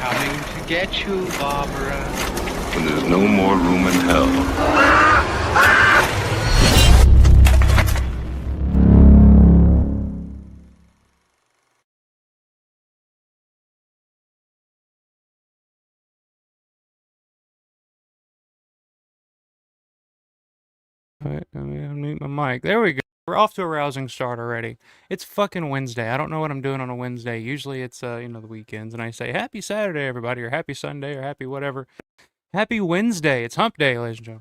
Coming to get you, Barbara. When there's no more room in hell. Alright, let me unmute my mic. There we go. We're off to a rousing start already. It's fucking Wednesday. I don't know what I'm doing on a Wednesday. Usually it's, the weekends, and I say, Happy Saturday, everybody, or Happy Sunday, or Happy whatever. Happy Wednesday. It's hump day, ladies and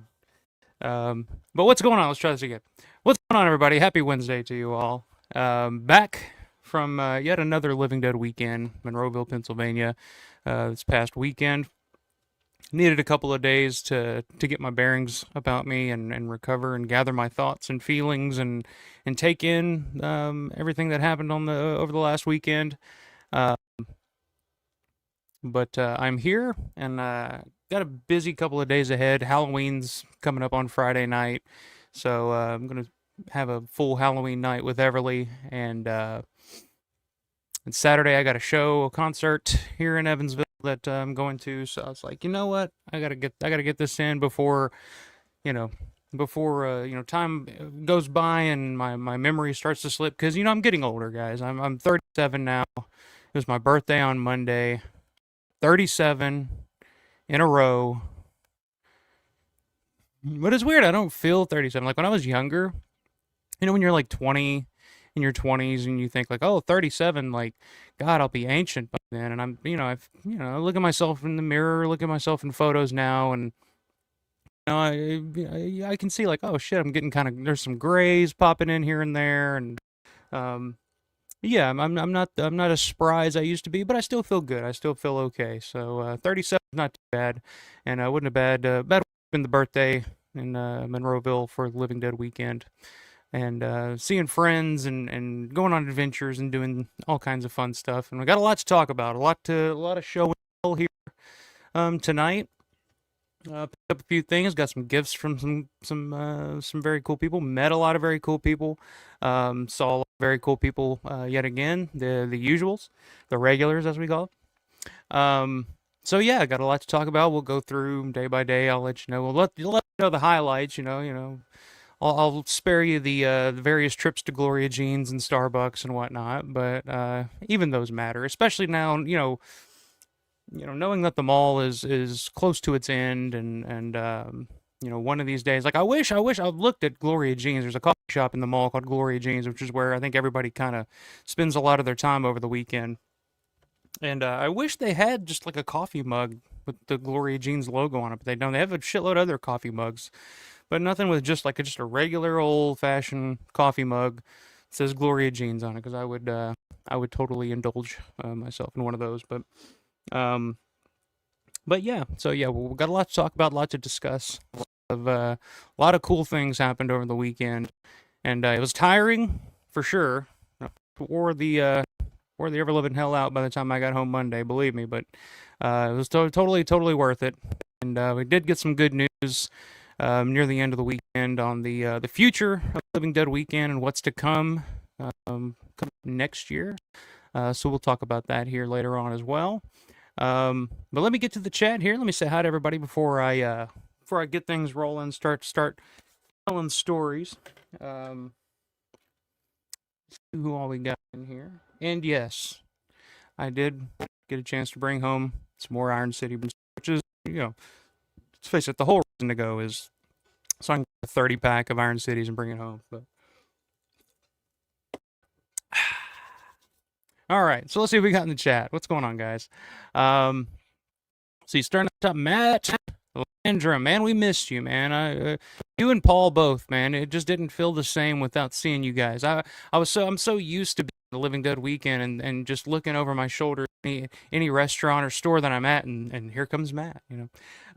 gentlemen. But what's going on? Let's try this again. What's going on, everybody? Happy Wednesday to you all. Back from yet another Living Dead weekend, Monroeville, Pennsylvania, this past weekend. Needed a couple of days to get my bearings about me and recover and gather my thoughts and feelings and take in everything that happened on the over the last weekend. But I'm here and got a busy couple of days ahead. Halloween's coming up on Friday night, so I'm gonna have a full Halloween night with Everly, and Saturday I got a concert here in Evansville that I'm going to. So I was like, you know what, I gotta get this in before time goes by and my memory starts to slip, because I'm getting older, guys. I'm 37 now. It was my birthday on Monday. 37 in a row. But it's weird, I don't feel 37. Like when I was younger, when you're like 20, in your 20s, and you think like, oh, 37, like, God, I'll be ancient by then. And I look at myself in the mirror, look at myself in photos now, and I can see like, oh shit, I'm getting there's some grays popping in here and there, and yeah, I'm not as spry as I used to be, but I still feel good. I still feel okay. So 37 is not too bad, and wasn't a bad in the birthday in Monroeville for Living Dead weekend, and seeing friends and going on adventures and doing all kinds of fun stuff. And we got a lot to talk about, a lot of show and tell here tonight. Picked up a few things, got some gifts from some very cool people, met a lot of very cool people, saw a lot of very cool people yet again, the usuals, the regulars as we call it. So yeah, I got a lot to talk about. We'll go through day by day. I'll let you know. We'll let you know the highlights. I'll spare you the various trips to Gloria Jeans and Starbucks and whatnot, but even those matter, especially now. Knowing that the mall is close to its end, and one of these days, like I wish I've looked at Gloria Jeans. There's a coffee shop in the mall called Gloria Jeans, which is where I think everybody kind of spends a lot of their time over the weekend. And I wish they had just like a coffee mug with the Gloria Jeans logo on it, but they don't. They have a shitload of other coffee mugs, but nothing with just a regular old fashioned coffee mug that says Gloria Jeans on it, because I would totally indulge myself in one of those, but. But yeah, so yeah, we've got a lot to talk about, a lot to discuss. A lot of cool things happened over the weekend, and it was tiring for sure. Wore the ever living hell out by the time I got home Monday, believe me. But it was totally worth it, and we did get some good news near the end of the weekend on the future of Living Dead weekend and what's to come next year. So we'll talk about that here later on as well. But let me get to the chat here. Let me say hi to everybody before I get things rolling. Start telling stories. Who all we got in here? And yes, I did get a chance to bring home some more Iron City, which is let's face it, the whole reason to go is so I can get a 30-pack of Iron Cities and bring it home. But all right, so let's see what we got in the chat. What's going on, guys? See, starting at the top, Matt Landrum, man, we missed you, man. You and Paul both, man. It just didn't feel the same without seeing you guys. I'm so used to being the Living Dead weekend and just looking over my shoulder any restaurant or store that I'm at, and here comes Matt.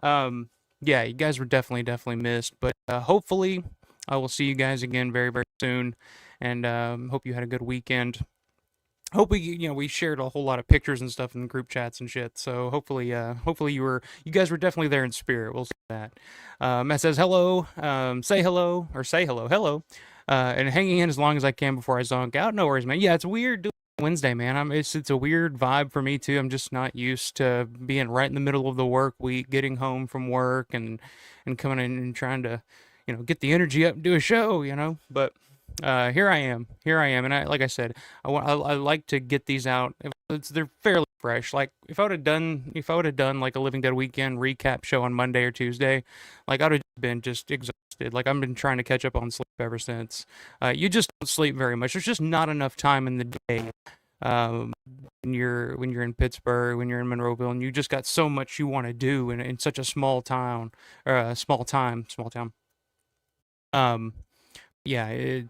Yeah, you guys were definitely missed, but hopefully I will see you guys again very very soon, and hope you had a good weekend. Hope we shared a whole lot of pictures and stuff in the group chats and shit. So hopefully you guys were definitely there in spirit. We'll say that. Matt says hello. Say hello, or say hello, and hanging in as long as I can before I zonk out. No worries, man. Yeah, it's weird doing Wednesday, man. It's a weird vibe for me too. I'm just not used to being right in the middle of the work week, getting home from work and coming in and trying to, get the energy up and do a show, But here I am. Here I am. And like I said, I like to get these out. They're fairly fresh. Like if I would have done like a Living Dead weekend recap show on Monday or Tuesday, like I'd have been just exhausted. Like I've been trying to catch up on sleep ever since. You just don't sleep very much. There's just not enough time in the day um, when you're in Pittsburgh, when you're in Monroeville, and you just got so much you want to do in such a small town or a small town. Um, yeah,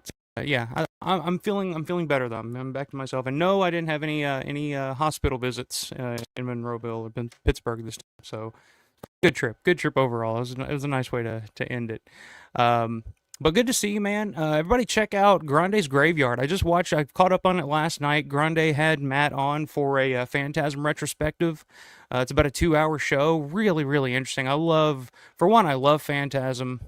I'm feeling better though. I'm back to myself, and no, I didn't have any hospital visits in Monroeville or Pittsburgh this time. So good trip overall. It was a nice way to end it. Um, but good to see you, man. Everybody check out Grande's Graveyard. I caught up on it last night. Grande had Matt on for a Phantasm retrospective. It's about a 2-hour show. Really, really interesting. For one, I love Phantasm.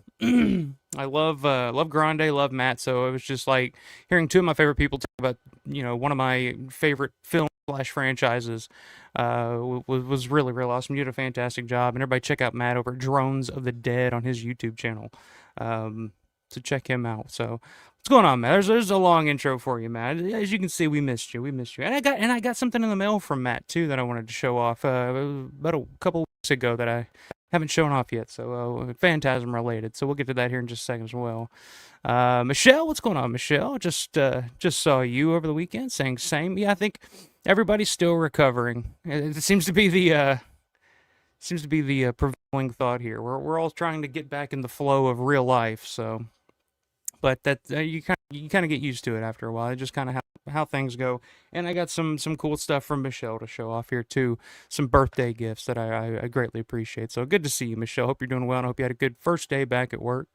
I love Grande, love Matt. So it was just like hearing two of my favorite people talk about, one of my favorite film slash franchises. Was really, really awesome. You did a fantastic job. And everybody check out Matt over at Drones of the Dead on his YouTube channel. To check him out. So what's going on, Matt? There's a long intro for you, Matt. As you can see, we missed you. We missed you. And I got something in the mail from Matt too that I wanted to show off about a couple weeks ago that I haven't shown off yet. So Phantasm related. So we'll get to that here in just a second as well. Michelle, what's going on, Michelle? Just saw you over the weekend saying same. Yeah, I think everybody's still recovering. It seems to be the prevailing thought here. We're all trying to get back in the flow of real life. So, but that you kind of get used to it after a while. It's just kind of how things go. And I got some cool stuff from Michelle to show off here too. Some birthday gifts that I greatly appreciate. So good to see you, Michelle. Hope you're doing well. And I hope you had a good first day back at work.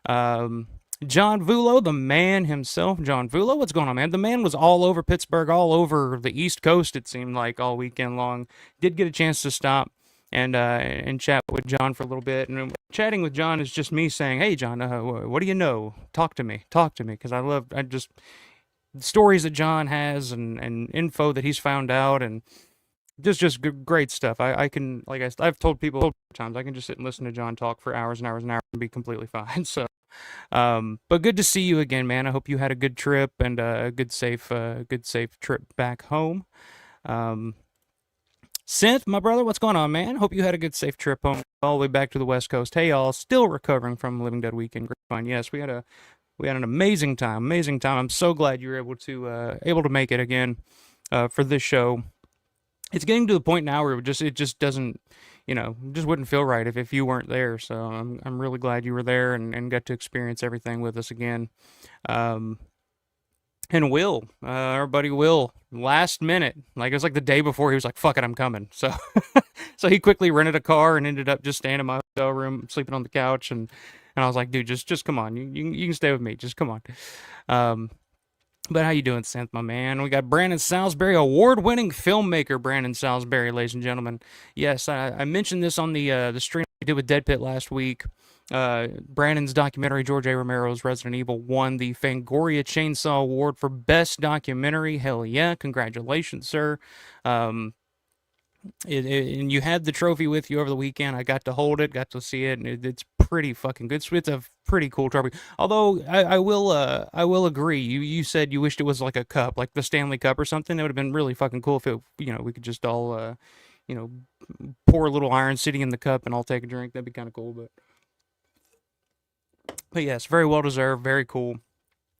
John Vulo, the man himself. John Vulo, what's going on, man? The man was all over Pittsburgh, all over the East Coast, it seemed like, all weekend long. Did get a chance to stop and chat with John for a little bit. And chatting with John is just me saying, "Hey, John, what do you know? Talk to me, because I just stories that John has and info that he's found out and just great stuff. I can, like I've told people times, I can just sit and listen to John talk for hours and hours and hours and be completely fine. So, but good to see you again, man. I hope you had a good trip and a good safe trip back home. Synth, my brother, what's going on, man? Hope you had a good, safe trip home all the way back to the West Coast. Hey, y'all, still recovering from Living Dead weekend. Great fun. Yes, we had an amazing time. Amazing time. I'm so glad you were able to make it again for this show. It's getting to the point now where it just doesn't, just wouldn't feel right if you weren't there. So I'm really glad you were there and got to experience everything with us again. And our buddy Will, last minute, like it was like the day before, he was like, "Fuck it, I'm coming." So, so he quickly rented a car and ended up just staying in my hotel room, sleeping on the couch, and I was like, "Dude, just come on, you can stay with me, just come on." But how you doing, Synth, my man? We got Brandon Salisbury, award-winning filmmaker Brandon Salisbury, ladies and gentlemen. Yes, I mentioned this on the stream we did with Dead Pit last week. Brandon's documentary, George A. Romero's Resident Evil, won the Fangoria Chainsaw Award for Best Documentary. Hell yeah, congratulations, sir. And you had the trophy with you over the weekend. I got to hold it, got to see it, and it's pretty fucking good. It's a pretty cool trophy. Although I will agree. You said you wished it was like a cup, like the Stanley Cup or something. It would have been really fucking cool if we could just all pour a little Iron City in the cup and all take a drink. That'd be kind of cool, But yes, very well deserved, very cool.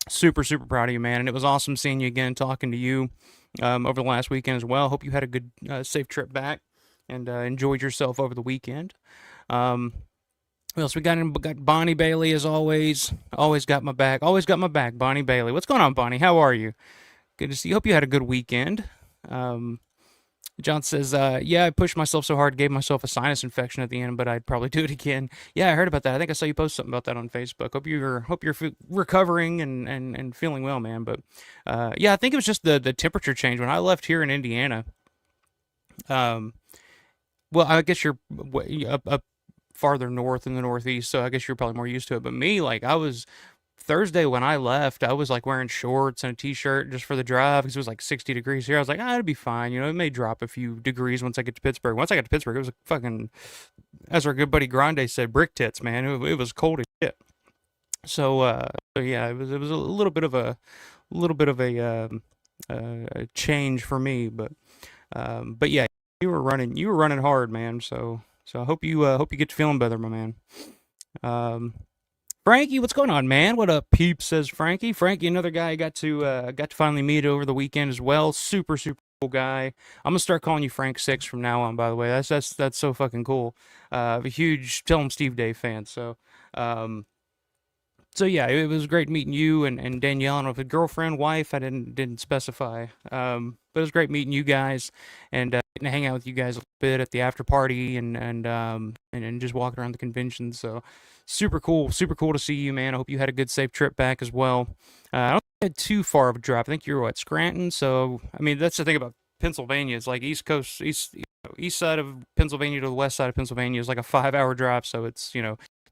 Super, super proud of you, man. And it was awesome seeing you again, talking to you over the last weekend as well. Hope you had a good, safe trip back and enjoyed yourself over the weekend. What else we got? Got Bonnie Bailey as always. Always got my back. Always got my back. Bonnie Bailey. What's going on, Bonnie? How are you? Good to see you. Hope you had a good weekend. John says, yeah, I pushed myself so hard, gave myself a sinus infection at the end, but I'd probably do it again. Yeah, I heard about that. I think I saw you post something about that on Facebook. Hope you're recovering and feeling well, man. But yeah, I think it was just the temperature change when I left here in Indiana. Well, I guess you're up farther north in the Northeast, so I guess you're probably more used to it. But me, like, I was Thursday when I left, I was like wearing shorts and a t-shirt just for the drive because it was like 60 degrees here. I was like, it'll be fine. You know, it may drop a few degrees once I get to Pittsburgh. Once I got to Pittsburgh, it was a fucking, as our good buddy Grande said, brick tits, man. It was cold as shit. So yeah, it was a little bit of a change for me, but yeah, you were running hard, man. So I hope you get to feeling better, my man. Um, Frankie, what's going on, man? What up, peeps? Says Frankie. Frankie, another guy I got to finally meet over the weekend as well. Super super cool guy. I'm gonna start calling you Frank Six from now on. By the way, that's so fucking cool. I'm a huge Tell 'em Steve Day fan. Um, so yeah, it was great meeting you and Danielle. I don't know if a girlfriend, wife, I didn't specify. But it was great meeting you guys and getting to hang out with you guys a little bit at the after party and just walking around the convention. So super cool to see you, man. I hope you had a good, safe trip back as well. I don't think I had too far of a drive. I think you were at Scranton. So I mean, that's the thing about Pennsylvania. It's like East Coast, east side of Pennsylvania to the west side of Pennsylvania is like a 5 hour drive. So it's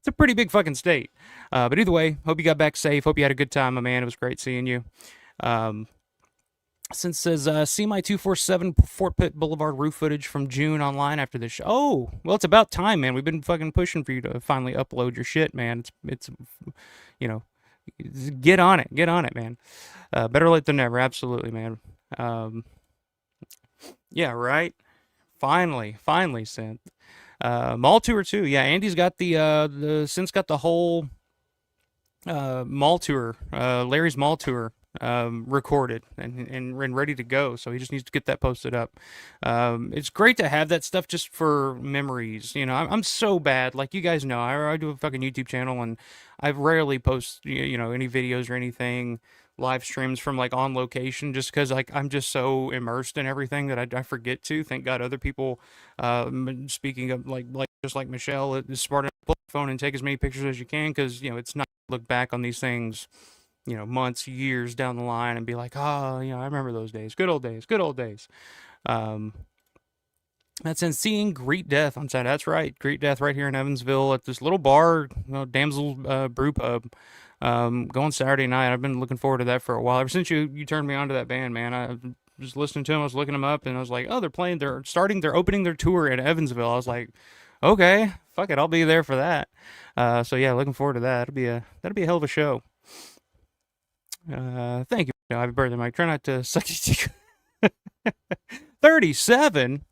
a pretty big fucking state. But either way, hope you got back safe. Hope you had a good time, my man. It was great seeing you. Since says see my 247 Fort Pitt Boulevard roof footage from June online after this show. Oh, well, it's about time, man. We've been fucking pushing for you to finally upload your shit, man. It's you know, get on it, man. Better late than never, absolutely, man. Yeah, right. Finally, sent. Mall tour too. Yeah, Andy's got the whole mall tour, Larry's mall tour recorded and ready to go. So he just needs to get that posted up. It's great to have that stuff just for memories. You know, I'm so bad. Like you guys know, I do a fucking YouTube channel and I rarely post any videos or anything live streams from like on location just because like I'm just so immersed in everything that I forget to. Thank God other people, speaking of like just like Michelle, is smart enough to pull the phone and take as many pictures as you can because it's not look back on these things months, years down the line and be like, oh, I remember those days. Good old days. Good old days. That's in seeing Greet Death on Saturday. That's right. Greet Death right here in Evansville at this little bar, Damsel Brew Pub. Going Saturday night. I've been looking forward to that for a while. Ever since you turned me on to that band, man. I was listening to them. I was looking them up and I was like, oh, they're opening their tour in Evansville. I was like, okay, fuck it. I'll be there for that. So yeah, looking forward to that. That'll be a hell of a show. Thank you. Happy birthday, Mike. Try not to suck your 37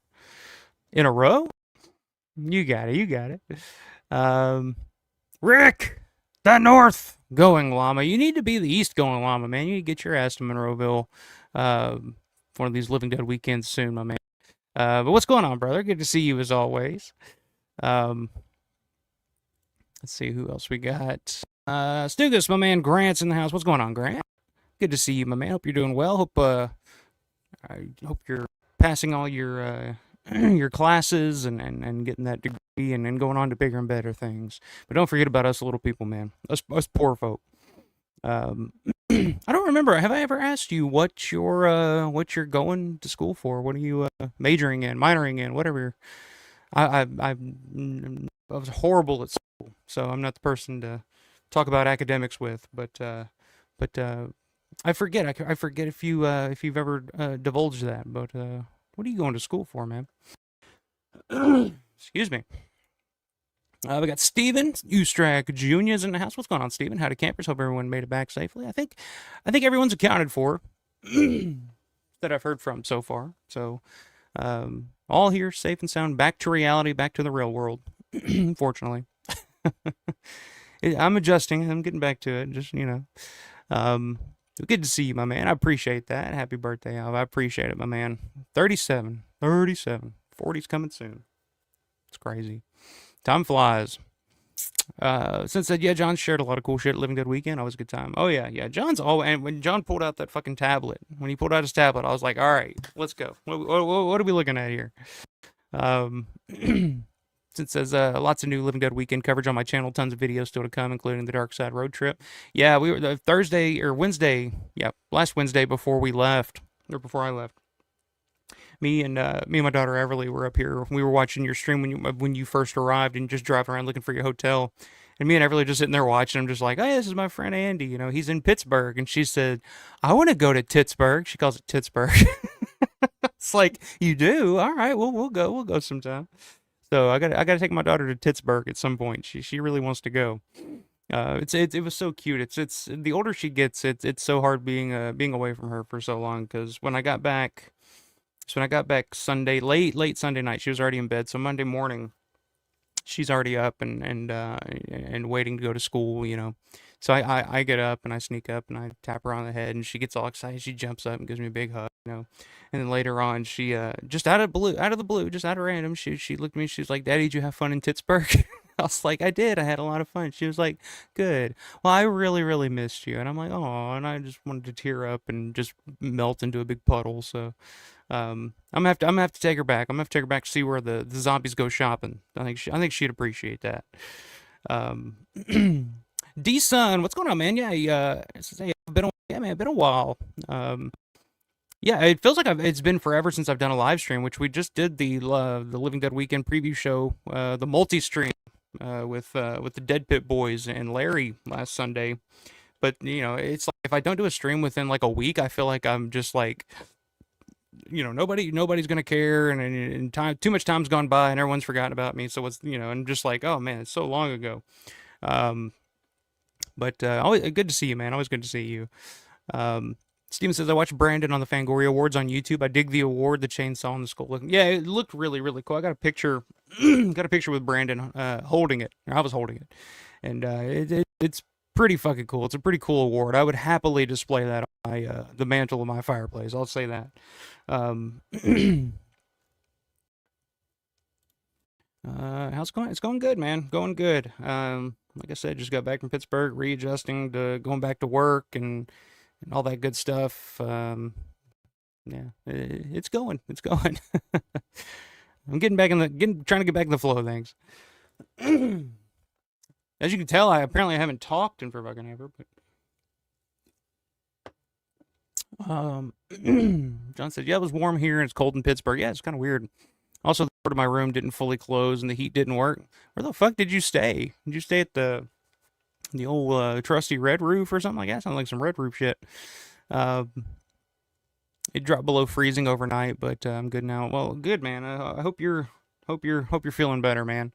in a row? You got it. Rick, the north going llama. You need to be the east going llama, man. You need to get your ass to Monroeville. One of these Living Dead weekends soon, my man. But what's going on, brother? Good to see you as always. Let's see who else we got. Stugus, my man Grant's in the house. What's going on, Grant? Good to see you, my man. Hope you're doing well. I hope you're passing all your your classes and getting that degree and going on to bigger and better things. But don't forget about us little people, man. Us poor folk. I don't remember. Have I ever asked you what you're going to school for? What are you majoring in, minoring in, whatever? I was horrible at school, so I'm not the person to talk about academics with. But I forget. I forget if you've ever divulged that. But what are you going to school for, man? Excuse me. We got Steven Ustrak Jr. in the house. What's going on, Steven? Howdy, campers. Hope everyone made it back safely. I think everyone's accounted for that I've heard from so far. So all here, safe and sound, back to reality, back to the real world. Fortunately, I'm adjusting. I'm getting back to it. Just good to see you, my man. I appreciate that. Happy birthday, Alv. I appreciate it, my man. 37. 40's coming soon. It's crazy. Time flies. Since that, yeah, John shared a lot of cool shit at Living Good Weekend. Always a good time. Oh, yeah. And when John pulled out that fucking tablet, when he pulled out his tablet, I was like, all right, let's go. What are we looking at here? Since there's lots of new Living Dead Weekend coverage on my channel, tons of videos still to come, including the Dark Side Road Trip. Yeah, we were the Thursday or Wednesday, last Wednesday before I left. Me and my daughter Everly were up here. We were watching your stream when you first arrived and just driving around looking for your hotel. And me and Everly just sitting there watching. I'm just like, "Hey, this is my friend Andy. You know, he's in Pittsburgh." And she said, "I want to go to Pittsburgh." She calls it Pittsburgh. It's like, "You do? All right. Well, we'll go. We'll go sometime." So I got to take my daughter to Pittsburgh at some point. She really wants to go. It was so cute. It's the older she gets, it's so hard being away from her for so long. Because when I got back Sunday late Sunday night, she was already in bed. So Monday morning, she's already up and waiting to go to school. So I get up and I sneak up and I tap her on the head and she gets all excited. She jumps up and gives me a big hug. And then later on, she just out of the blue, just out of random, she looked at me. She was like, "Daddy, did you have fun in Pittsburgh?" I was like, "I did. I had a lot of fun." She was like, "Good. Well, I really, really missed you." And I'm like, "Oh," and I just wanted to tear up and just melt into a big puddle. So, I'm gonna have to take her back. I'm gonna have to take her back to see where the zombies go shopping. I think she'd appreciate that. Um, D Sun, what's going on, man? Yeah, hey, yeah, man, been a while. Yeah, it feels like it's been forever since I've done a live stream, which we just did the Living Dead Weekend preview show, the multi stream with the Dead Pit Boys and Larry last Sunday. But it's like if I don't do a stream within like a week, I feel like I'm just like nobody's gonna care, and time too much time's gone by, and everyone's forgotten about me. So and just like, oh man, it's so long ago. Um, but always good to see you, man. Always good to see you. Um, Steven says I watched Brandon on the Fangoria Awards on YouTube. I dig the award, the chainsaw and the skull. Yeah, it looked really, really cool. I got a picture, got a picture with Brandon holding it. I was holding it, and it's pretty fucking cool. It's a pretty cool award. I would happily display that on the mantle of my fireplace. I'll say that. How's it going? It's going good, man. Going good. Like I said, just got back from Pittsburgh, readjusting to going back to work and all that good stuff. Yeah, it's going. It's going. I'm trying to get back in the flow of things. As you can tell, I apparently haven't talked in for fucking ever, but John said, "Yeah, it was warm here and it's cold in Pittsburgh." Yeah, it's kind of weird. Also, the door to my room didn't fully close and the heat didn't work. Where the fuck did you stay? Did you stay at the old trusty red roof or something like that? Sounds like some red roof shit. It dropped below freezing overnight, but I'm good now. Well, good, man. I hope you're feeling better, man.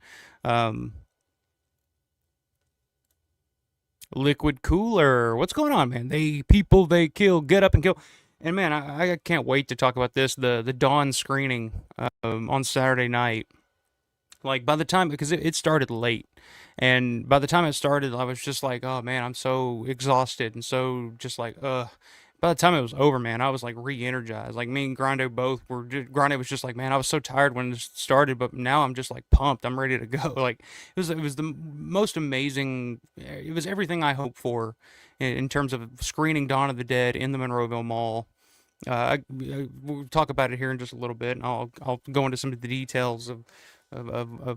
Liquid Cooler, what's going on, man? They kill, get up and kill. And man, I can't wait to talk about this. The Dawn screening on Saturday night. Like by the time, because it started late, and by the time it started, I was just like, oh man, I'm so exhausted and so just like, By the time it was over, man, I was like re-energized. Like me and Grande both were. Grande was just like, man, I was so tired when it started, but now I'm just like pumped. I'm ready to go. Like it was the most amazing. It was everything I hoped for in terms of screening Dawn of the Dead in the Monroeville Mall. We'll talk about it here in just a little bit, and I'll go into some of the details of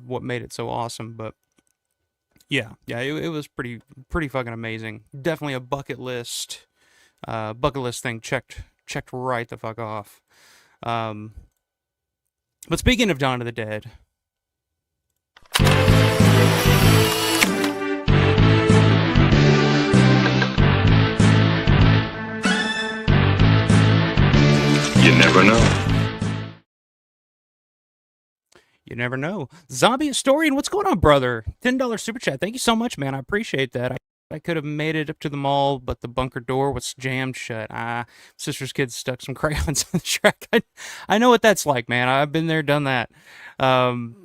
what made it so awesome. But yeah, it was pretty fucking amazing. Definitely a bucket list thing checked right the fuck off. But speaking of Dawn of the Dead, You never know. you never know. Zombie Historian, what's going on, brother? $10 super chat. Thank you so much, man. I appreciate that. I could have made it up to the mall, but the bunker door was jammed shut. Sister's kids stuck some crayons on the track. I know what that's like, man. I've been there, done that.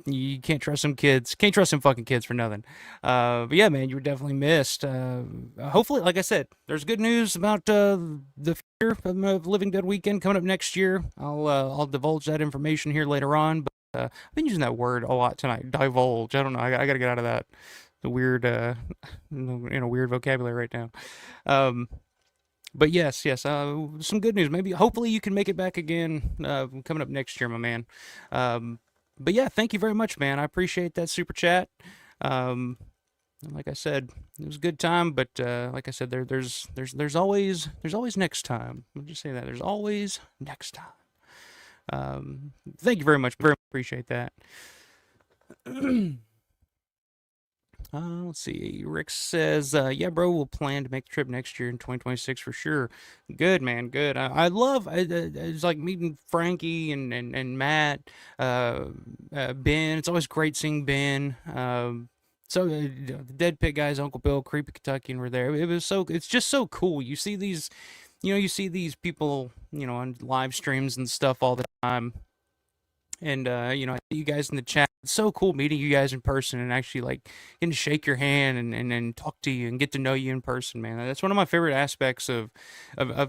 You can't trust some kids. Can't trust some fucking kids for nothing. But yeah, man, you were definitely missed. Hopefully, like I said, there's good news about the future of Living Dead Weekend coming up next year. I'll divulge that information here later on. But I've been using that word a lot tonight. Divulge. I don't know. I got to get out of that. The weird, weird vocabulary right now. But yes, some good news. Hopefully you can make it back again coming up next year, my man. But yeah, thank you very much, man. I appreciate that super chat. Like I said, it was a good time, but like I said, there's always next time. I'll just say that there's always next time. Thank you very much. Very appreciate that. Let's see. Rick says, "Yeah, bro, we'll plan to make the trip next year in 2026 for sure." Good, man. Good. I love. It's like meeting Frankie and Matt, Ben. It's always great seeing Ben. The Dead Pit guys, Uncle Bill, Creepy Kentuckian were there. It was so. It's just so cool. You see these, you see these people, on live streams and stuff all the time. And I see you guys in the chat. It's so cool meeting you guys in person and actually like getting to shake your hand and talk to you and get to know you in person, man. That's one of my favorite aspects of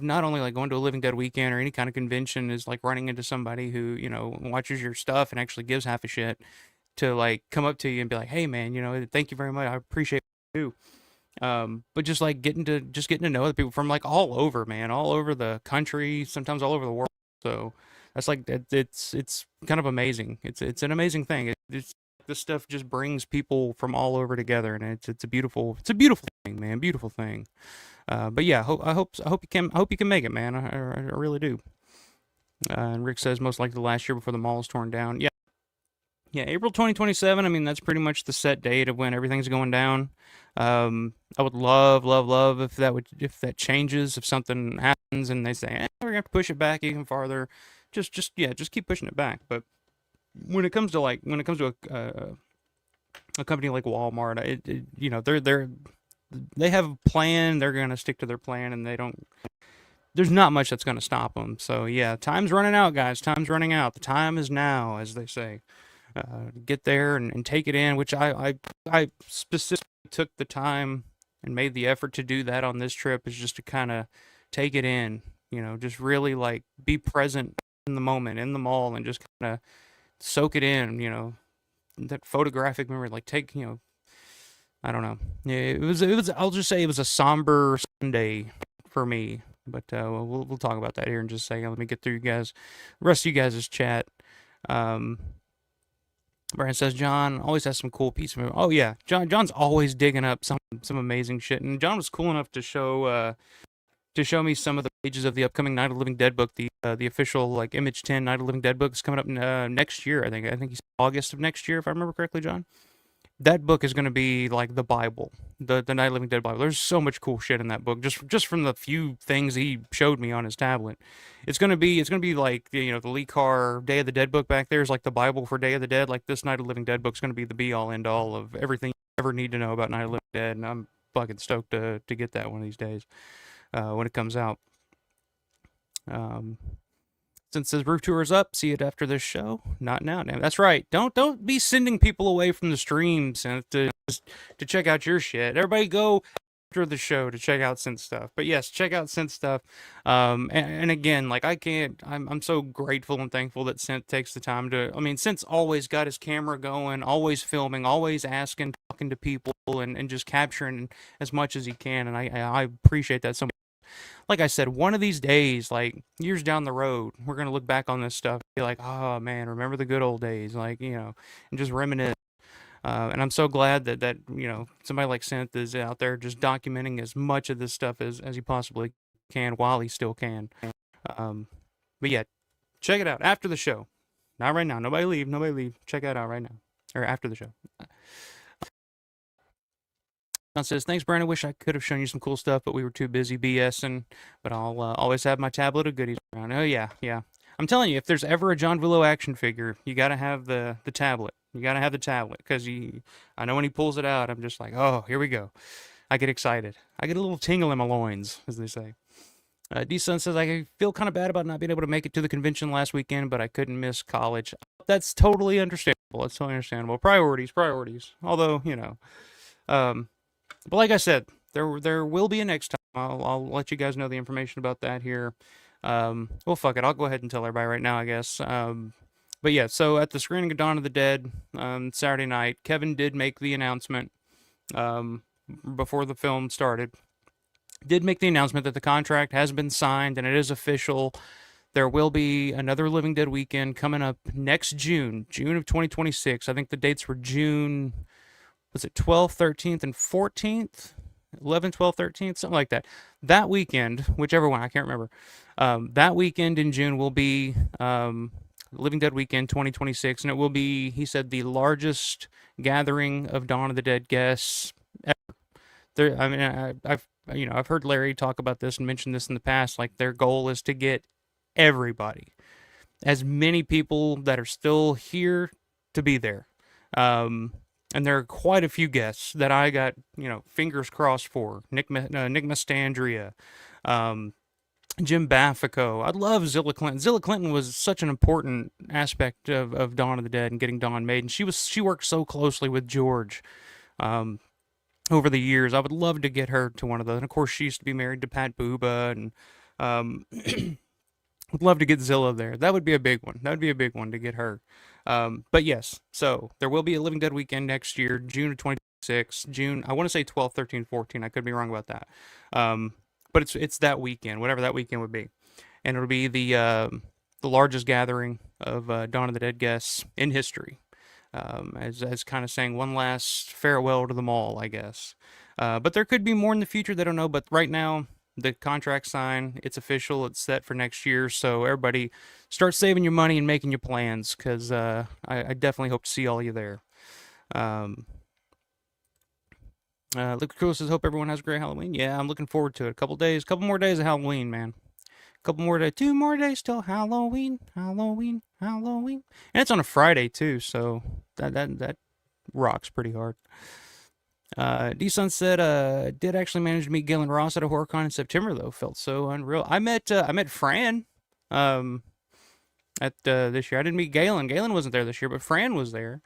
not only like going to a Living Dead weekend or any kind of convention is like running into somebody who, watches your stuff and actually gives half a shit to like come up to you and be like, hey man, thank you very much. I appreciate you. But just like getting to know other people from like all over, man, all over the country, sometimes all over the world. So that's like it's kind of amazing. It's an amazing thing. It's this stuff just brings people from all over together, and it's a beautiful thing, man. Beautiful thing. But yeah, I hope you can make it, man. I really do. And Rick says most likely the last year before the mall is torn down. Yeah. Yeah, April 2027. I mean, that's pretty much the set date of when everything's going down. I would love if that changes, if something happens and they say, we're gonna have to push it back even farther. Just keep pushing it back. But when it comes to a company like Walmart, they have a plan. They're gonna stick to their plan, and there's not much that's gonna stop them. So yeah, time's running out, guys. Time's running out. The time is now, as they say. Get there and take it in, which I specifically took the time and made the effort to do that on this trip, is just to kind of take it in, just really like be present in the moment in the mall and just kind of soak it in, that photographic memory, like take, I don't know. Yeah, it was, I'll just say it was a somber Sunday for me, but we'll talk about that here in just a second. Let me get through the rest of you guys' chat. Brian says John always has some cool pieces of. Oh yeah, John's always digging up some amazing shit, and John was cool enough to show me some of the pages of the upcoming Night of the Living Dead book, the official like Image 10 Night of the Living Dead book is coming up next year. I think he's August of next year, if I remember correctly, John. That book is going to be like the Bible, the Night of the Living Dead Bible. There's so much cool shit in that book, just from the few things he showed me on his tablet. It's going to be like the Lee Carr Day of the Dead book back there is like the Bible for Day of the Dead. Like this Night of the Living Dead book is going to be the be all end all of everything you ever need to know about Night of the Living Dead, and I'm fucking stoked to get that one of these days when it comes out. Since the roof tour is up, see it after this show. Not now. That's right. Don't be sending people away from the streams and to check out your shit. Everybody go after the show to check out Synth Stuff. But yes, check out Synth Stuff. And again, like I'm so grateful and thankful that Synth takes the time to. I mean, Synth's always got his camera going, always filming, always asking, talking to people, and just capturing as much as he can. And I appreciate that so much. Like I said, one of these days, like years down the road, we're gonna look back on this stuff and be like, oh man, remember the good old days, like, and just reminisce. And I'm so glad that somebody like Synth is out there just documenting as much of this stuff as he possibly can while he still can. But yeah, check it out after the show. Not right now. Nobody leave. Check it out right now. Or after the show. John says, thanks, Brandon. Wish I could have shown you some cool stuff, but we were too busy BSing. But I'll always have my tablet of goodies around. Oh, yeah. I'm telling you, if there's ever a John Villo action figure, you got to have the tablet. You got to have the tablet, because I know when he pulls it out, I'm just like, oh, here we go. I get excited. I get a little tingle in my loins, as they say. D-Sun says, I feel kind of bad about not being able to make it to the convention last weekend, but I couldn't miss college. That's totally understandable. That's totally understandable. Priorities. Although, but like I said, there will be a next time. I'll let you guys know the information about that here. Well, fuck it. I'll go ahead and tell everybody right now, I guess. But yeah, so at the screening of Dawn of the Dead Saturday night, Kevin did make the announcement before the film started. Did make the announcement that the contract has been signed and it is official. There will be another Living Dead weekend coming up next June of 2026. I think the dates were June, was it 12th, 13th, and 14th? 11th, 12th, 13th, something like that. That weekend, whichever one, I can't remember. That weekend in June will be Living Dead Weekend 2026, and it will be, he said, the largest gathering of Dawn of the Dead guests ever. There, I mean, I've heard Larry talk about this and mention this in the past. Like their goal is to get everybody, as many people that are still here, to be there. Um, and there are quite a few guests that I got, fingers crossed for. Nick Mastandria, um, Jim Baffico. I love Zilla Clinton. Zilla Clinton was such an important aspect of Dawn of the Dead and getting Dawn made, and she worked so closely with George um, over the years. I would love to get her to one of those. And of course, she used to be married to Pat Booba, and um, would love to get Zilla there. That would be a big one. That would be a big one to get her. But yes, so there will be a Living Dead weekend next year, June of 2026. June, I want to say 12, 13, 14. I could be wrong about that. But it's that weekend, whatever that weekend would be, and it'll be the largest gathering of Dawn of the Dead guests in history. As kind of saying one last farewell to them all, I guess. But there could be more in the future. They don't know. But right now, the contract signed. It's official. It's set for next year. So everybody, start saving your money and making your plans, because I definitely hope to see all of you there. Luke Cool says, hope everyone has a great Halloween. Yeah, I'm looking forward to it. A couple more days of Halloween, man. Couple more days, 2 more days till Halloween, Halloween, Halloween, and it's on a Friday too, so that rocks pretty hard. D-Sun said, did actually manage to meet Galen Ross at a HorrorCon in September though. Felt so unreal. I met Fran, at this year. I didn't meet Galen. Galen wasn't there this year, but Fran was there.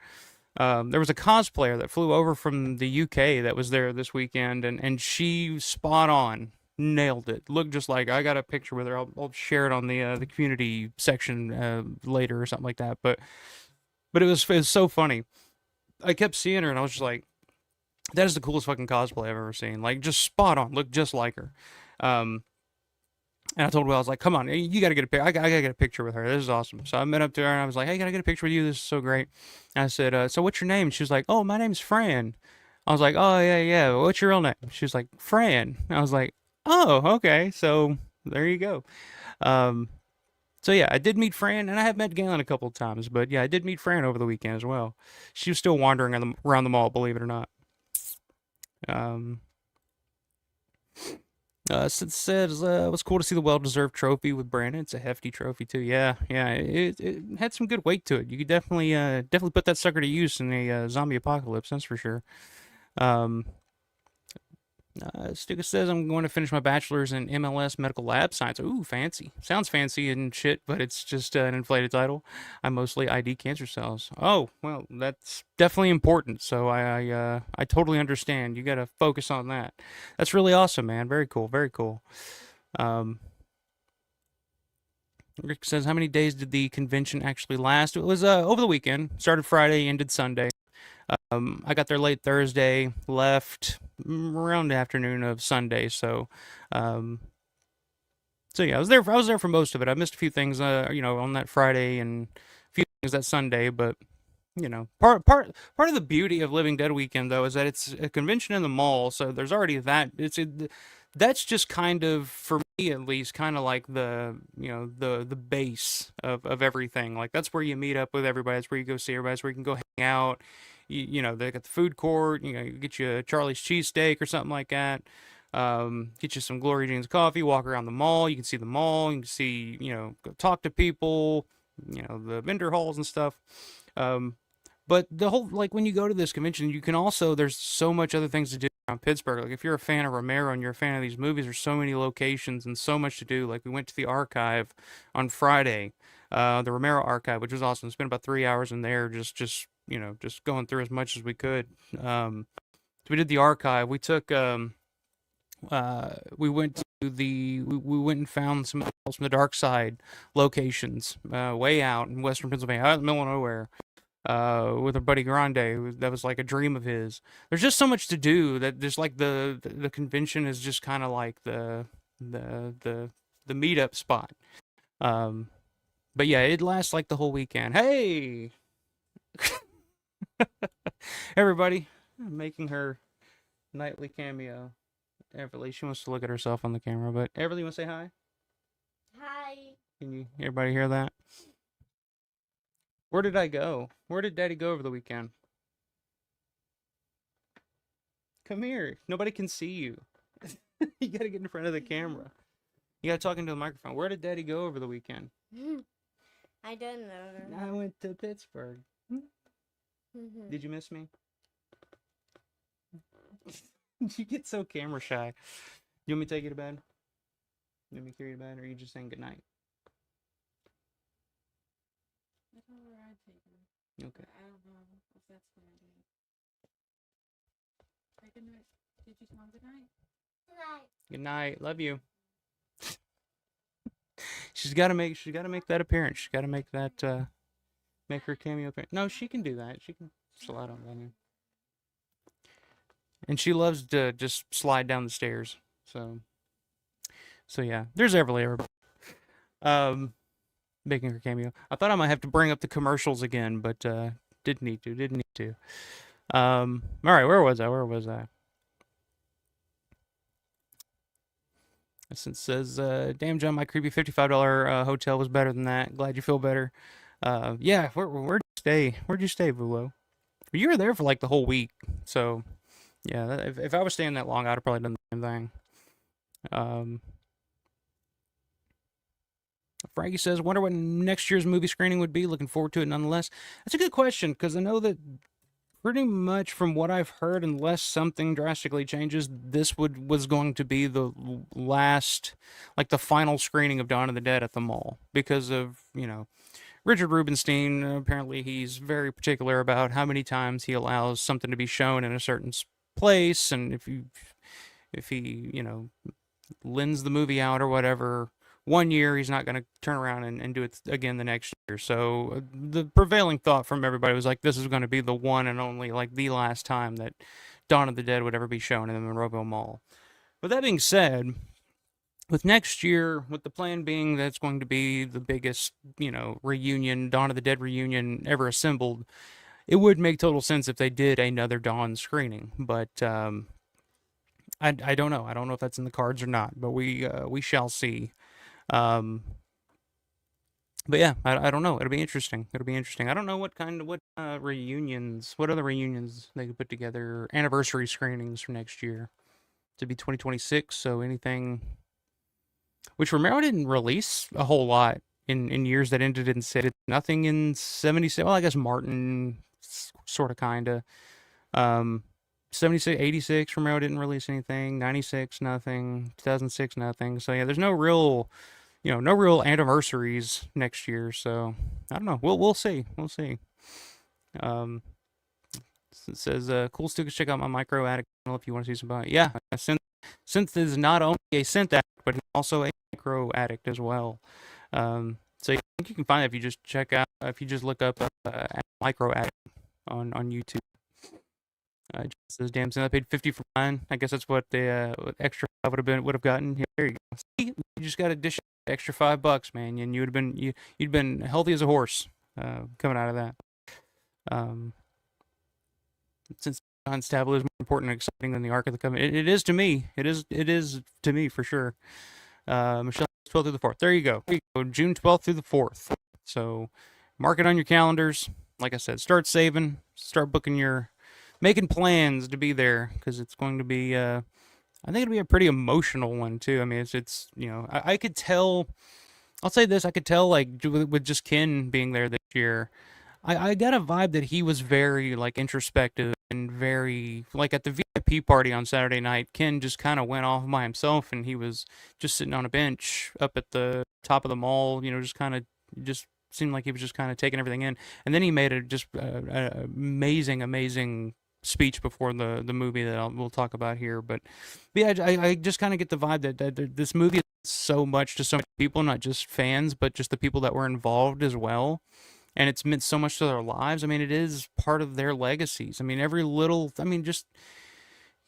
There was a cosplayer that flew over from the UK that was there this weekend, and she spot on. Nailed it. Looked just like, I got a picture with her. I'll share it on the community section later or something like that. But it was so funny. I kept seeing her and I was just like, that is the coolest fucking cosplay I've ever seen. Like, just spot on. Looked just like her. And I told her, I was like, come on, you gotta get a picture. I gotta get a picture with her. This is awesome. So I met up to her and I was like, hey, can I get a picture with you? This is so great. And I said, so what's your name? And she was like, oh, my name's Fran. I was like, oh, yeah. What's your real name? She was like, Fran. And I was like, oh, okay. So there you go. So yeah, I did meet Fran, and I have met Galen a couple of times, but yeah, I did meet Fran over the weekend as well. She was still wandering around the mall, believe it or not. Sid says, it was cool to see the well-deserved trophy with Brandon. It's a hefty trophy too. Yeah. It had some good weight to it. You could definitely put that sucker to use in a zombie apocalypse. That's for sure. Stuka says, I'm going to finish my bachelor's in MLS medical lab science. Ooh, fancy. Sounds fancy and shit, but it's just an inflated title. I mostly ID cancer cells. Oh, well, that's definitely important. So I totally understand. You got to focus on that. That's really awesome, man. Very cool. Very cool. Rick says, how many days did the convention actually last? It was over the weekend. Started Friday, ended Sunday. I got there late Thursday, left around the afternoon of Sunday. So yeah, I was there for most of it. I missed a few things, on that Friday, and a few things that Sunday. But part of the beauty of Living Dead Weekend though is that it's a convention in the mall, so there's already that. That's just kind of, for me at least, kind of like the base of everything. Like, that's where you meet up with everybody. That's where you go see everybody. That's where you can go hang out. They got the food court. You get you a Charlie's cheesesteak or something like that. Get you some Glory Jean's coffee. Walk around the mall. You can see the mall. You can see, go talk to people. The vendor halls and stuff. But the whole, like, when you go to this convention, you can also, there's so much other things to do around Pittsburgh. Like, if you're a fan of Romero and you're a fan of these movies, there's so many locations and so much to do. Like, we went to the archive on Friday, the Romero archive, which was awesome. Spent about 3 hours in there, just going through as much as we could. So we did the archive. We took, we went and found some Tales from the Dark Side locations, way out in western Pennsylvania, out in the middle of nowhere. With our buddy Grande, that was like a dream of his. There's just so much to do that just like the convention is just kind of like the meetup spot. But yeah, it lasts like the whole weekend. Hey, everybody, making her nightly cameo. Everly, she wants to look at herself on the camera, but Everly, you want to say hi? Hi. Can everybody hear that? Where did I go? Where did Daddy go over the weekend? Come here. Nobody can see you. You gotta get in front of the camera. You gotta talk into the microphone. Where did Daddy go over the weekend? I don't know. I went to Pittsburgh. Did you miss me? You get so camera shy. You want me to take you to bed? You want me to carry you to bed, or are you just saying goodnight? I don't know where I'd take him. Okay. I don't know if that's what I do. Say goodnight. Did you tell him goodnight? Good night. Love you. She's gotta make that appearance. She's gotta make that make her cameo appearance. No, she can do that. She can slide on down here. And she loves to just slide down the stairs. So yeah. There's everybody. Making her cameo. I thought I might have to bring up the commercials again, but didn't need to. All right, where was I? Since says, damn John, my creepy $55 hotel was better than that. Glad you feel better. Yeah, where'd you stay? Where'd you stay, Vulo? You were there for like the whole week, so yeah. If I was staying that long, I'd have probably done the same thing. Frankie says, wonder what next year's movie screening would be. Looking forward to it nonetheless. That's a good question, because I know that pretty much from what I've heard, unless something drastically changes, this was going to be the last, like the final screening of Dawn of the Dead at the mall, because of, Richard Rubenstein. Apparently he's very particular about how many times he allows something to be shown in a certain place, and if he lends the movie out or whatever, one year he's not going to turn around and do it again the next year. So the prevailing thought from everybody was like, this is going to be the one and only, like the last time that Dawn of the Dead would ever be shown in the Monroeville Mall. With that being said, with next year, with the plan being that it's going to be the biggest, reunion, Dawn of the Dead reunion ever assembled, it would make total sense if they did another Dawn screening. But I don't know. I don't know if that's in the cards or not, but we shall see. But yeah, I don't know. It'll be interesting. I don't know what reunions, what other reunions they could put together, anniversary screenings for next year. To be 2026, so anything, which Romero didn't release a whole lot in years that ended in said nothing in 76. Well, I guess Martin sort of kinda. 76, 86, Romero didn't release anything. 96, nothing. 2006, nothing. So yeah, there's no real anniversaries next year. So I don't know. We'll see. It says, cool Stukas, check out my micro addict channel if you want to see some. Yeah, Synth is not only a synth addict, but he's also a micro addict as well. So I think you can find it if you just if you just look up micro addict on YouTube. Says, damn, Synth, I paid 50 for mine. I guess that's what the extra 5 would have gotten. Here you go. See, you just got to dish extra $5, man, and you'd been healthy as a horse coming out of that. Since John's tablet is more important and exciting than the Ark of the Covenant, it is to me. It is to me for sure. Michelle, 12th through the 4th. There you go. June 12th through the 4th. So mark it on your calendars. Like I said, start saving, start making plans to be there, because it's going to be. I think it'll be a pretty emotional one too. I mean, it's I could tell. I'll say this: I could tell, like, with just Ken being there this year, I got a vibe that he was very like introspective and very like at the VIP party on Saturday night. Ken just kind of went off by himself, and he was just sitting on a bench up at the top of the mall. Just seemed like he was just kind of taking everything in, and then he made a amazing speech before the movie that we'll talk about here. But yeah, I just kind of get the vibe that this movie is so much to so many people, not just fans, but just the people that were involved as well. And it's meant so much to their lives. I mean, it is part of their legacies. I mean, just,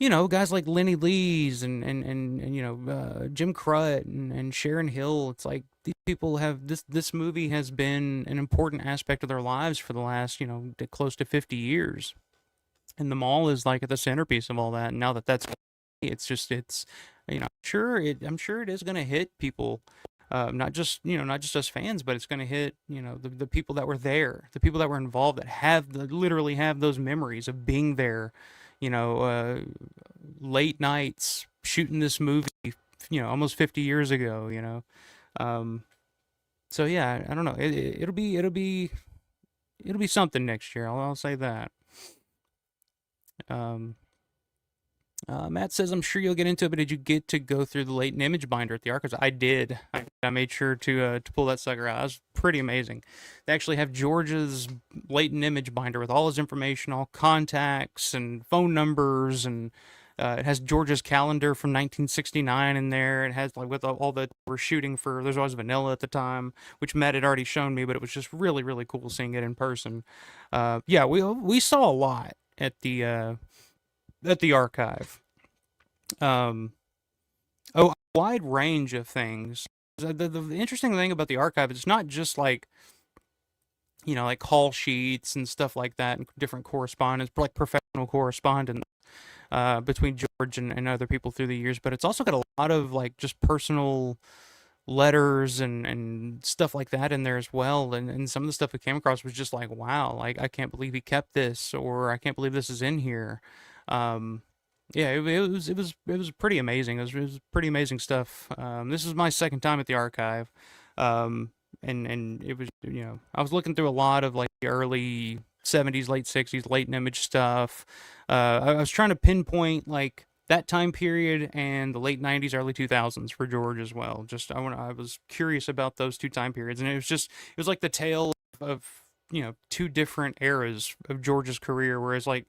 guys like Lenny Lees and Jim Crut and Sharon Hill. It's like these people have this movie has been an important aspect of their lives for the last, close to 50 years. And the mall is like at the centerpiece of all that. And now that's, I'm sure it is going to hit people not just us fans, but it's going to hit the people that were there, the people that were involved, that literally have those memories of being there, you know, late nights shooting this movie, almost 50 years ago, Um, so yeah, I don't know. It'll be something next year. I'll say that. Um, Matt says, I'm sure you'll get into it, but did you get to go through the latent image binder at the archives? I did. I made sure to pull that sucker out. It was pretty amazing. They actually have George's latent image binder with all his information, all contacts and phone numbers, and it has George's calendar from 1969 in there. It has like with all that we're shooting for. There's always Vanilla at the time, which Matt had already shown me, but it was just really really cool seeing it in person. Yeah, we saw a lot at the archive. Um, a wide range of things. The interesting thing about the archive is it's not just like, like call sheets and stuff like that, and different correspondence, like professional correspondence between George and other people through the years, but it's also got a lot of like just personal letters and stuff like that in there as well. And some of the stuff we came across was just like, wow, like I can't believe he kept this, or I can't believe this is in here. Yeah, it was pretty amazing. It was pretty amazing stuff. This is my second time at the archive, and it was I was looking through a lot of like the early '70s, late '60s, late image stuff. I was trying to pinpoint like that time period and the late '90s, early 2000s for George as well. Just I was curious about those two time periods, and it was like the tale of two different eras of George's career, whereas like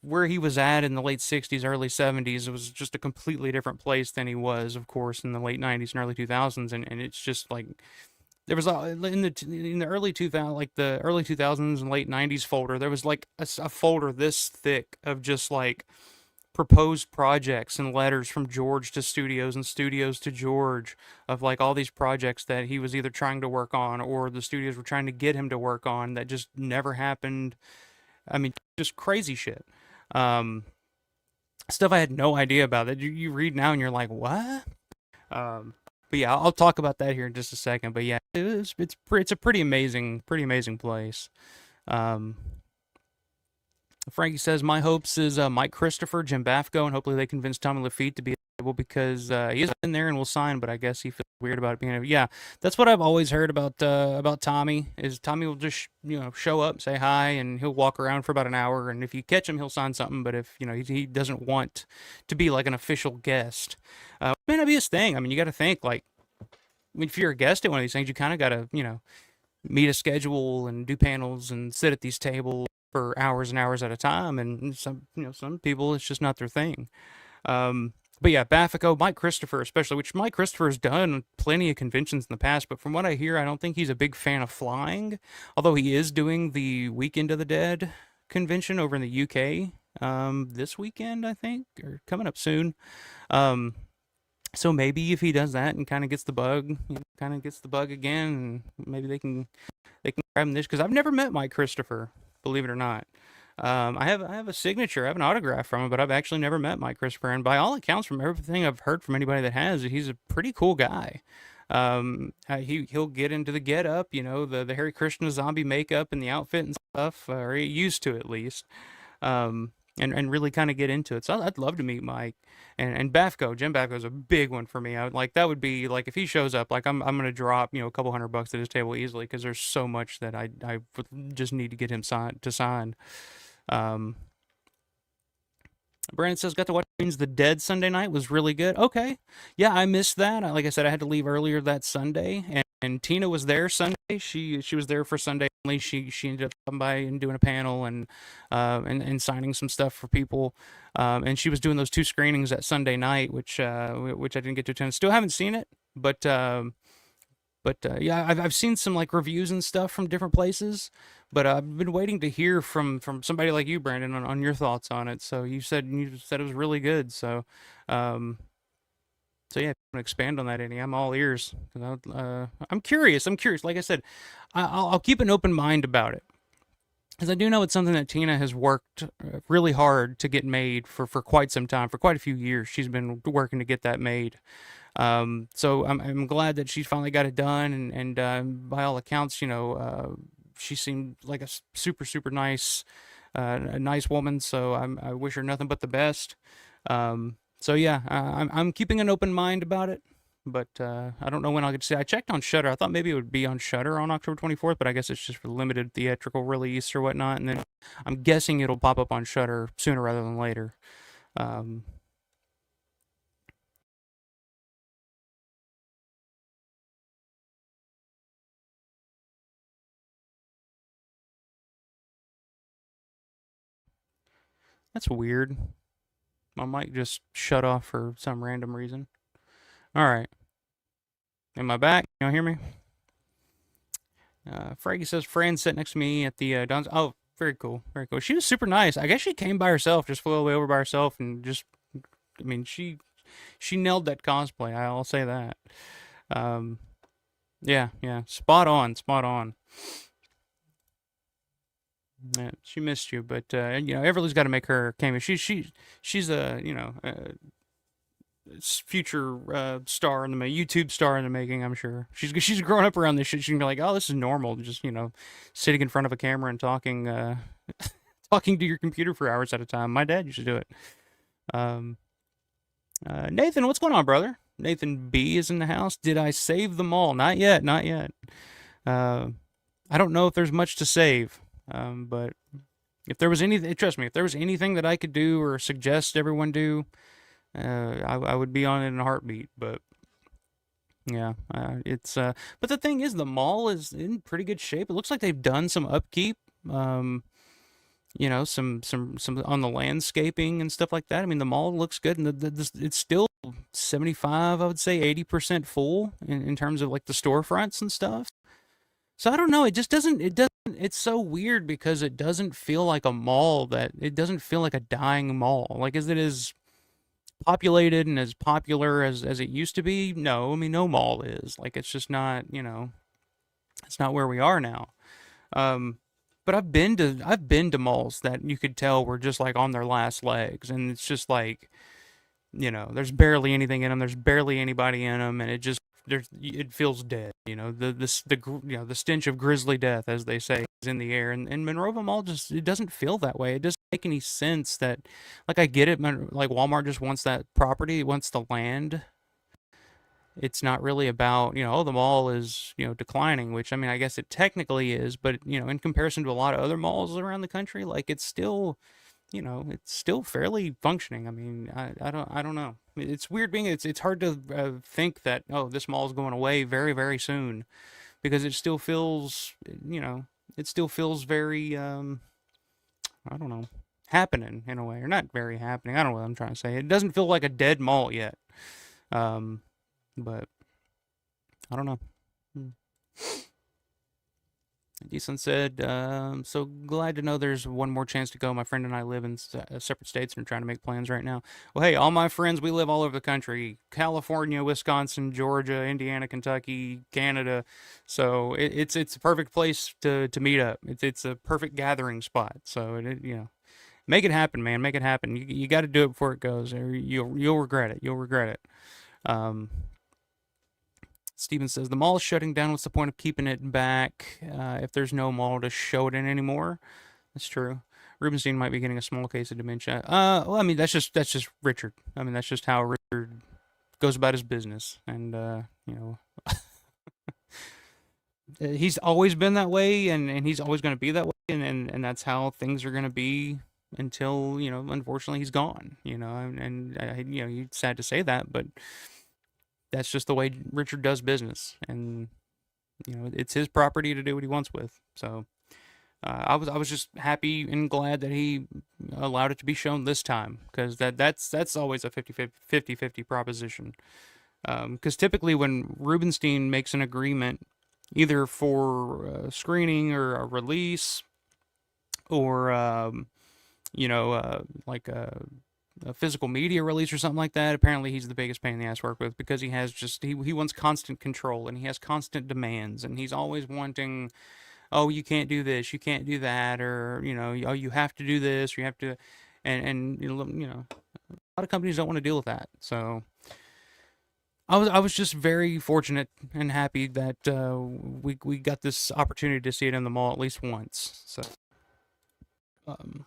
where he was at in the late 60s, early 70s, it was just a completely different place than he was, of course, in the late 90s and early 2000s. And it's just like, there was in the early 2000s, like the early 2000s and late 90s folder, there was like a folder this thick of just like proposed projects and letters from George to studios and studios to George, of like all these projects that he was either trying to work on or the studios were trying to get him to work on that just never happened. I mean, just crazy shit. Um, Stuff I had no idea about that you read now and you're like, what? But yeah, I'll talk about that here in just a second. But yeah, it's a pretty amazing place. Um, Frankie says my hopes is Mike Christopher, Jim Bafko, and hopefully they convince Tommy Lafitte to be able, because he is in there and will sign, but I guess he feels weird about it being able. Yeah, that's what I've always heard about Tommy. Is Tommy will just show up, say hi, and he'll walk around for about an hour, and if you catch him, he'll sign something. But if he doesn't want to be like an official guest, it may not be his thing. I mean, you got to think like, I mean, if you're a guest at one of these things, you kind of got to meet a schedule and do panels and sit at these tables for hours and hours at a time. And some people, it's just not their thing. But yeah, Baffico, Mike Christopher especially, which Mike Christopher has done plenty of conventions in the past, but from what I hear, I don't think he's a big fan of flying, although he is doing the Weekend of the Dead convention over in the UK this weekend, I think, or coming up soon. So maybe if he does that and kind of gets the bug, again, and maybe they can grab him this, because I've never met Mike Christopher, believe it or not. I have a signature, I have an autograph from him, but I've actually never met Mike Christopher. And by all accounts, from everything I've heard from anybody that has, he's a pretty cool guy. He'll get into the get up, the Harry Krishna zombie makeup and the outfit and stuff, or he used to at least. And really kind of get into it. So I'd love to meet Mike and Bafko. Jim Bafko is a big one for me. That would be like if he shows up, like I'm gonna drop a couple $100 at his table easily, because there's so much that I would just need to get him signed. Brandon says, got to watch Queens of the Dead Sunday night, was really good. Okay. Yeah, I missed that. Like I said, I had to leave earlier that Sunday, and Tina was there Sunday. She was there for Sunday only. She ended up coming by and doing a panel and signing some stuff for people. And she was doing those two screenings at Sunday night, which I didn't get to attend. Still haven't seen it, but yeah, I've seen some like reviews and stuff from different places, but I've been waiting to hear from somebody like you, Brandon, on your thoughts on it. So you said it was really good. So yeah, if you want to expand on that, Andy, I'm all ears. I'm curious. Like I said, I'll keep an open mind about it, because I do know it's something that Tina has worked really hard to get made for quite some time, for quite a few years. She's been working to get that made. So I'm glad that she finally got it done, and by all accounts, she seemed like a super super nice, a nice woman. So I wish her nothing but the best. So yeah, I'm keeping an open mind about it, but I don't know when I'll get to see. I checked on Shutter. I thought maybe it would be on Shutter on October 24th, but I guess it's just for limited theatrical release or whatnot. And then I'm guessing it'll pop up on Shutter sooner rather than later. Um, that's weird. My mic just shut off for some random reason. All right. Am I back? You hear me? Fraggy says, Fran sat next to me at the Don's. Oh, very cool. Very cool. She was super nice. I guess she came by herself, just flew all the way over by herself, and just, I mean, she nailed that cosplay. I'll say that. Um, yeah, yeah. Spot on. Spot on. Yeah, she missed you, but Everly's got to make her cameo. She's a future star in the YouTube star in the making. I'm sure she's grown up around this shit. She can be like, oh, this is normal. Just sitting in front of a camera and talking talking to your computer for hours at a time. My dad used to do it. Um, Nathan, what's going on, brother? Nathan B is in the house. Did I save them all? Not yet. Not yet. I don't know if there's much to save. But if there was anything, trust me, if there was anything that I could do or suggest everyone do, I would be on it in a heartbeat. But yeah, but the thing is, the mall is in pretty good shape. It looks like they've done some upkeep. Some on the landscaping and stuff like that. I mean, the mall looks good, and it's still 75, I would say 80% full in terms of like the storefronts and stuff. So I don't know. It just doesn't. It doesn't. It's so weird because it doesn't feel like a mall. It doesn't feel like a dying mall. Like as it is populated and as popular as it used to be. No, I mean no mall is. Like it's just not. It's not where we are now. Um, but I've been to malls that you could tell were just like on their last legs, and it's just like there's barely anything in them. There's barely anybody in them, and it feels dead. The stench of grisly death, as they say, is in the air. And Monroeville Mall it doesn't feel that way. It doesn't make any sense that, like, I get it. Like Walmart just wants that property, it wants the land. It's not really about the mall is declining, which I mean I guess it technically is, but in comparison to a lot of other malls around the country, like it's still fairly functioning. I mean, I don't know. It's weird it's hard to think that, oh, this mall is going away very, very soon, because it still feels very, I don't know, happening in a way, or not very happening. I don't know what I'm trying to say. It doesn't feel like a dead mall yet. Um, but I don't know. Hmm. Decent said, so glad to know there's one more chance to go. My friend and I live in separate states and are trying to make plans right now. Well, hey, all my friends, we live all over the country. California, Wisconsin, Georgia, Indiana, Kentucky, Canada. So it's a perfect place to meet up. It's a perfect gathering spot. So, make it happen, man. Make it happen. You got to do it before it goes, or you'll regret it. You'll regret it. Steven says, the mall is shutting down. What's the point of keeping it back if there's no mall to show it in anymore? That's true. Rubenstein might be getting a small case of dementia. Well, I mean, that's just Richard. I mean, that's just how Richard goes about his business. And, he's always been that way, and he's always going to be that way. And that's how things are going to be until, unfortunately he's gone, it's sad to say that, but that's just the way Richard does business, and it's his property to do what he wants with. So I was just happy and glad that he allowed it to be shown this time, because that's always a 50-50 proposition. Because typically when Rubenstein makes an agreement, either for a screening or a release, or like a physical media release or something like that, apparently he's the biggest pain in the ass to work with, because he wants constant control, and he has constant demands, and he's always wanting, oh, you can't do this, you can't do that, or oh, you have to do this, or you have to, and a lot of companies don't want to deal with that. So I was just very fortunate and happy that we got this opportunity to see it in the mall at least once. So um,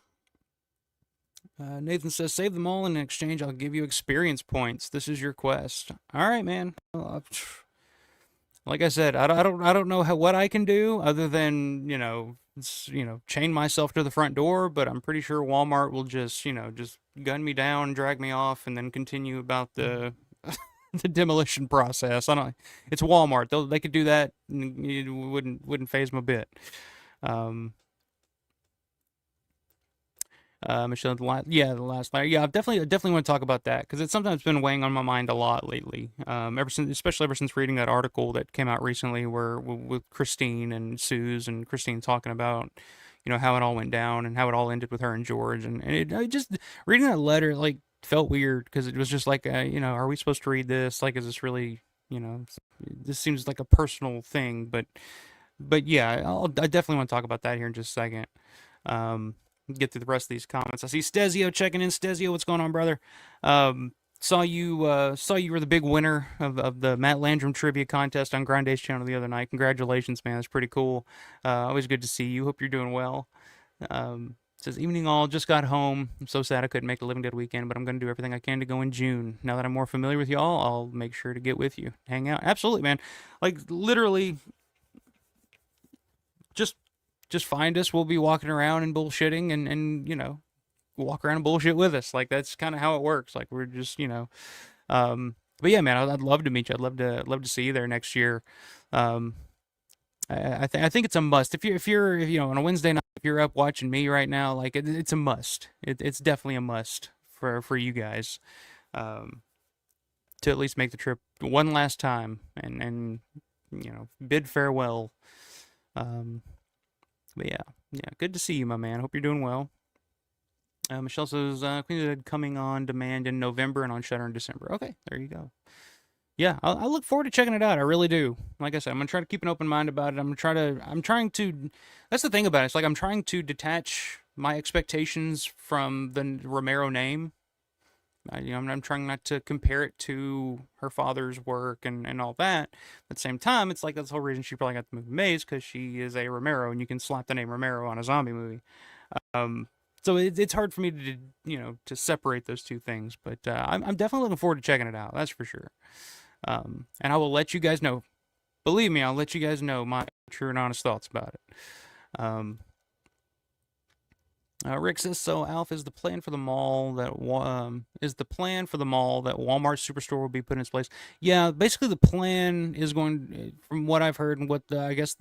Nathan says, "Save the mall, and in exchange, I'll give you experience points. This is your quest." All right, man. Like I said, I don't know what I can do other than chain myself to the front door. But I'm pretty sure Walmart will just gun me down, drag me off, and then continue about the the demolition process. I don't. It's Walmart. They could do that. And it wouldn't phase them a bit. Um, Michelle, the last letter. Yeah, I definitely want to talk about that because it's sometimes been weighing on my mind a lot lately. Especially ever since reading that article that came out recently, where with Christine and Suze and Christine talking about, how it all went down and how it all ended with her and George, and I just reading that letter like felt weird because it was just like, are we supposed to read this? Like, is this really, this seems like a personal thing, but yeah, I definitely want to talk about that here in just a second. Um, get through the rest of these comments. I see Stezio checking in. Stezio, what's going on, brother? Saw you were the big winner of the Matt Landrum trivia contest on Grande's channel the other night. Congratulations, man. That's pretty cool. Always good to see you. Hope you're doing well. Says, evening all, just got home. I'm so sad I couldn't make the Living Dead weekend, but I'm going to do everything I can to go in June. Now that I'm more familiar with y'all, I'll make sure to get with you. Hang out. Absolutely, man. Like, literally, just find us. We'll be walking around and bullshitting and walk around and bullshit with us. Like, that's kind of how it works. Like, we're just, but yeah, man, I'd love to meet you. I'd love to see you there next year. Um, I think it's a must. If on a Wednesday night, if you're up watching me right now, like it's a must. It's definitely a must for you guys, to at least make the trip one last time and bid farewell. Um, but yeah, good to see you, my man. Hope you're doing well. Michelle says, Queen's Dead coming on demand in November and on Shutter in December. Okay, there you go. Yeah, I look forward to checking it out. I really do. Like I said, I'm gonna try to keep an open mind about it. I'm trying to. That's the thing about it. It's like I'm trying to detach my expectations from the Romero name. I'm trying not to compare it to her father's work and all that. At the same time, it's like that's the whole reason she probably got the movie Maze, because she is a Romero, and you can slap the name Romero on a zombie movie. Um, so it's hard for me to separate those two things. But I'm definitely looking forward to checking it out. That's for sure. And I will let you guys know. Believe me, I'll let you guys know my true and honest thoughts about it. Rick says, so Alf, is the plan for the mall that Walmart Superstore will be put in its place? Yeah, basically the plan is going, from what I've heard and what I guess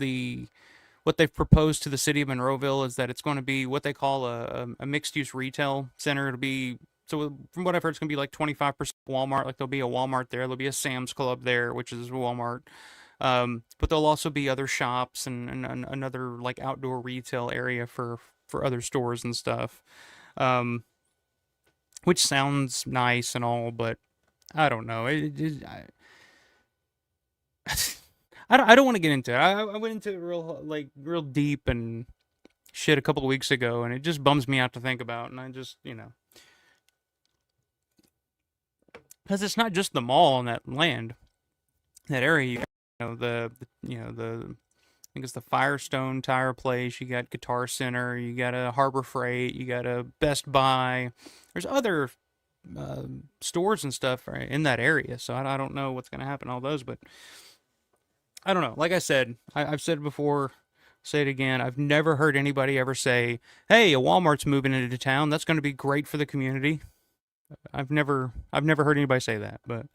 what they've proposed to the city of Monroeville, is that it's going to be what they call a mixed-use retail center. It'll be, so from what I've heard, it's going to be like 25% Walmart. Like, there'll be a Walmart there. There'll be a Sam's Club there, which is Walmart. But there'll also be other shops and another like outdoor retail area for other stores and stuff. Which sounds nice and all, but I don't know. I don't want to get into it. I went into it real deep and shit a couple of weeks ago, and it just bums me out to think about. And I just, because it's not just the mall in that area. I think it's the Firestone Tire Place. You got Guitar Center. You got a Harbor Freight. You got a Best Buy. There's other stores and stuff in that area. So I don't know what's going to happen to all those, but I don't know. Like I said, I've said it before, say it again. I've never heard anybody ever say, "Hey, a Walmart's moving into town. That's going to be great for the community." I've never heard anybody say that, but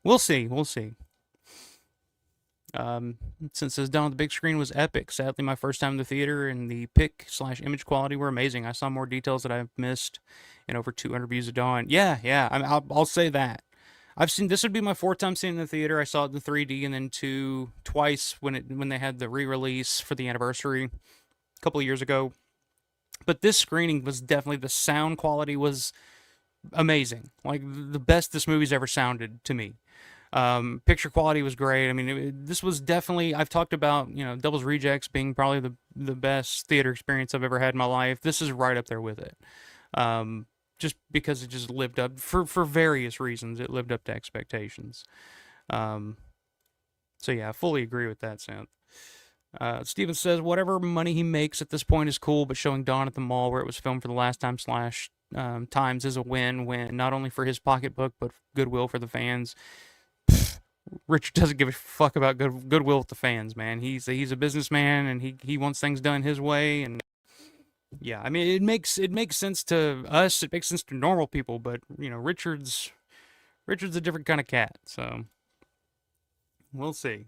we'll see. We'll see. Since it's done on the big screen was epic. Sadly, my first time in the theater, and the pic/image quality were amazing. I saw more details that I've missed in over 200 views of Dawn. Yeah. I'll say that. This would be my fourth time seeing it in the theater. I saw it in 3D and then twice when they had the re-release for the anniversary a couple of years ago. But this screening was definitely, the sound quality was amazing. Like, the best this movie's ever sounded to me. Picture quality was great. I mean, this was definitely, I've talked about, Devil's Rejects being probably the best theater experience I've ever had in my life. This is right up there with it. Just because it just lived up, for various reasons, it lived up to expectations. So yeah, I fully agree with that, Sam. Steven says whatever money he makes at this point is cool, but showing Dawn at the mall where it was filmed for the last time slash times is a win-win, not only for his pocketbook but goodwill for the fans. Richard doesn't give a fuck about goodwill with the fans, man. He's a businessman and he wants things done his way. And yeah, I mean it makes sense to us. It makes sense to normal people, but you know Richard's a different kind of cat. So we'll see.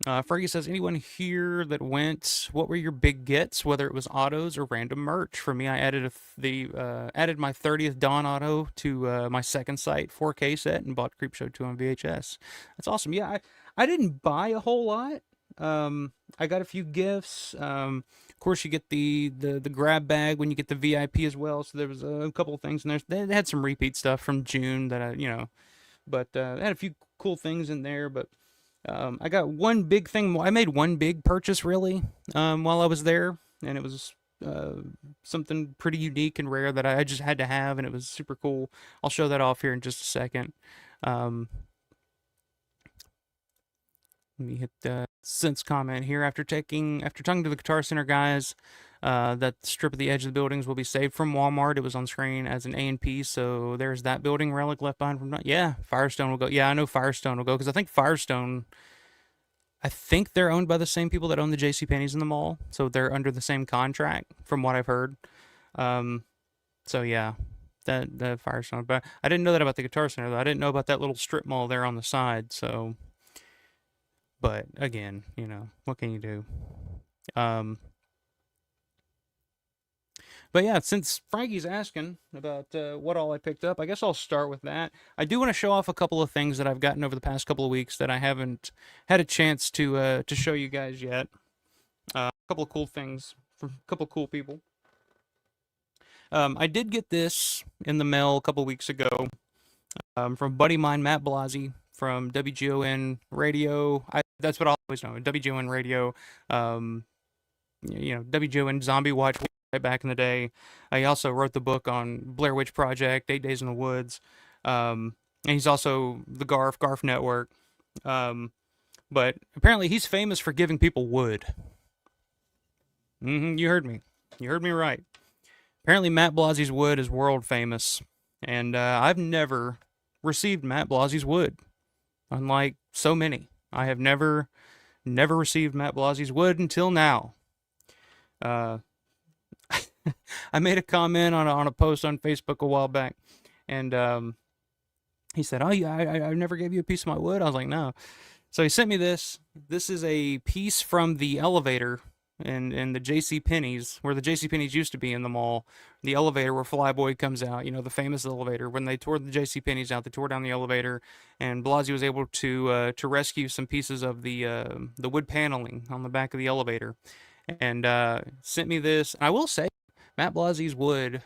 Fergie says, anyone here that went, what were your big gets, whether it was autos or random merch? For me, I added added my 30th Dawn auto to my second sight 4K set and bought Creepshow 2 on VHS. That's awesome. Yeah, I didn't buy a whole lot. I got a few gifts. Of course, you get the grab bag when you get the VIP as well. So there was a couple of things in there. They had some repeat stuff from June that but I had a few cool things in there, but I got one big thing. I made one big purchase really while I was there, and it was something pretty unique and rare that I just had to have, and it was super cool. I'll show that off here in just a second. Let me hit the Sense comment here. After talking to the Guitar Center guys, that strip of the edge of the buildings will be saved from Walmart. It was on screen as an A&P, so there's that building relic left behind from. Yeah, Firestone will go. Yeah, I know Firestone will go because I think Firestone. I think they're owned by the same people that own the JCPenney's in the mall, so they're under the same contract, from what I've heard. So yeah, that Firestone. But I didn't know that about the Guitar Center though. I didn't know about that little strip mall there on the side. So. But again, you know, what can you do? But yeah, since Frankie's asking about what all I picked up, I guess I'll start with that. I do want to show off a couple of things that I've gotten over the past couple of weeks that I haven't had a chance to show you guys yet. A couple of cool things from a couple of cool people. I did get this in the mail a couple of weeks ago from a buddy of mine, Matt Blasi, from WGON Radio. That's what I always know, WGON Radio. WGON Zombie Watch right back in the day. He also wrote the book on Blair Witch Project, 8 Days in the Woods. And he's also the Garf Network. But apparently he's famous for giving people wood. You heard me. You heard me right. Apparently Matt Blasi's wood is world famous. And I've never received Matt Blasi's wood. Unlike so many. I have never received Matt Blasi's wood until now. I made a comment on a post on Facebook a while back, and he said, "Oh yeah, I never gave you a piece of my wood." I was like, "No." So he sent me this. This is a piece from the elevator in the JCPenney's, where the JCPenney's used to be in the mall. The elevator where Flyboy comes out, you know, the famous elevator. When they tore the JCPenney's out, they tore down the elevator, and Blasi was able to rescue some pieces of the wood paneling on the back of the elevator, and sent me this. I will say, Matt Blasi's wood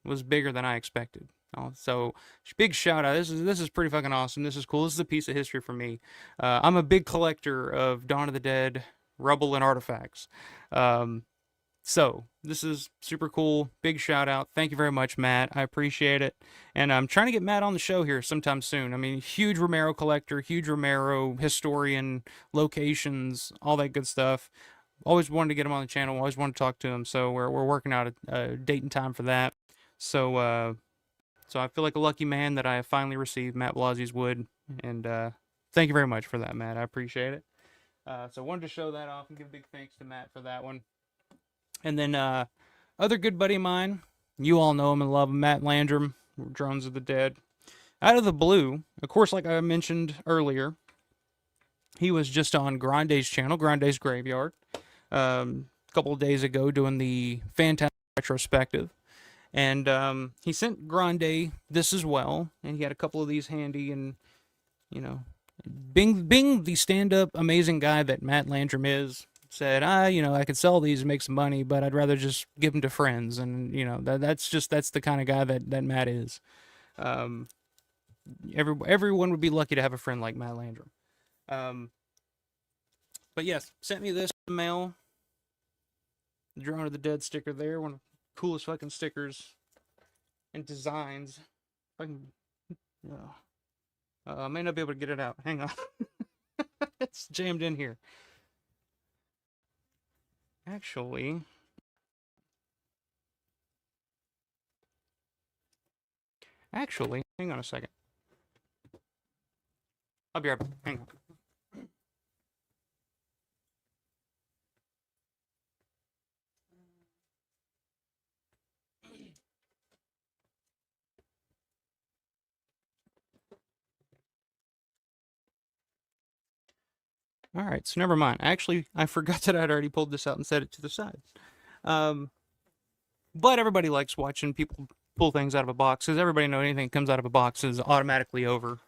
was bigger than I expected. So big shout out. This is pretty fucking awesome. This is cool. This is a piece of history for me. I'm a big collector of Dawn of the Dead rubble and artifacts. So this is super cool. Big shout out. Thank you very much, Matt. I appreciate it. And I'm trying to get Matt on the show here sometime soon. I mean, huge Romero collector, huge Romero historian, locations, all that good stuff. Always wanted to get him on the channel. Always wanted to talk to him. So we're working out a date and time for that. So I feel like a lucky man that I have finally received Matt Blasi's wood. And thank you very much for that, Matt. I appreciate it. So I wanted to show that off and give a big thanks to Matt for that one. And then other good buddy of mine, you all know him and love him, Matt Landrum, Drones of the Dead. Out of the blue, of course, like I mentioned earlier, he was just on Grande's channel, Grande's Graveyard, a couple of days ago doing the Fantastic retrospective. And he sent Grande this as well, and he had a couple of these handy, and, you know, being the stand-up amazing guy that Matt Landrum is, said, I could sell these and make some money, but I'd rather just give them to friends. And, you know, that's the kind of guy that Matt is. Everyone would be lucky to have a friend like Matt Landrum. But yes, sent me this in the mail. The Drone of the Dead sticker there. One of the coolest fucking stickers and designs. If I can, I may not be able to get it out. Hang on. It's jammed in here. Actually, hang on a second. I'll be right back. Hang on. All right, so never mind. Actually, I forgot that I'd already pulled this out and set it to the side. But everybody likes watching people pull things out of a box, because everybody knows anything that comes out of a box is automatically over,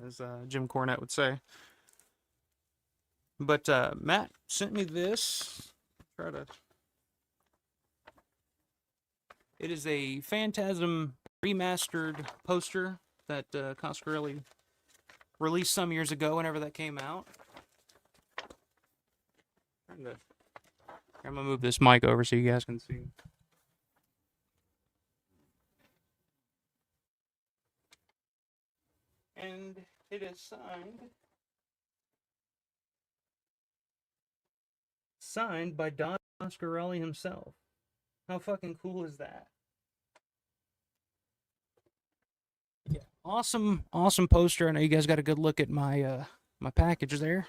as Jim Cornette would say. But Matt sent me this. It is a Phantasm remastered poster that Coscarelli released some years ago, whenever that came out. I'm gonna move this mic over so you guys can see. And it is signed by Don Coscarelli himself. How fucking cool is that? Yeah, awesome poster. I know you guys got a good look at my my package there.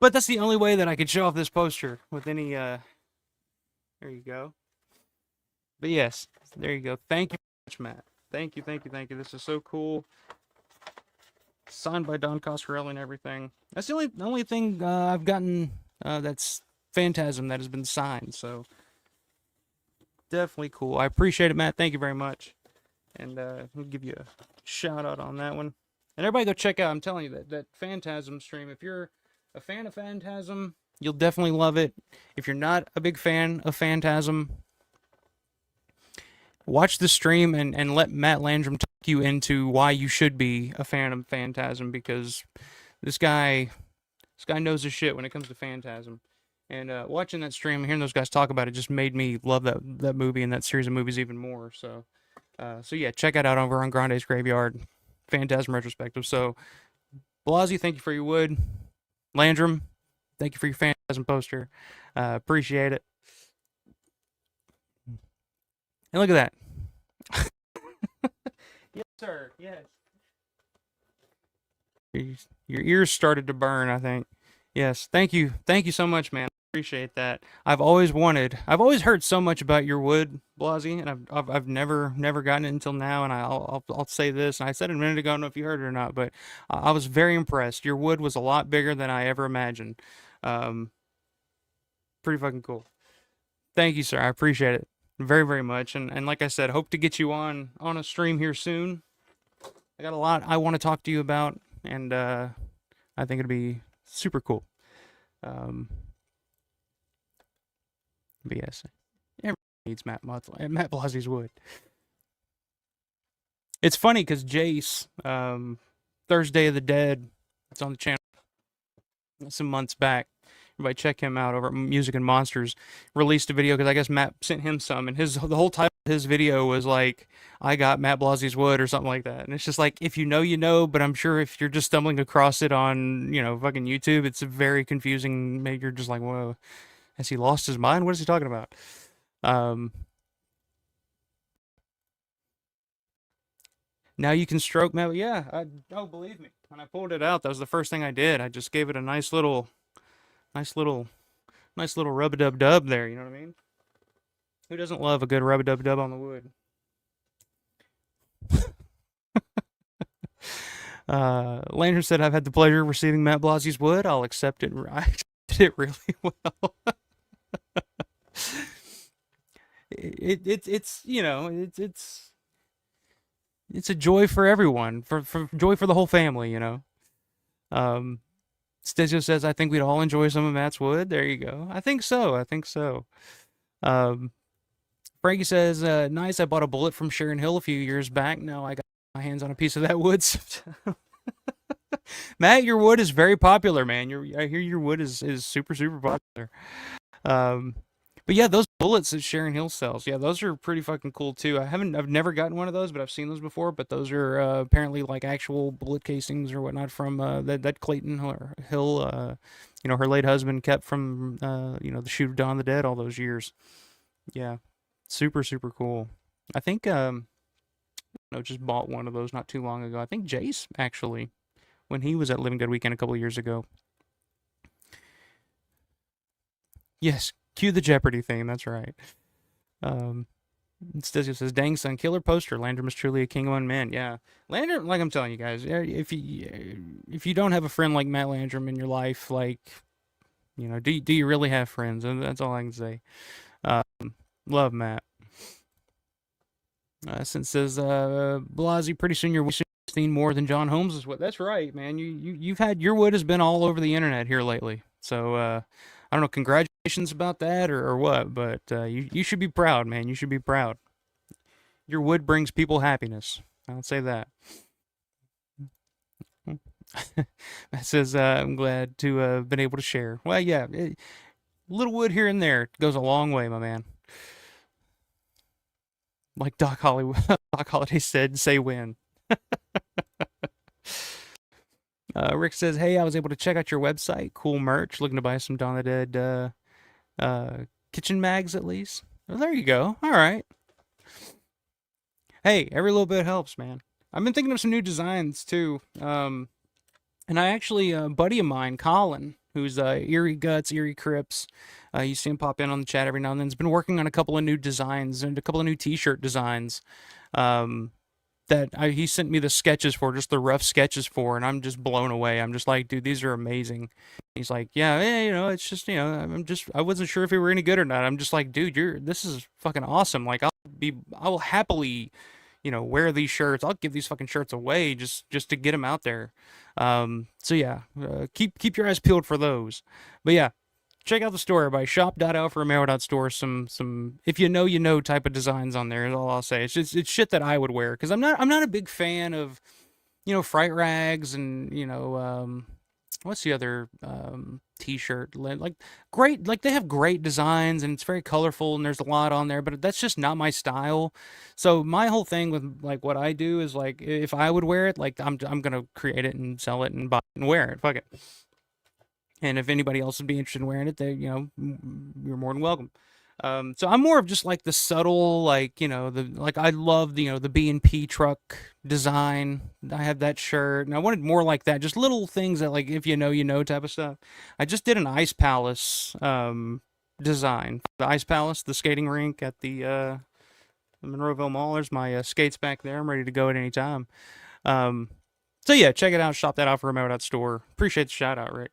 But that's the only way that I could show off this poster with any there you go. But yes, there you go. Thank you very much, Matt. Thank you. This is so cool. Signed by Don Coscarelli and everything. That's the only thing I've gotten that's Phantasm that has been signed. So definitely cool. I appreciate it, Matt. Thank you very much. And I'll give you a shout out on that one. And everybody go check out. I'm telling you that Phantasm stream. If you're a fan of Phantasm, you'll definitely love it. If you're not a big fan of Phantasm, watch the stream and let Matt Landrum talk you into why you should be a fan of Phantasm, because this guy knows his shit when it comes to Phantasm. And watching that stream and hearing those guys talk about it just made me love that movie and that series of movies even more. So yeah, check it out over on Grande's Graveyard, Phantasm Retrospective. So, Blasey, thank you for your wood. Landrum, thank you for your Phantasm poster. Appreciate it. And look at that. Yes, sir. Yes. Your ears started to burn, I think. Yes. Thank you. Thank you so much, man. Appreciate that. I've always heard so much about your wood, Blasey, and I've never gotten it until now. And I'll say this, and I said it a minute ago. I don't know if you heard it or not, but I was very impressed. Your wood was a lot bigger than I ever imagined. Pretty fucking cool. Thank you, sir. I appreciate it very, very much. And like I said, hope to get you on a stream here soon. I got a lot I want to talk to you about, and I think it'll be super cool. But yes, everybody needs Matt Blasey's wood. It's funny because Jace, Thursday of the Dead, it's on the channel some months back. Everybody check him out over at Music and Monsters. Released a video because I guess Matt sent him some, and the whole title of his video was like, "I got Matt Blasey's wood" or something like that. And it's just like, if you know, you know. But I'm sure if you're just stumbling across it on fucking YouTube, it's very confusing. Maybe you're just like, "Whoa, has he lost his mind? What is he talking about?" Now you can stroke Matt. Yeah, believe me. When I pulled it out, that was the first thing I did. I just gave it a nice little rub-a-dub-dub there, you know what I mean? Who doesn't love a good rub-a-dub-dub on the wood? Landry said, I've had the pleasure of receiving Matt Blasey's wood. I'll accept it. I accepted it really well. It's a joy for everyone, for joy for the whole family, Stizio says, I think we'd all enjoy some of Matt's wood. There you go. I think so. Frankie says, nice. I bought a bullet from Sharon Hill a few years back. Now I got my hands on a piece of that wood. Matt, your wood is very popular, man. I hear your wood is super, super popular. But yeah, those bullets that Sharon Hill sells, yeah, those are pretty fucking cool too. I've never gotten one of those, but I've seen those before. But those are apparently like actual bullet casings or whatnot from that Clayton Hill, her late husband kept from the shoot of Dawn of the Dead all those years. Yeah, super super cool. I think just bought one of those not too long ago. I think Jace actually, when he was at Living Good Weekend a couple of years ago. Yes, cue the Jeopardy theme. That's right. Um, Stizio says, "Dang son, killer poster. Landrum is truly a king among men." Yeah, Landrum. Like I'm telling you guys, if you don't have a friend like Matt Landrum in your life, like do you really have friends? And that's all I can say. Love Matt. Since says Blasey, pretty soon you're seen more than John Holmes is what. That's right, man. You've had your wood has been all over the internet here lately. So I don't know. Congratulations about that or what, but you should be proud, man. You should be proud. Your wood brings people happiness. I'll say that. That says I'm glad to have been able to share. Well, yeah, little wood here and there goes a long way, my man. Like Doc Holliday said, say when. Rick says, "Hey, I was able to check out your website. Cool merch. Looking to buy some Dawn of the Dead kitchen mags at least." Well, there you go. All right. Hey, every little bit helps, man. I've been thinking of some new designs too. And I actually, a buddy of mine, Colin, who's Eerie Guts, Eerie Crips, you see him pop in on the chat every now and then, has been working on a couple of new designs and a couple of new t-shirt designs. He sent me the sketches for, just the rough sketches for, and I'm just blown away. I'm just like, dude, these are amazing. He's like, yeah, it's just, I wasn't sure if it were any good or not. I'm just like, dude, this is fucking awesome. Like, I will happily, wear these shirts. I'll give these fucking shirts away just to get them out there. So yeah, keep your eyes peeled for those. But yeah, check out the store by shop.alfaromero.store. Some if you know type of designs on there is all I'll say. It's shit that I would wear because I'm not a big fan of fright rags and what's the other t-shirt like great, like they have great designs and it's very colorful and there's a lot on there, but that's just not my style. So my whole thing with like what I do is like if I would wear it, like I'm gonna create it and sell it and buy it and wear it. Fuck it. And if anybody else would be interested in wearing it, they, you're more than welcome. So I'm more of just like the subtle, like, I love the, the B&P truck design. I have that shirt and I wanted more like that. Just little things that like, if you know type of stuff. I just did an Ice Palace, design. The Ice Palace, the skating rink at the Monroeville Mall. There's my skates back there. I'm ready to go at any time. So yeah, check it out. Shop that out for Romero.store. Appreciate the shout out, Rick.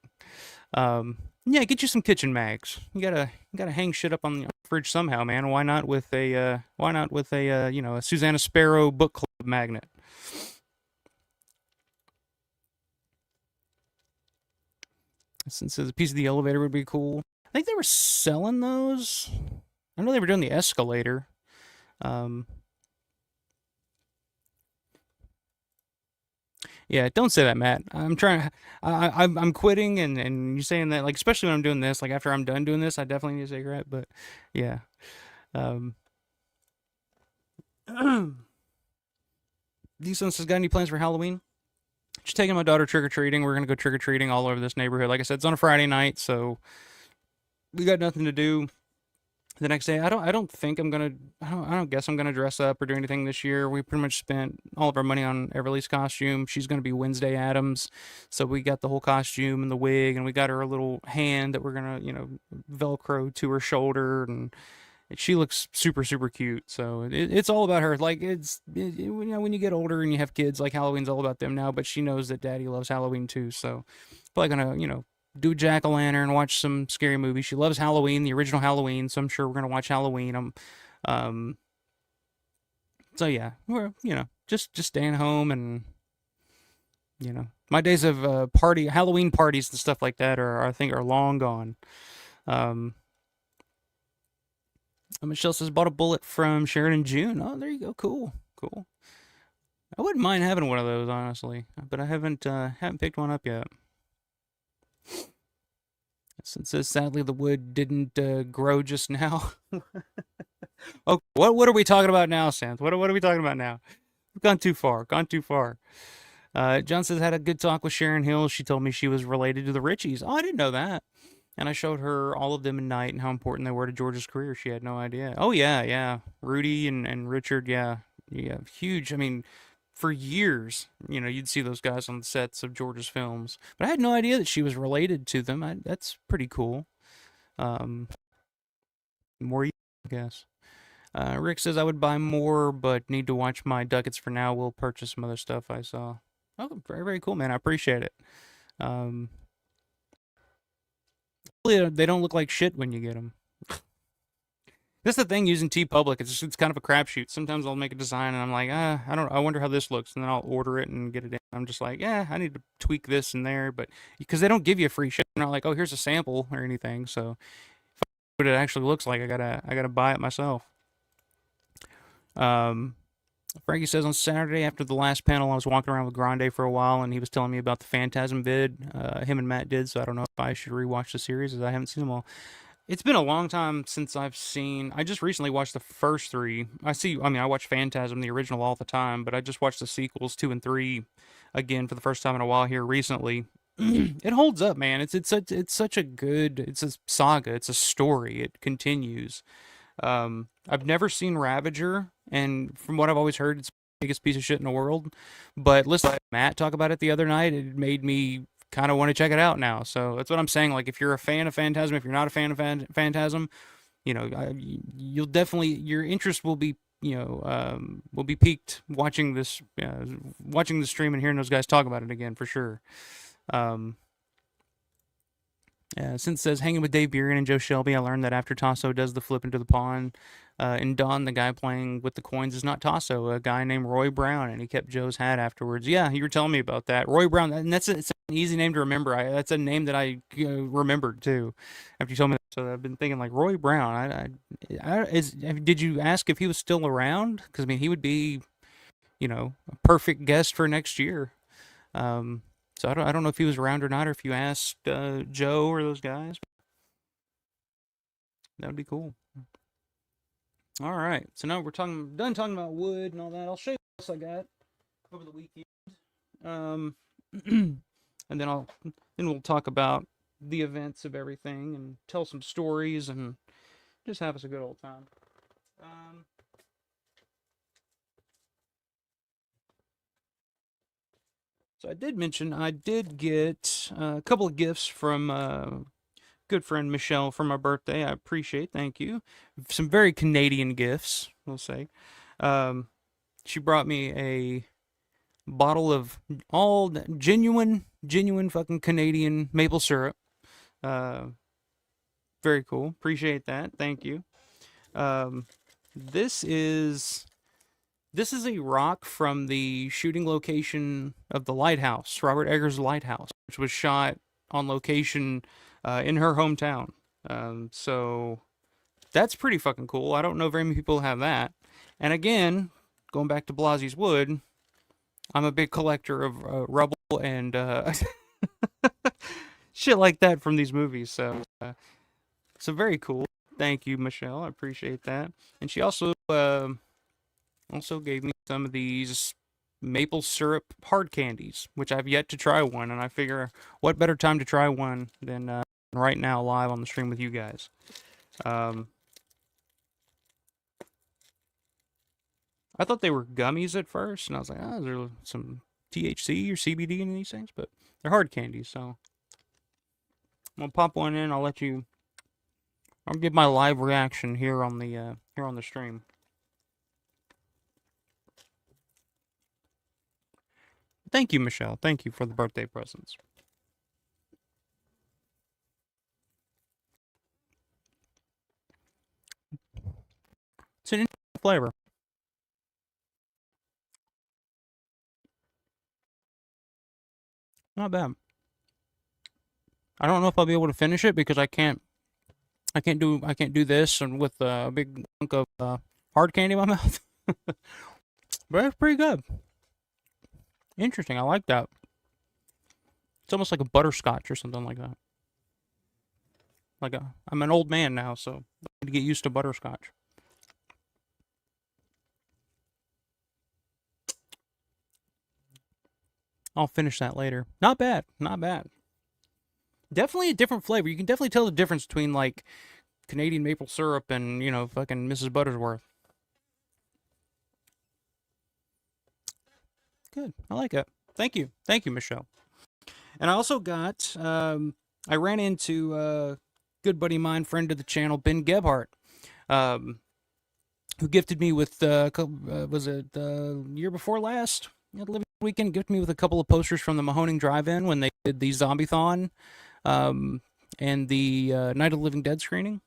Yeah, get you some kitchen mags. You gotta hang shit up on the fridge somehow, man. Why not with a a Susanna Sparrow book club magnet? Since a piece of the elevator would be cool. I think they were selling those. I know they were doing the escalator. Yeah, don't say that, Matt. I'm trying. I'm quitting, and you saying that, like, especially when I'm doing this, like after I'm done doing this, I definitely need a cigarette. But yeah, Decent says, got any plans for Halloween? Just taking my daughter trick or treating. We're gonna go trick or treating all over this neighborhood. Like I said, it's on a Friday night, so we got nothing to do the next day. I don't guess I'm gonna dress up or do anything this year. We pretty much spent all of our money on Everly's costume. She's gonna be Wednesday Addams, so we got the whole costume and the wig, and we got her a little hand that we're gonna Velcro to her shoulder, and she looks super super cute. So it's all about her. Like when you get older and you have kids, like Halloween's all about them now. But she knows that Daddy loves Halloween too. So probably gonna do jack-o'-lantern, watch some scary movies. She loves Halloween, the original Halloween, so I'm sure we're gonna watch Halloween. So yeah, we're just staying home, and my days of Halloween parties and stuff like that I think are long gone. Michelle says bought a bullet from Sheridan June. Oh, there you go. Cool. I wouldn't mind having one of those honestly, but I haven't picked one up yet. Since sadly the wood didn't grow just now. Okay, what are we talking about now, Sam? What are we talking about now? We've gone too far. Gone too far. John says had a good talk with Sharon Hill. She told me she was related to the Richies. Oh, I didn't know that. And I showed her all of them at night and how important they were to George's career. She had no idea. Oh yeah, yeah. Rudy and Richard, yeah, yeah, huge. I mean, for years, you'd see those guys on the sets of George's films. But I had no idea that she was related to them. That's pretty cool. More, I guess. Rick says I would buy more, but need to watch my ducats for now. We'll purchase some other stuff I saw. Oh, very, very cool, man. I appreciate it. They don't look like shit when you get them. That's the thing using TeePublic. It's kind of a crapshoot. Sometimes I'll make a design and I'm like, I wonder how this looks, and then I'll order it and get it in. I'm just like, I need to tweak this and there, but because they don't give you a free shit, they're not like, oh, here's a sample or anything. So if I know what it actually looks like, I gotta buy it myself. Frankie says on Saturday after the last panel, I was walking around with Grande for a while, and he was telling me about the Phantasm vid him and Matt did. So I don't know if I should rewatch the series, as I haven't seen them all. It's been a long time since I've seen. I just recently watched the first three. I watch Phantasm, the original, all the time, but I just watched the sequels 2 and 3 again for the first time in a while here recently. It holds up, man. It's such a good. It's a saga. It's a story. It continues. I've never seen Ravager, and from what I've always heard, it's the biggest piece of shit in the world. But listening to Matt talk about it the other night, it made me kind of want to check it out now. So that's what I'm saying. Like, if you're a fan of Phantasm, if you're not a fan of Phantasm, you'll definitely, your interest will be, will be piqued watching the stream and hearing those guys talk about it again for sure. Since says hanging with Dave Buren and Joe Shelby, I learned that after Tasso does the flip into the pond, in Dawn, the guy playing with the coins is not Tasso, a guy named Roy Brown, and he kept Joe's hat afterwards. Yeah, you were telling me about that, Roy Brown, and it's an easy name to remember. That's a name that I remembered too after you told me that. So I've been thinking like Roy Brown. Did you ask if he was still around? Because I mean, he would be, a perfect guest for next year. So I don't know if he was around or not, or if you asked Joe or those guys. That would be cool. All right, so now we're done talking about wood and all that. I'll show you what else I got over the weekend, and then we'll talk about the events of everything and tell some stories and just have us a good old time. So I did mention I did get a couple of gifts from good friend Michelle for my birthday. I appreciate, thank you. Some very Canadian gifts, we'll say. She brought me a bottle of all genuine fucking Canadian maple syrup. Very cool. Appreciate that. Thank you. This is a rock from the shooting location of the lighthouse, Robert Eggers' lighthouse, which was shot on location in her hometown. So that's pretty fucking cool. I don't know very many people have that. And again, going back to Blasie's wood, I'm a big collector of rubble and shit like that from these movies. So very cool. Thank you, Michelle. I appreciate that. And she also gave me some of these maple syrup hard candies, which I've yet to try one, and I figure what better time to try one than right now live on the stream with you guys. I thought they were gummies at first, and I was like, is there some THC or CBD in these things? But they're hard candies, so I'm gonna pop one in. I'll give my live reaction here on the stream. Thank you, Michelle. Thank you for the birthday presents. It's an interesting flavor. Not bad. I don't know if I'll be able to finish it because I can't do this and with a big chunk of hard candy in my mouth. But it's pretty good. Interesting. I like that. It's almost like a butterscotch or something like that. I'm an old man now, so I need to get used to butterscotch. I'll finish that later. Not bad, not bad. Definitely a different flavor. You can definitely tell the difference between like Canadian maple syrup and fucking Mrs. Buttersworth. Good, I like it. Thank you, Michelle. And I also got I ran into good buddy of mine, friend of the channel, Ben Gebhardt, who gifted me with was it the year before last? Yeah, the Living Weekend, gifted me with a couple of posters from the Mahoning Drive-In when they did the Zombie-thon and the Night of the Living Dead screening.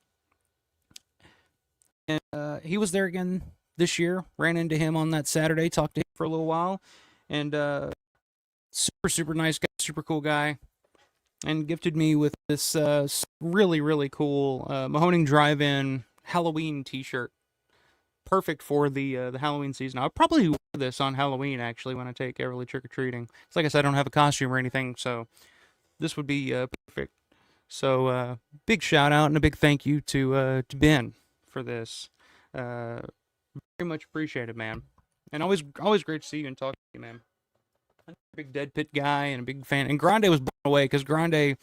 And he was there again this year. Ran into him on that Saturday, talked to him for a little while, and super nice guy, super cool guy, and gifted me with this really cool Mahoning Drive-In Halloween T-shirt. Perfect for the Halloween season. I'll probably wear this on Halloween, actually, when I take Everly trick-or-treating. It's like I said, I don't have a costume or anything, so this would be perfect. So, big shout-out and a big thank you to Ben for this. Very much appreciated, man. And always great to see you and talk to you, man. I'm a big Dead Pit guy and a big fan. And Grande was blown away, because Grande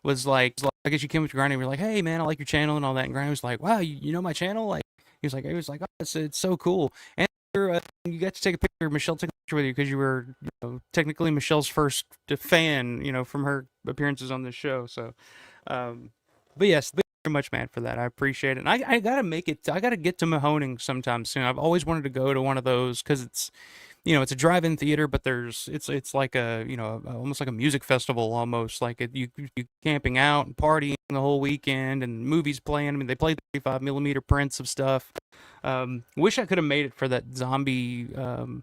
was like, I guess you came up to Grande and were like, hey, man, I like your channel and all that. And Grande was like, wow, you know my channel? Like, he was like, oh, it's so cool. And you got to take a picture. Michelle took a picture with you because you were technically Michelle's first fan, from her appearances on this show. So, but yes, thank you very much, man, for that. I appreciate it. And I got to make it. I got to get to Mahoning sometime soon. I've always wanted to go to one of those because it's, it's a drive-in theater, but it's like a, almost like a music festival almost. Like you camping out and partying the whole weekend and movies playing. I mean, they played 35mm prints of stuff. Wish I could have made it for that zombie, where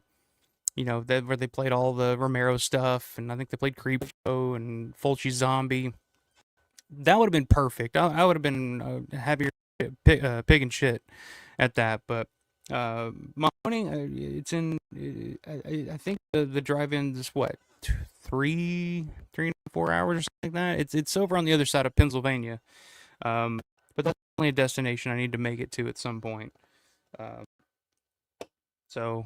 they played all the Romero stuff, and I think they played Creepshow and Fulci Zombie. That would have been perfect. I would have been happier pig and shit at that, but Mahoning, it's in. I think the drive-in is what 3 and 4 hours or something like that. It's over on the other side of Pennsylvania, but that's only a destination I need to make it to at some point. So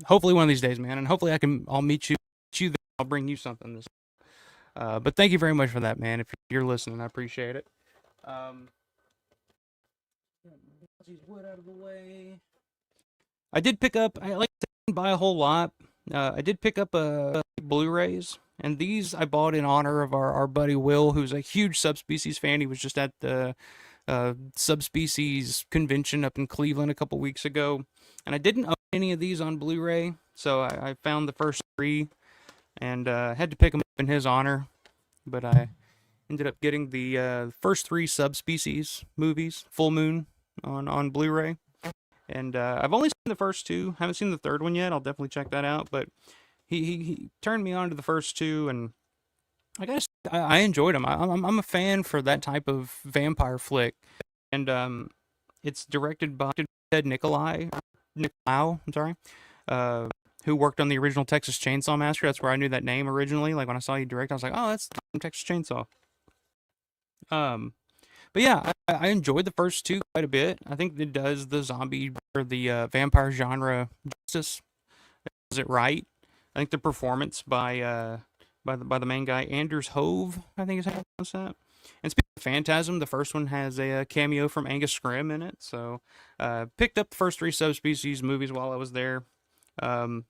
hopefully one of these days, man, and hopefully I'll meet you there. I'll bring you something this. But thank you very much for that, man. If you're listening, I appreciate it. Wood out of the way. I did pick up. I didn't buy a whole lot. I did pick up Blu-rays, and these I bought in honor of our buddy Will, who's a huge Subspecies fan. He was just at the Subspecies convention up in Cleveland a couple weeks ago, and I didn't own any of these on Blu-ray, so I found the first 3, and had to pick them up in his honor. But I ended up getting the first 3 Subspecies movies, Full Moon, on Blu-ray. And I've only seen the first 2. Haven't seen the third one yet. I'll definitely check that out. But he turned me on to the first 2, and I enjoyed them. I'm a fan for that type of vampire flick. And it's directed by Ted Nicolau, I'm sorry, who worked on the original Texas Chainsaw Massacre. That's where I knew that name originally. Like when I saw you direct, I was like, oh, that's Texas Chainsaw. But yeah, I enjoyed the first 2 quite a bit. I think it does the zombie or the vampire genre justice. Does it right? I think the performance by the main guy, Anders Hove, I think is how you pronounce that. And speaking of Phantasm, the first one has a cameo from Angus Scrimm in it. So picked up the first 3 Subspecies movies while I was there. The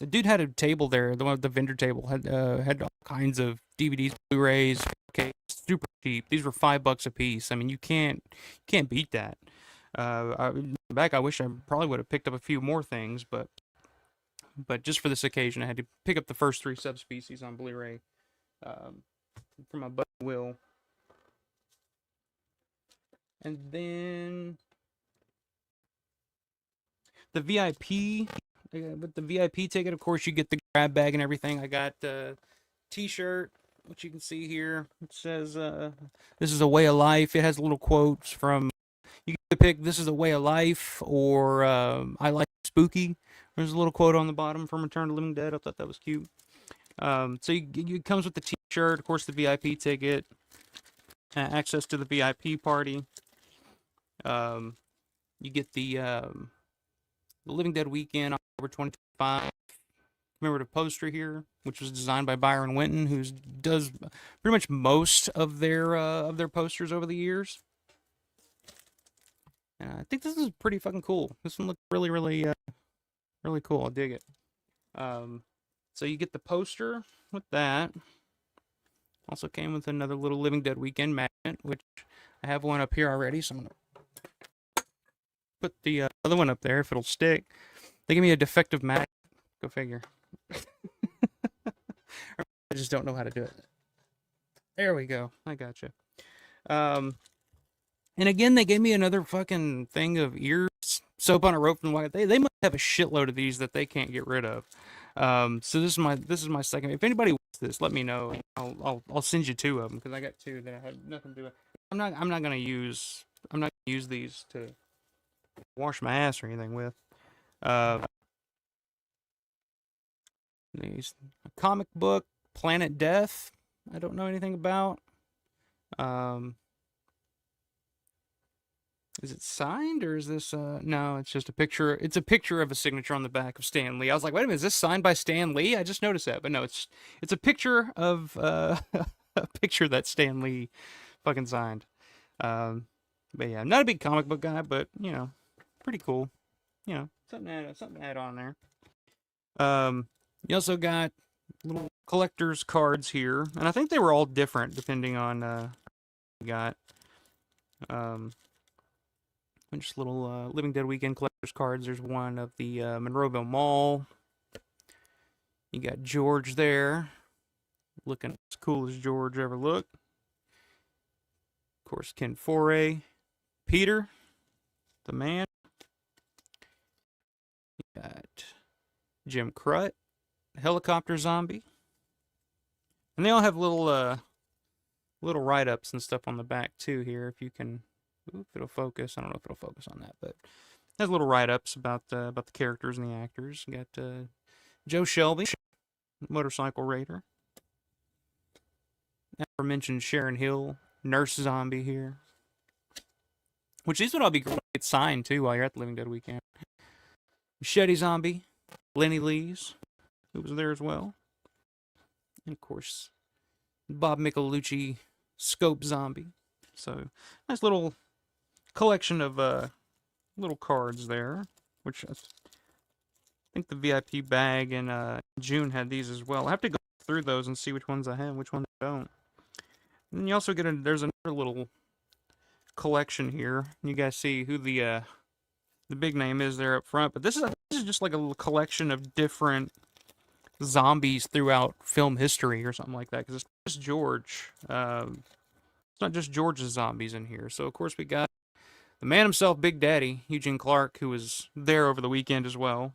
dude had a table there. The one at the vendor table had all kinds of DVDs, Blu-rays, okay, super cheap. These were $5 a piece. I mean, you can't beat that. I wish I probably would have picked up a few more things, but just for this occasion, I had to pick up the first 3 Subspecies on Blu-ray from my buddy Will. And then the VIP. With the VIP ticket, of course, you get the grab bag and everything. I got the T-shirt, which you can see here. It says, "This is a way of life." It has little quotes from. You get to pick, "This is a way of life," or "I like spooky." There's a little quote on the bottom from Return of the Living Dead. I thought that was cute. So it comes with the T-shirt, of course, the VIP ticket, access to the VIP party. You get the Living Dead weekend, October 2025. Commemorative poster here, which was designed by Byron Winton, who does pretty much most of their posters over the years. And I think this is pretty fucking cool. This one looks really, really, really cool. I dig it. So you get the poster with that. Also came with another little Living Dead weekend magnet, which I have one up here already, so I'm gonna put the other one up there if it'll stick. They give me a defective magnet. Go figure. I just don't know how to do it. There we go. I gotcha. And again, they gave me another fucking thing of ears, soap on a rope and wire. They must have a shitload of these that they can't get rid of. So this is my second. If anybody wants this, let me know. I'll send you 2 of them because I got 2 that I have nothing to do with. I'm not gonna use these to wash my ass or anything with. These a comic book, Planet Death. I don't know anything about. Is it signed or is this no, it's just a picture. It's a picture of a signature on the back of Stan Lee. I was like, wait a minute, is this signed by Stan Lee? I just noticed that. But no, it's a picture of a picture that Stan Lee fucking signed. But yeah, I'm not a big comic book guy, but you know, pretty cool. You know, something to add on there. You also got little collector's cards here, and I think they were all different depending on you got. Just little Living Dead weekend collector's cards. There's one of the Monroeville Mall. You got George there, looking as cool as George ever looked. Of course, Ken Foray, Peter, the man. You got Jim Crut, helicopter zombie, and they all have little write-ups and stuff on the back too. Here, if you can. If it'll focus. I don't know if it'll focus on that, but it has little write-ups about the characters and the actors. You got Joe Shelby, motorcycle raider. Aforementioned Sharon Hill, nurse zombie here. Which these would all be great to get signed too while you're at the Living Dead weekend. Machete zombie, Lenny Lees, who was there as well, and of course Bob Michelucci, scope zombie. So nice little collection of little cards there, which I think the VIP bag in June had these as well. I have to go through those and see which ones I have, which ones I don't. And then you also get there's another little collection here. You guys see who the big name is there up front, but this is just like a little collection of different zombies throughout film history or something like that, because it's just George. It's not just George's zombies in here. So of course we got the man himself, Big Daddy, Eugene Clark, who was there over the weekend as well.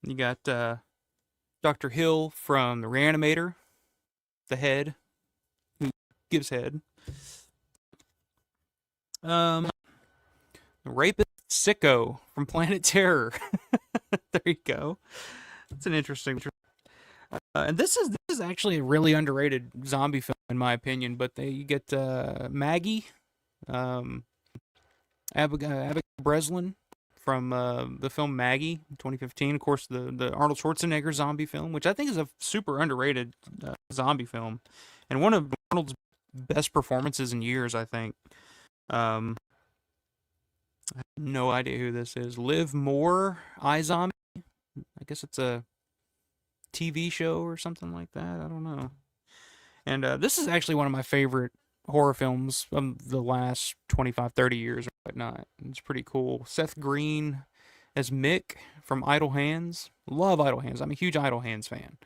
You got Dr. Hill from The Reanimator, the head, who gives head. The rapist Sicko from Planet Terror. There you go. That's an interesting. And this is actually a really underrated zombie film in my opinion. But you get Maggie, Abigail Breslin from the film Maggie, 2015. Of course, the Arnold Schwarzenegger zombie film, which I think is a super underrated zombie film, and one of Arnold's best performances in years, I think. I have no idea who this is. Liv Moore, iZombie. I guess it's a TV show or something like that. I don't know. And this is actually one of my favorite horror films of the last 25, 30 years or whatnot. It's pretty cool. Seth Green as Mick from Idle Hands. Love Idle Hands. I'm a huge Idle Hands fan.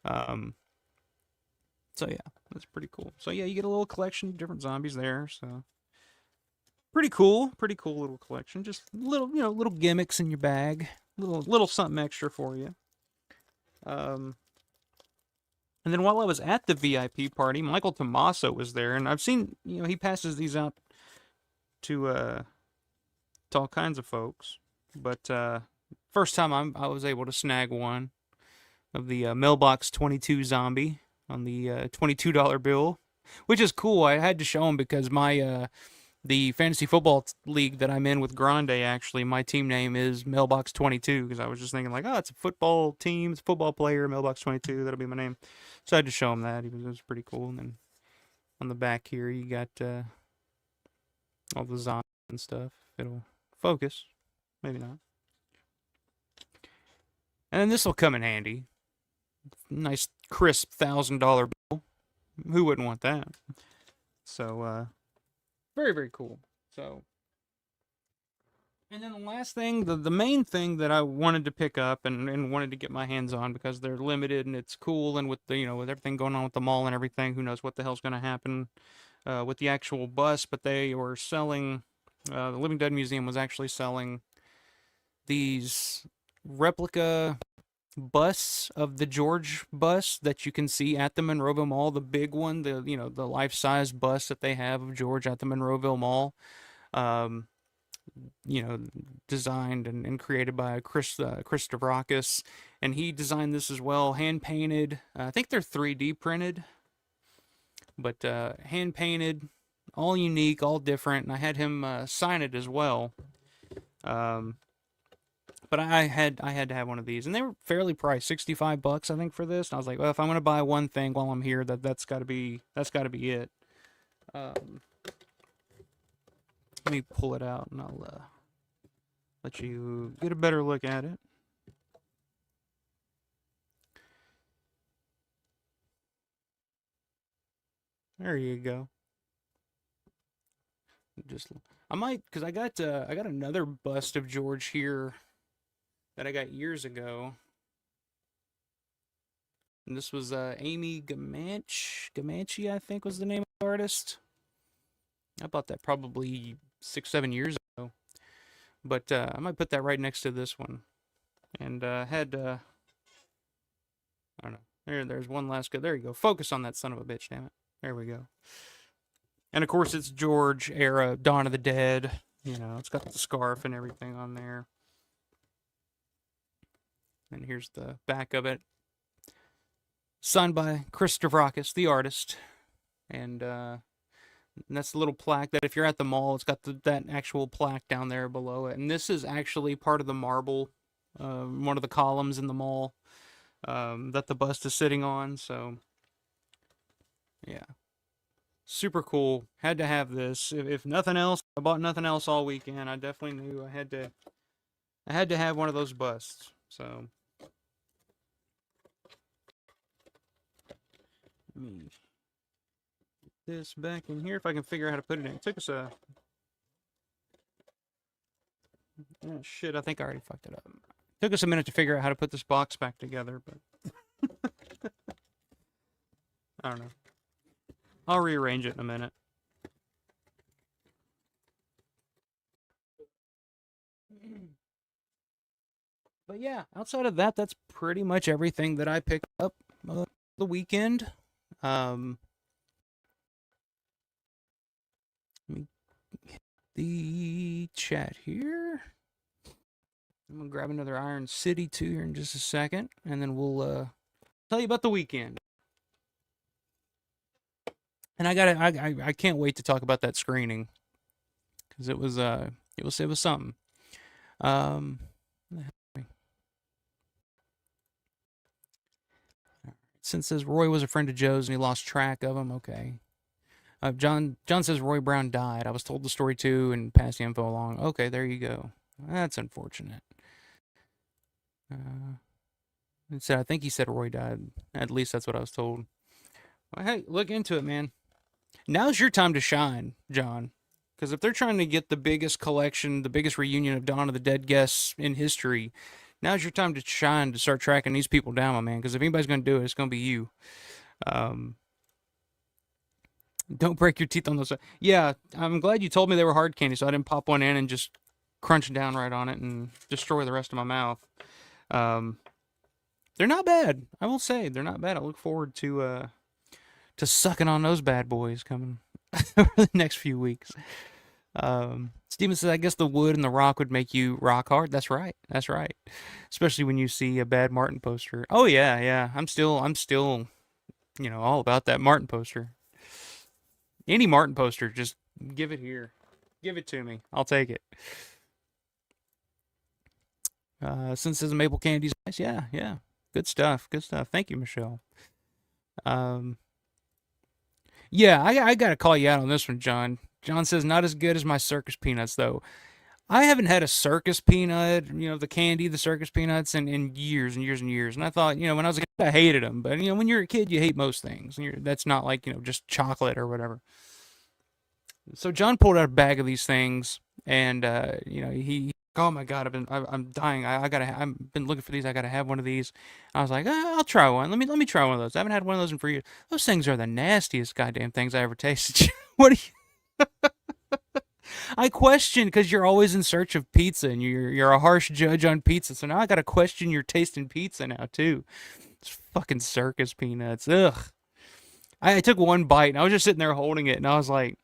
So yeah, that's pretty cool. So yeah, you get a little collection of different zombies there. So pretty cool little collection. Just little, little gimmicks in your bag. Little something extra for you. And then while I was at the VIP party, Michael Tommaso was there, and I've seen, he passes these out to all kinds of folks. But first time I was able to snag one of the Mailbox 22 zombie on the $22 bill. which is cool. I had to show him because my the fantasy football league that I'm in with Grande, actually, my team name is Mailbox 22 because I was just thinking like, oh, it's a football team, it's a football player, Mailbox 22, that'll be my name. So I had to show him that. It was pretty cool. And then on the back here, you got all the zombies and stuff. It'll focus, maybe not. And then this will come in handy. Nice crisp $1,000 bill. Who wouldn't want that? So very, very cool. So, and then the last thing, the main thing that I wanted to pick up and wanted to get my hands on because they're limited and it's cool, and with the, you know, with everything going on with the mall and everything, who knows what the hell's going to happen with the actual bus, but they were selling, the Living Dead Museum was actually selling these replica busts of the George bus that you can see at the Monroeville Mall, the big one, the, you know, the life-size bus that they have of George at the Monroeville Mall. You know, designed and created by Chris Stavrakis, and he designed this as well, hand painted. I think they're 3D printed, but hand painted, all unique, all different. And I had him sign it as well. But I had to have one of these, and they were fairly priced, $65, I think, for this. And I was like, well, if I'm gonna buy one thing while I'm here, that's got to be it. Let me pull it out, and I'll let you get a better look at it. There you go. I might, cause I got another bust of George here that I got years ago. And this was Amy Gamanche, I think was the name of the artist. I bought that probably 6-7 years ago. But I might put that right next to this one. And had I don't know. There's one last go. There you go. Focus on that son of a bitch, damn it. There we go. And of course it's George era, Dawn of the Dead. You know, it's got the scarf and everything on there. And here's the back of it. Signed by Chris Stavrakis, the artist. And that's the little plaque that if you're at the mall, it's got that actual plaque down there below it. And this is actually part of the marble, one of the columns in the mall that the bust is sitting on. So, yeah. Super cool. Had to have this. If nothing else, I bought nothing else all weekend. I definitely knew I had to have one of those busts. So, let me get this back in here if I can figure out how to put it in. It took us a... Oh, shit, I think I already fucked it up. It took us a minute to figure out how to put this box back together, but... I don't know. I'll rearrange it in a minute. But yeah, outside of that, that's pretty much everything that I picked up the weekend. Let me hit the chat here. I'm gonna grab another Iron City too here in just a second, and then we'll tell you about the weekend. And I can't wait to talk about that screening because it was something. Since says Roy was a friend of Joe's and he lost track of him. Okay. John says Roy Brown died. I was told the story too and passed the info along. Okay, there you go. That's unfortunate. I think he said Roy died. At least that's what I was told. Well, hey, look into it, man. Now's your time to shine, John. Because if they're trying to get the biggest collection, the biggest reunion of Dawn of the Dead guests in history, now's your time to shine, to start tracking these people down, my man. Because if anybody's going to do it, it's going to be you. Don't break your teeth on those. Yeah, I'm glad you told me they were hard candy, so I didn't pop one in and just crunch down right on it and destroy the rest of my mouth. They're not bad. I will say they're not bad. I look forward to sucking on those bad boys coming over the next few weeks. Steven says, I guess the wood and the rock would make you rock hard. That's right. That's right. Especially when you see a bad Martin poster. Oh yeah, yeah. I'm still, all about that Martin poster. Any Martin poster, just give it here. Give it to me. I'll take it. Since says maple candy's nice. Yeah, yeah. Good stuff. Good stuff. Thank you, Michelle. Um, yeah, I gotta call you out on this one, John. John says not as good as my circus peanuts though. I haven't had a circus peanut, the candy, the circus peanuts, in years and years and years. And I thought, when I was a kid, I hated them. But when you're a kid, you hate most things. That's not like just chocolate or whatever. So John pulled out a bag of these things, and he oh my god, I'm dying. I've been looking for these. I gotta have one of these. I was like, I'll try one. Let me try one of those. I haven't had one of those in for years. Those things are the nastiest goddamn things I ever tasted. What do you? I question because you're always in search of pizza, and you're a harsh judge on pizza. So now I gotta question your taste in pizza now too. It's fucking circus peanuts. Ugh. I took one bite, and I was just sitting there holding it, and I was like,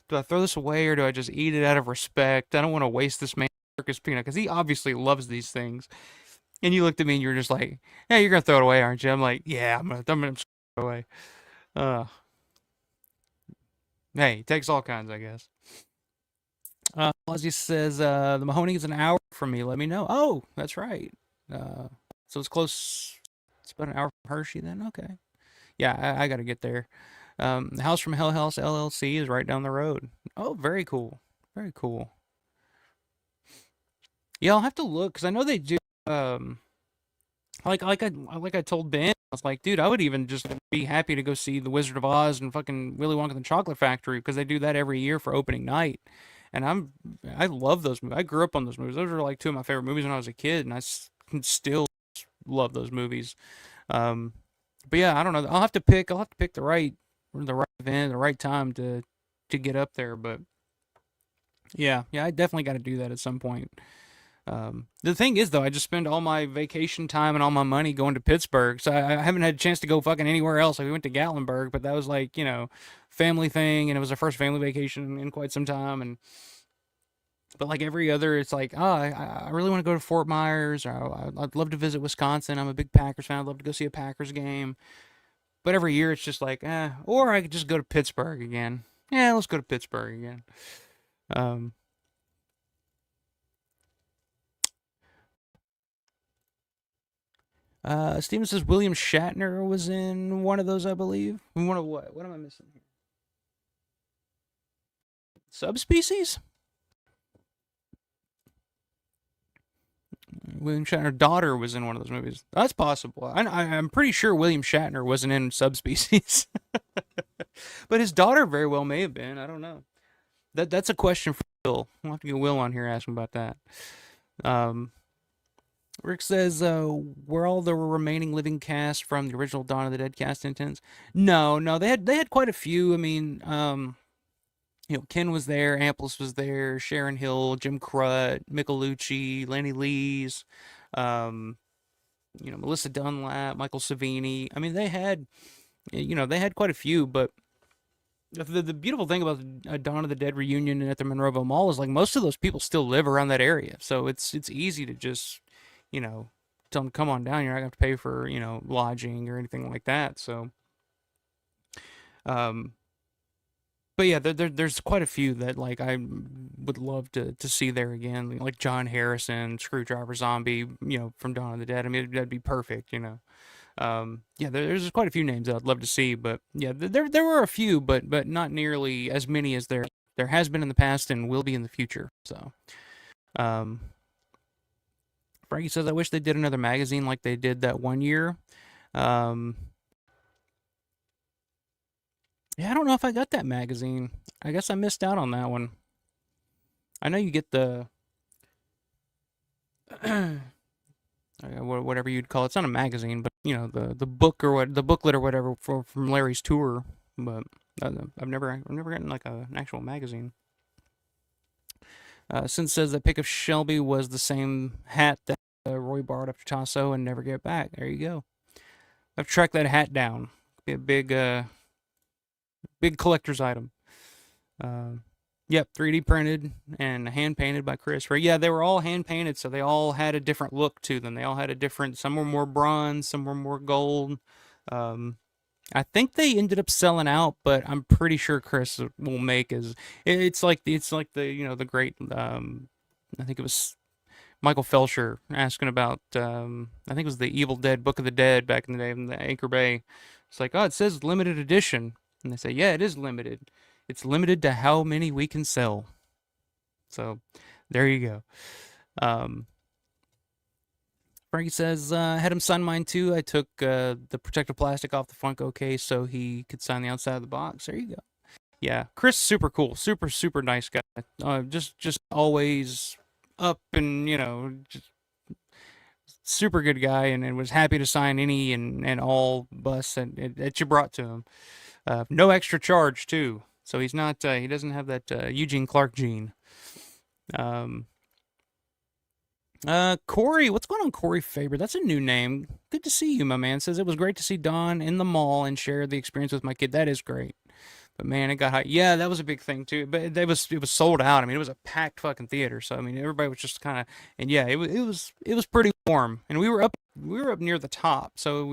do I throw this away or do I just eat it out of respect? I don't want to waste this man's circus peanut because he obviously loves these things. And you looked at me and you were just like, "Yeah, you're gonna throw it away, aren't you?" I'm like, "Yeah, I'm gonna throw it away." Uh, hey, it takes all kinds, I guess. Ozzy says the Mahoney is an hour from me. Let me know. Oh, that's right. So it's close. It's about an hour from Hershey then. Okay. Yeah, I got to get there. The House from Hell House LLC is right down the road. Oh, very cool. Very cool. Yeah, I'll have to look because I know they do. Like I told Ben, I was like, dude, I would even just be happy to go see The Wizard of Oz and fucking Willy Wonka and the Chocolate Factory because they do that every year for opening night. And I love those movies. I grew up on those movies. Those were like two of my favorite movies when I was a kid, and can still love those movies. But yeah, I don't know. I'll have to pick the right event, the right time to get up there. But yeah, I definitely got to do that at some point. The thing is, though, I just spend all my vacation time and all my money going to Pittsburgh, so I haven't had a chance to go fucking anywhere else. Like we went to Gatlinburg, but that was like family thing, and it was our first family vacation in quite some time. And but like every other, it's like, I really want to go to Fort Myers, or I'd love to visit Wisconsin. I'm a big Packers fan. I'd love to go see a Packers game. But every year it's just like, or I could just go to Pittsburgh again. Yeah, let's go to Pittsburgh again. Um, Steven says William Shatner was in one of those, I believe. One of what? What am I missing here? Subspecies? William Shatner's daughter was in one of those movies. That's possible. I'm pretty sure William Shatner wasn't in Subspecies. But his daughter very well may have been. I don't know. That's a question for Will. We'll have to get Will on here asking about that. Rick says, were all the remaining living cast from the original Dawn of the Dead cast intense? No, they had quite a few. I mean, Ken was there, Amplis was there, Sharon Hill, Jim Crutt, Michelucci, Lenny Lees, Melissa Dunlap, Michael Savini. I mean, they had quite a few, but the beautiful thing about the Dawn of the Dead reunion at the Monroeville Mall is like most of those people still live around that area, so it's easy to just tell them come on down. You're not gonna have to pay for lodging or anything like that. So, but yeah, there's quite a few that like I would love to see there again, like John Harrison, Screwdriver Zombie, from Dawn of the Dead. I mean, that'd be perfect, Yeah, there's quite a few names that I'd love to see, but yeah, there were a few, but not nearly as many as there has been in the past and will be in the future. So, Frankie says, I wish they did another magazine like they did that one year. Yeah, I don't know if I got that magazine. I guess I missed out on that one. I know you get the whatever you'd call it. It's not a magazine, but the book or the booklet or whatever from Larry's tour. But I've never gotten like an actual magazine. Sin says that pic of Shelby was the same hat that Roy borrowed up to Tasso and never get back. There you go. I've tracked that hat down. Be a big collector's item. Yep, 3D printed and hand painted by Chris. Yeah, they were all hand painted, so they all had a different look to them. They all had a different. Some were more bronze, some were more gold. I think they ended up selling out, but I'm pretty sure Chris will make it's like the the great I think it was Michael Felcher asking about I think it was the Evil Dead Book of the Dead back in the day in the Anchor Bay. It's like, oh, it says limited edition, and they say, yeah, it is limited. It's limited to how many we can sell. So there you go. Um, Frankie says, had him sign mine too. I took the protective plastic off the Funko case so he could sign the outside of the box. There you go. Yeah, Chris, super cool, super nice guy. Just always up and just super good guy, and was happy to sign any and all busts that you brought to him. No extra charge too, so he's not he doesn't have that Eugene Clark gene. Um, Corey, what's going on, Corey Faber? That's a new name. Good to see you, my man. Says it was great to see Don in the mall and share the experience with my kid. That is great. But man, it got hot. Yeah, that was a big thing too. But it was sold out. I mean, it was a packed fucking theater. So I mean, everybody was just kind of and yeah, it was pretty warm. And we were up near the top. So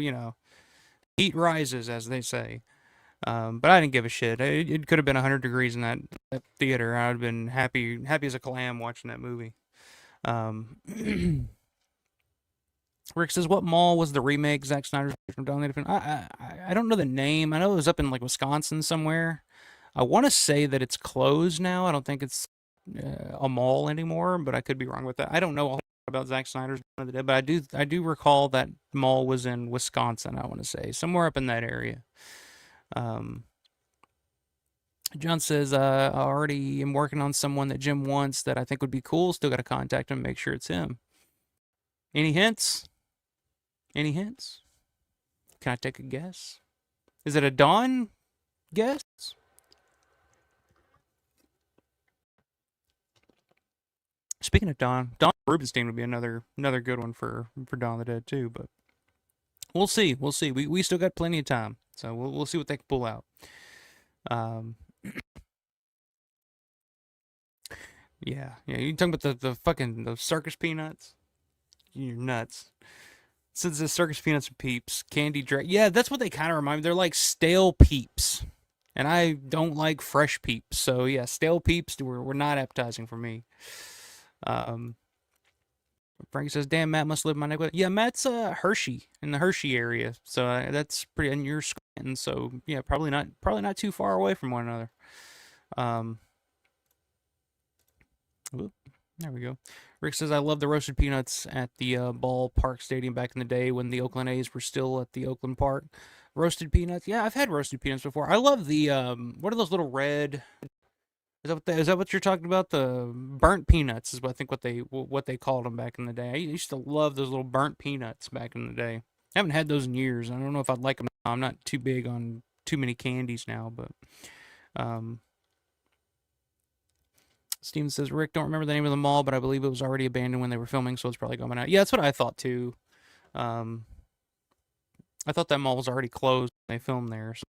heat rises, as they say. But I didn't give a shit. It could have been 100 degrees in that theater. I'd have been happy as a clam watching that movie. Um, Rick says, "What mall was the remake Zack Snyder's from Dominated Film?" I don't know the name. I know it was up in like Wisconsin somewhere. I want to say that it's closed now. I don't think it's a mall anymore, but I could be wrong with that. I don't know a whole lot about Zack Snyder's Dawn of the Dead, but I do recall that mall was in Wisconsin. I want to say somewhere up in that area. Um, John says, I already am working on someone that Jim wants that I think would be cool. Still got to contact him, make sure it's him. Any hints? Any hints? Can I take a guess? Is it a Dawn guess? Speaking of Dawn Rubenstein would be another good one for Dawn of the Dead too. But we'll see. We'll see. We still got plenty of time, so we'll see what they can pull out. Yeah. You talking about the fucking the circus peanuts? You're nuts. Since the circus peanuts and peeps, candy drag. Yeah, that's what they kind of remind me. They're like stale peeps, and I don't like fresh peeps. So yeah, stale peeps were not appetizing for me. Frank says, "Damn, Matt must live in my neighborhood." Yeah, Matt's Hershey in the Hershey area, so that's pretty. And you're Scranton, so yeah, probably not too far away from one another. Whoop, there we go. Rick says, "I love the roasted peanuts at the ballpark stadium back in the day when the Oakland A's were still at the Oakland Park. Roasted peanuts, yeah, I've had roasted peanuts before. I love the what are those little red? Is that what you're talking about? The burnt peanuts is what I think what they called them back in the day. I used to love those little burnt peanuts back in the day. I haven't had those in years. I don't know if I'd like them now. I'm not too big on too many candies now, but Steven says, Rick, don't remember the name of the mall, but I believe it was already abandoned when they were filming, so it's probably going out. Yeah, that's what I thought too. I thought that mall was already closed when they filmed there. So,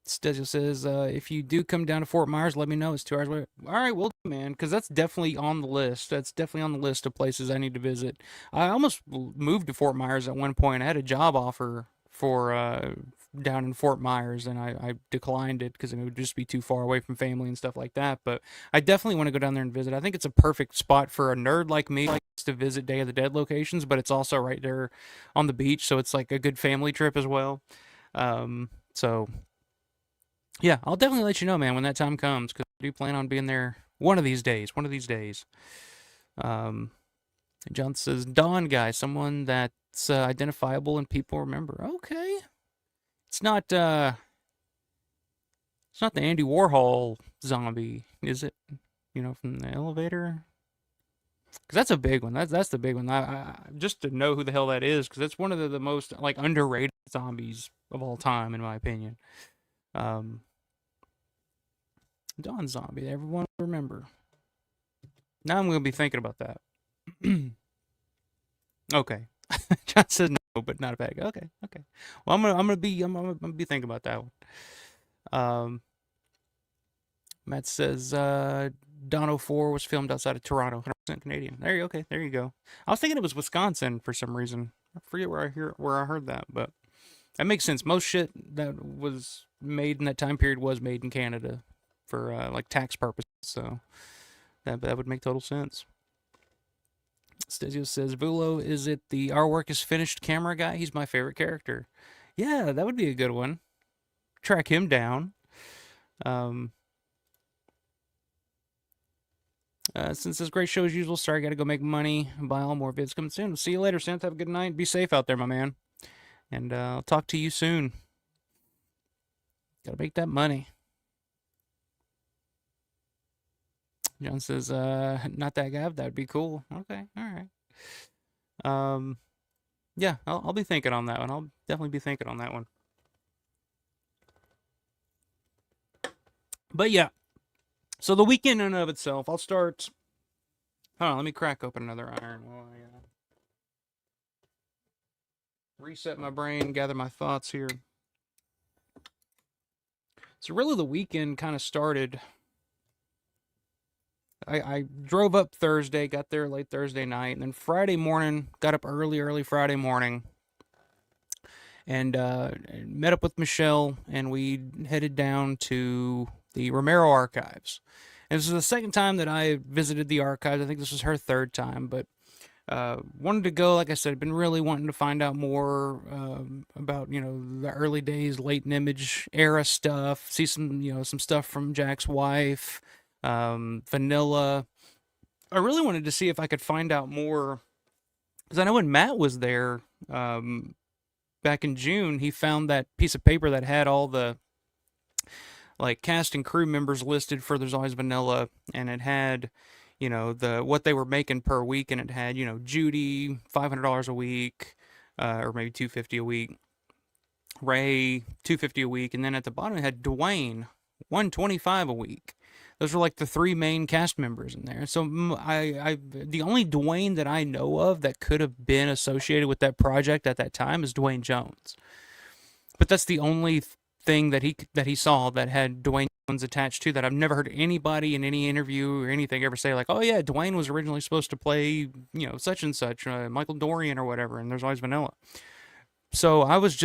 Stezio says, if you do come down to Fort Myers, let me know. It's 2 hours away. All right, well, man, because that's definitely on the list. That's definitely on the list of places I need to visit. I almost moved to Fort Myers at one point. I had a job offer for down in Fort Myers, and I declined it because it would just be too far away from family and stuff like that. But I definitely want to go down there and visit. I think it's a perfect spot for a nerd like me to visit Day of the Dead locations, but it's also right there on the beach, so it's like a good family trip as well. So yeah, I'll definitely let you know, man, when that time comes, because I do plan on being there one of these days. One of these days. John says, Dawn guy, someone that's identifiable and people remember. Okay. It's not the Andy Warhol zombie, is it? From the elevator? Because that's a big one. That's the big one. I just to know who the hell that is, because that's one of the most like underrated zombies of all time, in my opinion. Dawn zombie. Everyone remember. Now I'm gonna be thinking about that. Okay. John says no, but not a bag. Okay. Well, I'm gonna be thinking about that one. Matt says Dawn 04 was filmed outside of Toronto, 100% Canadian. There you go. I was thinking it was Wisconsin for some reason. I forget where I heard that, but that makes sense. Most shit that was made in that time period was made in Canada for like tax purposes. So that would make total sense. Stasio says, Vulo, is it the Our Work is Finished camera guy? He's my favorite character. Yeah, that would be a good one. Track him down. Since this great show as usual, sorry, I gotta go make money and buy all more vids coming soon. See you later, Santa. Have a good night. Be safe out there, my man. And I'll talk to you soon. Gotta make that money. John says, not that guy. That'd be cool. Okay, all right. Yeah, I'll be thinking on that one. I'll definitely be thinking on that one. But yeah, so the weekend in and of itself, I'll start. Hold on, let me crack open another iron while I reset my brain, gather my thoughts here. So really, the weekend kind of started. I drove up Thursday, got there late Thursday night, and then Friday morning, got up early Friday morning, and met up with Michelle, and we headed down to the Romero archives. And this is the second time that I visited the archives. I think this was her third time, but wanted to go. Like I said, been really wanting to find out more about the early days, latent image era stuff. See some stuff from Jack's wife. Vanilla. I really wanted to see if I could find out more, because I know when Matt was there back in June, he found that piece of paper that had all the like cast and crew members listed for There's Always Vanilla, and it had what they were making per week, and it had Judy $500 a week, or maybe $250 a week, Ray $250 a week, and then at the bottom it had Dwayne $125 a week. Those were like the three main cast members in there. So the only Dwayne that I know of that could have been associated with that project at that time is Dwayne Jones. But that's the only thing that he saw that had Dwayne Jones attached to that. I've never heard anybody in any interview or anything ever say like, oh yeah, Dwayne was originally supposed to play such and such, Michael Dorian or whatever, and There's Always Vanilla. So I was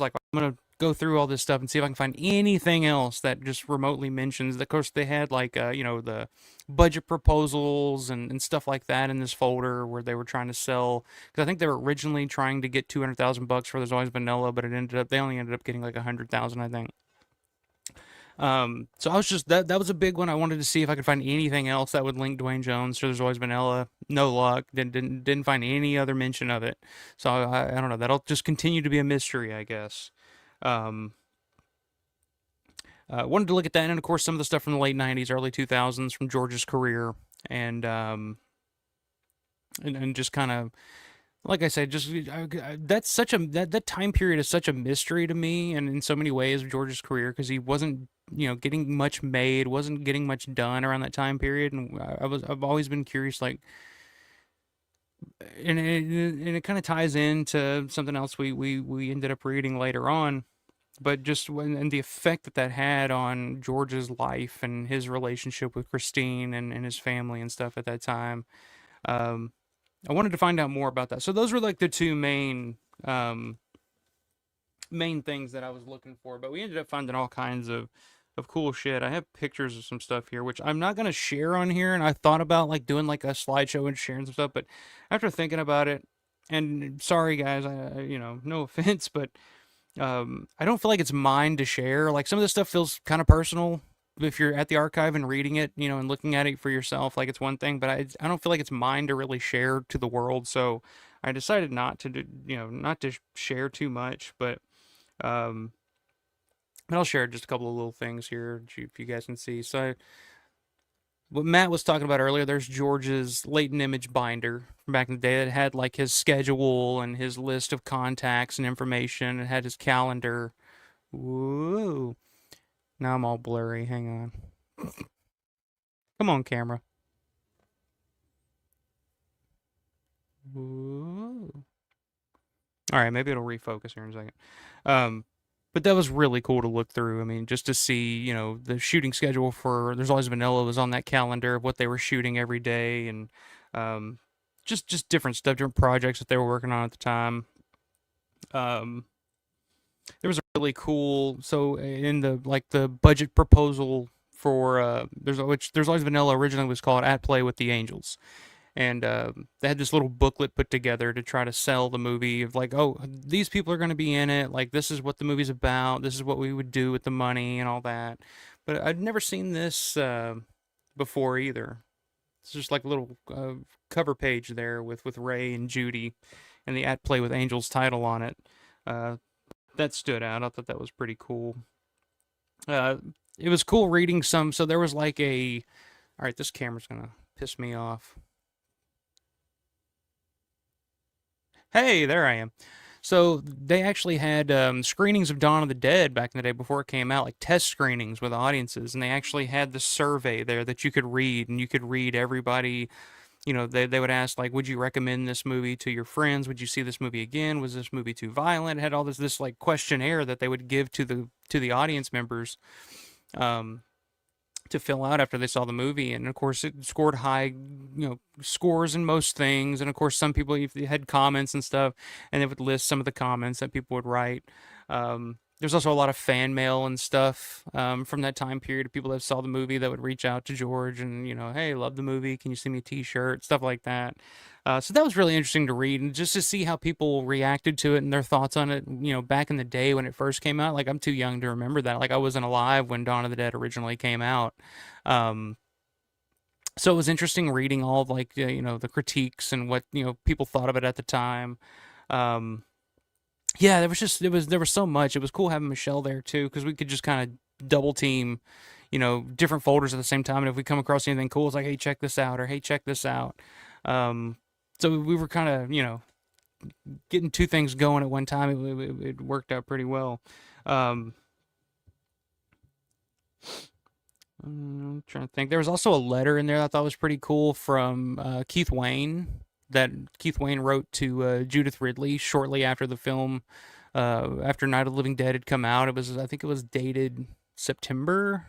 like, I'm gonna go through all this stuff and see if I can find anything else that just remotely mentions. Of course, they had like the budget proposals and stuff like that in this folder where they were trying to sell. Because I think they were originally trying to get $200,000 for There's Always Vanilla, but they only ended up getting like 100,000, I think. So I was just that was a big one. I wanted to see if I could find anything else that would link Dwayne Jones to There's Always Vanilla. No luck. Didn't find any other mention of it. So I don't know. That'll just continue to be a mystery, I guess. Wanted to look at that, and of course some of the stuff from the late '90s, early 2000s from George's career, and just kind of. Like I said, just that's such a that time period is such a mystery to me, and in so many ways of George's career, because he wasn't getting much made, wasn't getting much done around that time period, and I've always been curious, like, and it kind of ties into something else we ended up reading later on, but just and the effect that had on George's life and his relationship with Christine and his family and stuff at that time. I wanted to find out more about that. So those were like the two main things that I was looking for. But we ended up finding all kinds of cool shit. I have pictures of some stuff here, which I'm not going to share on here. And I thought about like doing like a slideshow and sharing some stuff. But after thinking about it, and sorry guys, no offense, but I don't feel like it's mine to share. Like some of this stuff feels kind of personal. If you're at the archive and reading it, and looking at it for yourself, like it's one thing, but I don't feel like it's mine to really share to the world. So I decided not to do, not to share too much, but I'll share just a couple of little things here if you guys can see. So what Matt was talking about earlier, there's George's latent image binder from back in the day that had like his schedule and his list of contacts and information. It had his calendar. Whoa. Now I'm all blurry. Hang on. Come on, camera. Whoa. All right, maybe it'll refocus here in a second. But that was really cool to look through. I mean, just to see, the shooting schedule for There's Always Vanilla was on that calendar of what they were shooting every day, and just different stuff, different projects that they were working on at the time. Um, there was a really cool, so in the like the budget proposal for there's always vanilla originally was called At Play with the Angels, and they had this little booklet put together to try to sell the movie of like, oh, these people are going to be in it, like this is what the movie's about, this is what we would do with the money and all that. But I'd never seen this before either. It's just like a little cover page there with Ray and Judy and the At Play with Angels title on it. Uh, that stood out. I thought that was pretty cool. Uh, it was cool reading some. So there was like a. All right, this camera's gonna piss me off. Hey, there I am. So they actually had screenings of Dawn of the Dead back in the day before it came out, like test screenings with audiences, and they actually had the survey there that you could read, and you could read everybody. You know, they would ask like, would you recommend this movie to your friends? Would you see this movie again? Was this movie too violent? It had all this like questionnaire that they would give to the audience members. Um, to fill out after they saw the movie, and of course it scored high, scores in most things, and of course some people had comments and stuff, and they would list some of the comments that people would write. There's also a lot of fan mail and stuff from that time period, people that saw the movie that would reach out to George and, hey, love the movie, can you send me a t-shirt, stuff like that. So that was really interesting to read, and just to see how people reacted to it and their thoughts on it, back in the day when it first came out. Like, I'm too young to remember that. Like, I wasn't alive when Dawn of the Dead originally came out. So it was interesting reading all of, like, the critiques and what, people thought of it at the time. Yeah, there was so much. It was cool having Michelle there too, because we could just kind of double team, different folders at the same time. And if we come across anything cool, it's like, hey, check this out, or hey, check this out. So we were kind of, getting two things going at one time. It worked out pretty well. I'm trying to think. There was also a letter in there that I thought was pretty cool from Keith Wayne, that Keith Wayne wrote to Judith Ridley shortly after the film, after Night of the Living Dead had come out. I think it was dated September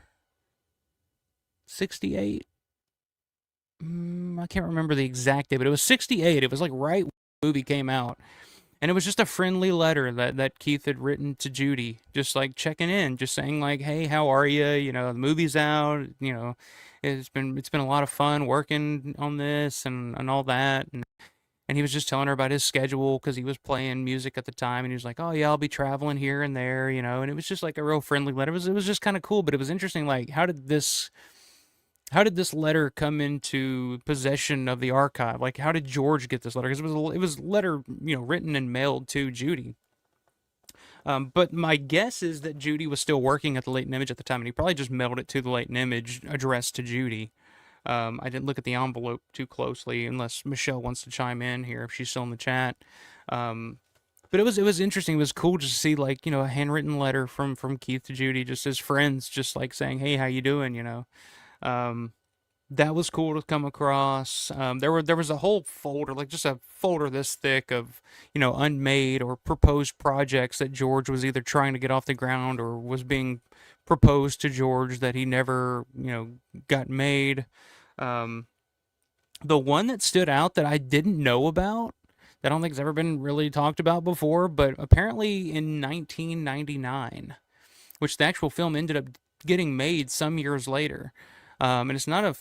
68. I can't remember the exact date, but it was 68. It was like right when the movie came out. And it was just a friendly letter that Keith had written to Judy, just like checking in, just saying like, hey, how are you? The movie's out, it's been a lot of fun working on this and all that. And he was just telling her about his schedule because he was playing music at the time, and he was like, oh yeah, I'll be traveling here and there, and it was just like a real friendly letter. It was just kind of cool, but it was interesting, like, how did this letter come into possession of the archive? Like, how did George get this letter? Because it was letter, written and mailed to Judy. But my guess is that Judy was still working at the Leighton Image at the time, and he probably just mailed it to the Leighton Image, addressed to Judy. I didn't look at the envelope too closely, unless Michelle wants to chime in here if she's still in the chat. But it was interesting. It was cool just to see, like, a handwritten letter from Keith to Judy, just as friends, just like saying, hey, how you doing? That was cool to come across. There was a whole folder, like just a folder this thick of, unmade or proposed projects that George was either trying to get off the ground or was being proposed to George that he never, got made. The one that stood out that I didn't know about, that I don't think has ever been really talked about before, but apparently in 1999, which the actual film ended up getting made some years later. And it's not a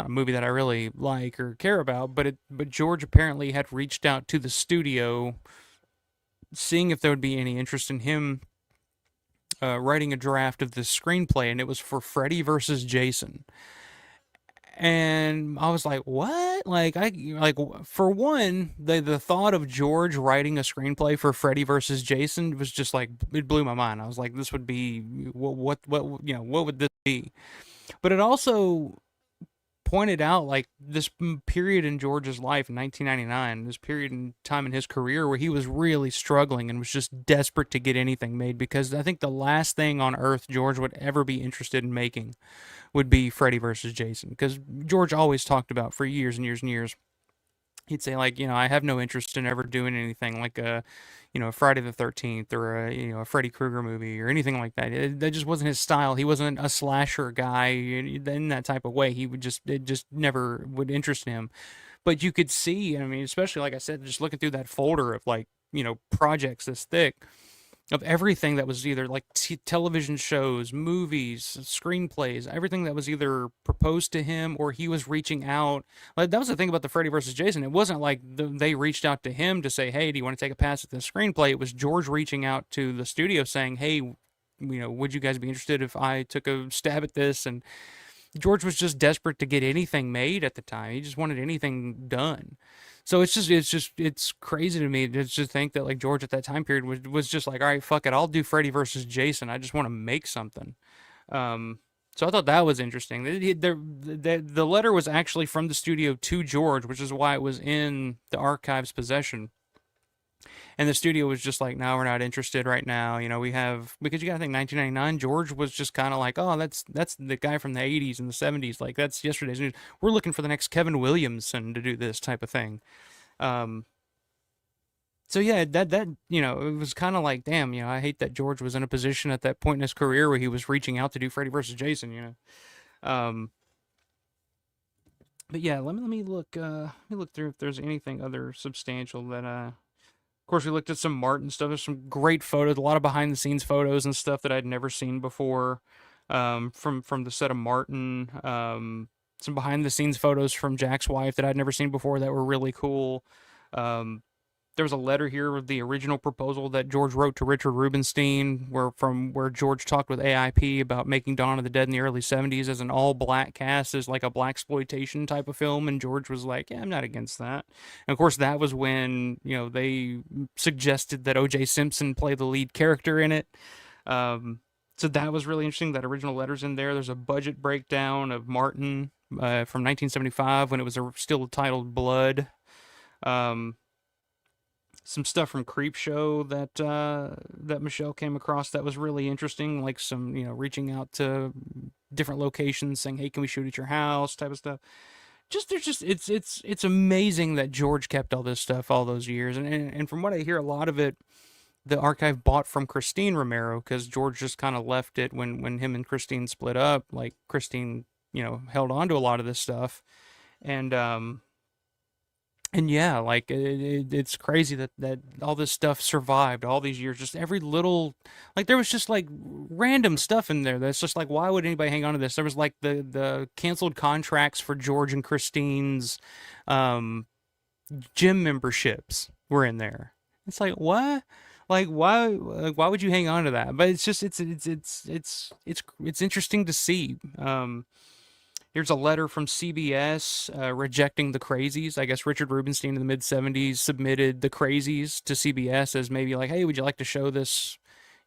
movie that I really like or care about, but George apparently had reached out to the studio, seeing if there would be any interest in him writing a draft of the screenplay, and it was for Freddy versus Jason. And I was like, what? For one, the thought of George writing a screenplay for Freddy versus Jason was just like, it blew my mind. I was like, this would be, what would this be? But it also pointed out, like, this period in George's life in 1999, this period in time in his career where he was really struggling and was just desperate to get anything made, because I think the last thing on earth George would ever be interested in making would be Freddy versus Jason, because George always talked about for years and years and years, he'd say, like, I have no interest in ever doing anything like a Friday the 13th or a Freddy Krueger movie or anything like that. That just wasn't his style. He wasn't a slasher guy in that type of way. It just never would interest him. But you could see, I mean, especially like I said, just looking through that folder of like, projects this thick of everything that was either like television shows, movies, screenplays, everything that was either proposed to him or he was reaching out. Like that was the thing about the Freddy versus Jason. It wasn't like they reached out to him to say, "Hey, do you want to take a pass at the screenplay?" It was George reaching out to the studio saying, "Hey, would you guys be interested if I took a stab at this?" And George was just desperate to get anything made at the time. He just wanted anything done. So it's crazy to me to just think that like George at that time period was just like, all right, fuck it, I'll do Freddy versus Jason. I just want to make something. So I thought that was interesting. The letter was actually from the studio to George, which is why it was in the archive's possession. And the studio was just like, no, we're not interested right now. We have, because you got to think 1999, George was just kind of like, oh, that's the guy from the 80s and the 70s. Like, that's yesterday's news. We're looking for the next Kevin Williamson to do this type of thing. So yeah, that it was kind of like, damn, I hate that George was in a position at that point in his career where he was reaching out to do Freddy versus Jason, But yeah, let me look through if there's anything other substantial that of course, we looked at some Martin stuff. There's some great photos, a lot of behind-the-scenes photos and stuff that I'd never seen before from the set of Martin. Some behind-the-scenes photos from Jack's wife that I'd never seen before that were really cool. There was a letter here with the original proposal that George wrote to Richard Rubenstein, where George talked with AIP about making Dawn of the Dead in the early 70s as an all-black cast, as like a blaxploitation type of film, and George was like, yeah, I'm not against that. And of course, that was when, they suggested that O.J. Simpson play the lead character in it. So that was really interesting. That original letter's in there. There's a budget breakdown of Martin from 1975 when it was still titled Blood. Some stuff from Creepshow that Michelle came across that was really interesting, like some reaching out to different locations, saying, "Hey, can we shoot at your house?" type of stuff. It's amazing that George kept all this stuff all those years, and from what I hear, a lot of it the archive bought from Christine Romero because George just kind of left it when him and Christine split up. Like Christine, held on to a lot of this stuff, and yeah, like it's crazy that all this stuff survived all these years. Just every little, like there was just like random stuff in there that's just like, why would anybody hang on to this? There was like the canceled contracts for George and Christine's gym memberships were in there. It's like, what? Like why would you hang on to that? But it's just it's interesting to see. Here's a letter from CBS rejecting the Crazies. I guess Richard Rubenstein in the mid-'70s submitted the Crazies to CBS as maybe like, hey, would you like to show this,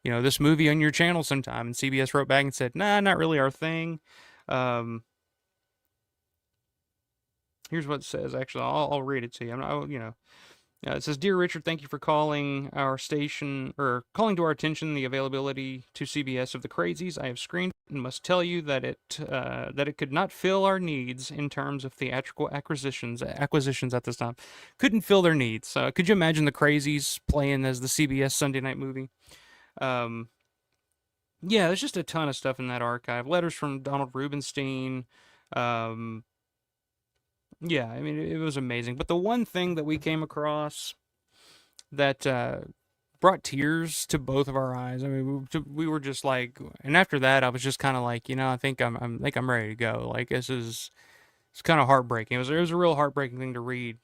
this movie on your channel sometime? And CBS wrote back and said, nah, not really our thing. Here's what it says. Actually, I'll read it to you. It says, "Dear Richard, thank you for calling our station, or calling to our attention the availability to CBS of the Crazies. I have screened it and must tell you that it could not fill our needs in terms of theatrical acquisitions at this time. Couldn't fill their needs. Could you imagine the Crazies playing as the CBS Sunday night movie? Yeah, there's just a ton of stuff in that archive. Letters from Donald Rubenstein. Yeah, I mean, it was amazing. But the one thing that we came across that brought tears to both of our eyes. I mean, we were just like, and after that, I was just kind of like, I think I'm ready to go. Like it's kind of heartbreaking. It was a real heartbreaking thing to read.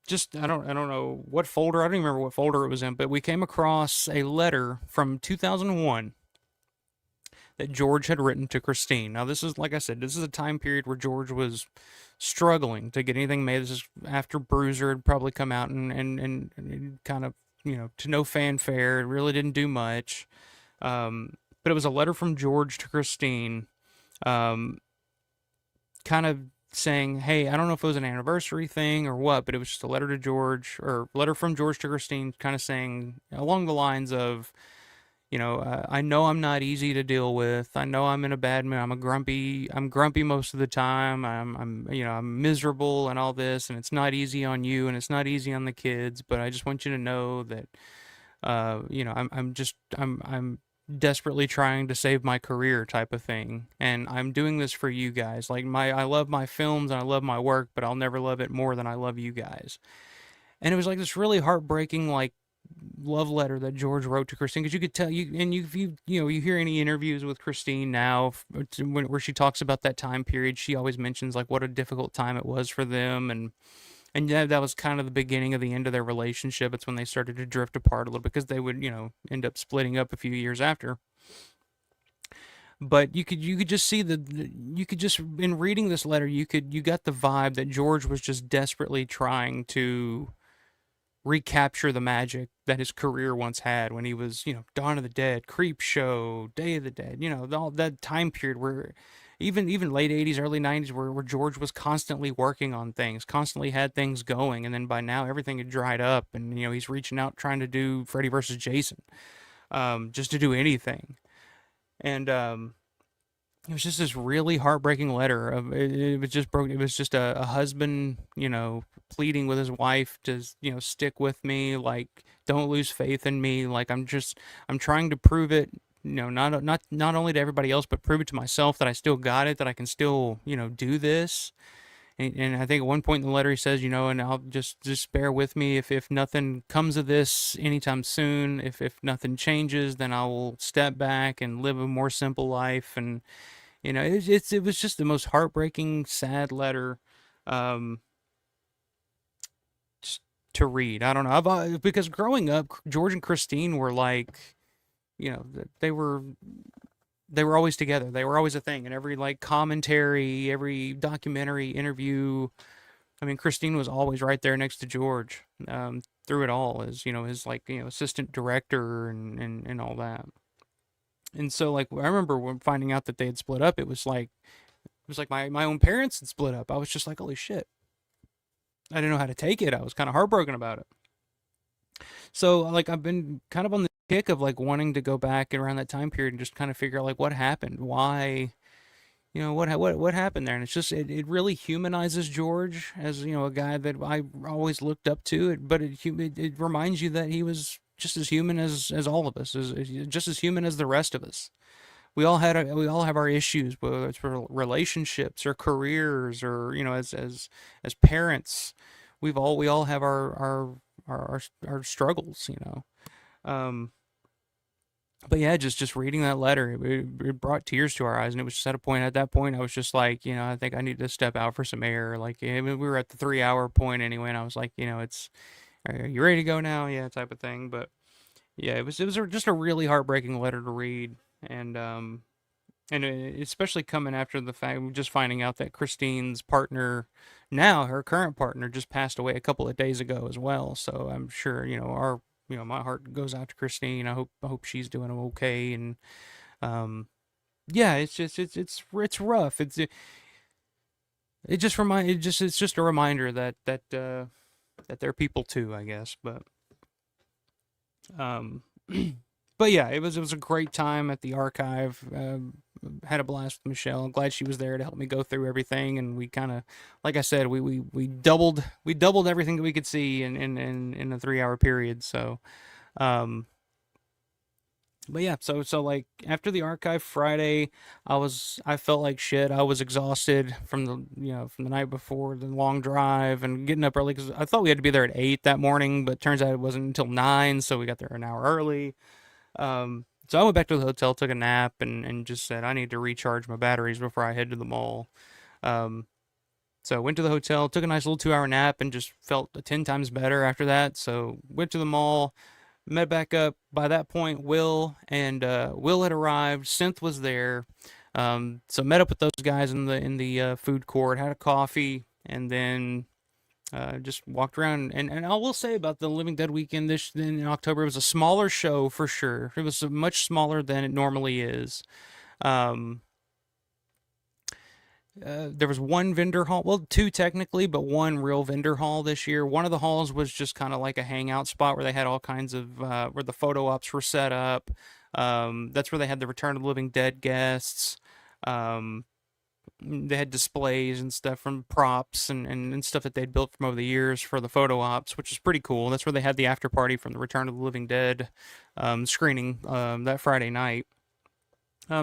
Just I don't know what folder. I don't even remember what folder it was in, but we came across a letter from 2001. That George had written to Christine. Now, this is, like I said, this is a time period where George was struggling to get anything made. This is after Bruiser had probably come out and kind of, to no fanfare. It really didn't do much. But it was a letter from George to Christine, kind of saying, hey, I don't know if it was an anniversary thing or what, but it was just a letter to George, or letter from George to Christine, kind of saying along the lines of, I know I'm not easy to deal with. I know I'm in a bad mood. I'm grumpy most of the time. I'm miserable and all this, and it's not easy on you and it's not easy on the kids, but I just want you to know that, I'm desperately trying to save my career type of thing, and I'm doing this for you guys. Like I love my films and I love my work, but I'll never love it more than I love you guys. And it was like this really heartbreaking, like, love letter that George wrote to Christine, because you could tell you hear any interviews with Christine now where she talks about that time period, she always mentions like what a difficult time it was for them, and yeah, that was kind of the beginning of the end of their relationship. It's when they started to drift apart a little, because they would end up splitting up a few years after. But you could just see you could just, in reading this letter, you got the vibe that George was just desperately trying to recapture the magic that his career once had, when he was, Dawn of the Dead, Creep Show, Day of the Dead, all that time period where even late 80s, early 90s, where George was constantly working on things, constantly had things going, and then by now everything had dried up, and he's reaching out trying to do Freddy versus Jason, just to do anything. And it was just this really heartbreaking letter of it was just broken. It was just a husband, pleading with his wife to, stick with me, like, don't lose faith in me. Like, I'm trying to prove it, not only to everybody else, but prove it to myself that I still got it, that I can still, do this. And I think at one point in the letter he says, and I'll just bear with me if nothing comes of this anytime soon. If nothing changes, then I will step back and live a more simple life. And it was just the most heartbreaking, sad letter, um, just to read. I don't know, because growing up, George and Christine were like, they were always together. They were always a thing. And every like commentary, every documentary interview, I mean, Christine was always right there next to George, through it all, as his, like, assistant director and all that. And so, like, I remember when finding out that they had split up, it was like my own parents had split up. I was just like, holy shit. I didn't know how to take it. I was kind of heartbroken about it. So, like, I've been kind of on the kick of like wanting to go back around that time period and just kind of figure out like what happened, why, what happened there. And it's just it really humanizes George as, a guy that I always looked up to. But it reminds you that he was just as human as all of us, just as human as the rest of us. We all have our issues, whether it's for relationships or careers, or as parents. We all have our struggles. Um, but yeah, just reading that letter, it brought tears to our eyes, and it was just at that point, I was just like, I think I need to step out for some air. Like, we were at the 3 hour point anyway, and I was like, are you ready to go now? Yeah, type of thing. But yeah, it was just a really heartbreaking letter to read, and especially coming after the fact, just finding out that Christine's partner, now her current partner, just passed away a couple of days ago as well. So I'm sure, my heart goes out to Christine. I hope she's doing okay. And yeah, it's rough. It's just a reminder that they're people too, I guess. But um, but yeah, it was a great time at the archive. Had a blast with Michelle. I'm glad she was there to help me go through everything, and we kind of, like I said, we doubled everything that we could see in a 3 hour period. So, um, but yeah, so like after the archive Friday, I felt like shit. I was exhausted from the night before, the long drive, and getting up early, because I thought we had to be there at 8 that morning, but turns out it wasn't until 9, so we got there an hour early. So I went back to the hotel, took a nap, and just said I need to recharge my batteries before I head to the mall. Um, so I went to the hotel, took a nice little 2 hour nap, and just felt 10 times better after that. So went to the mall, met back up. By that point, Will had arrived. Synth was there. So met up with those guys in the food court, had a coffee, and then just walked around. And I will say about the Living Dead weekend in October, it was a smaller show for sure. It was much smaller than it normally is. Um, there was one vendor hall, well, two technically, but one real vendor hall this year. One of the halls was just kind of like a hangout spot where they had all kinds of, where the photo ops were set up. That's where they had the Return of the Living Dead guests. Um, they had displays and stuff from props and stuff that they'd built from over the years for the photo ops, which is pretty cool. That's where they had the after party from the Return of the Living Dead screening that Friday night.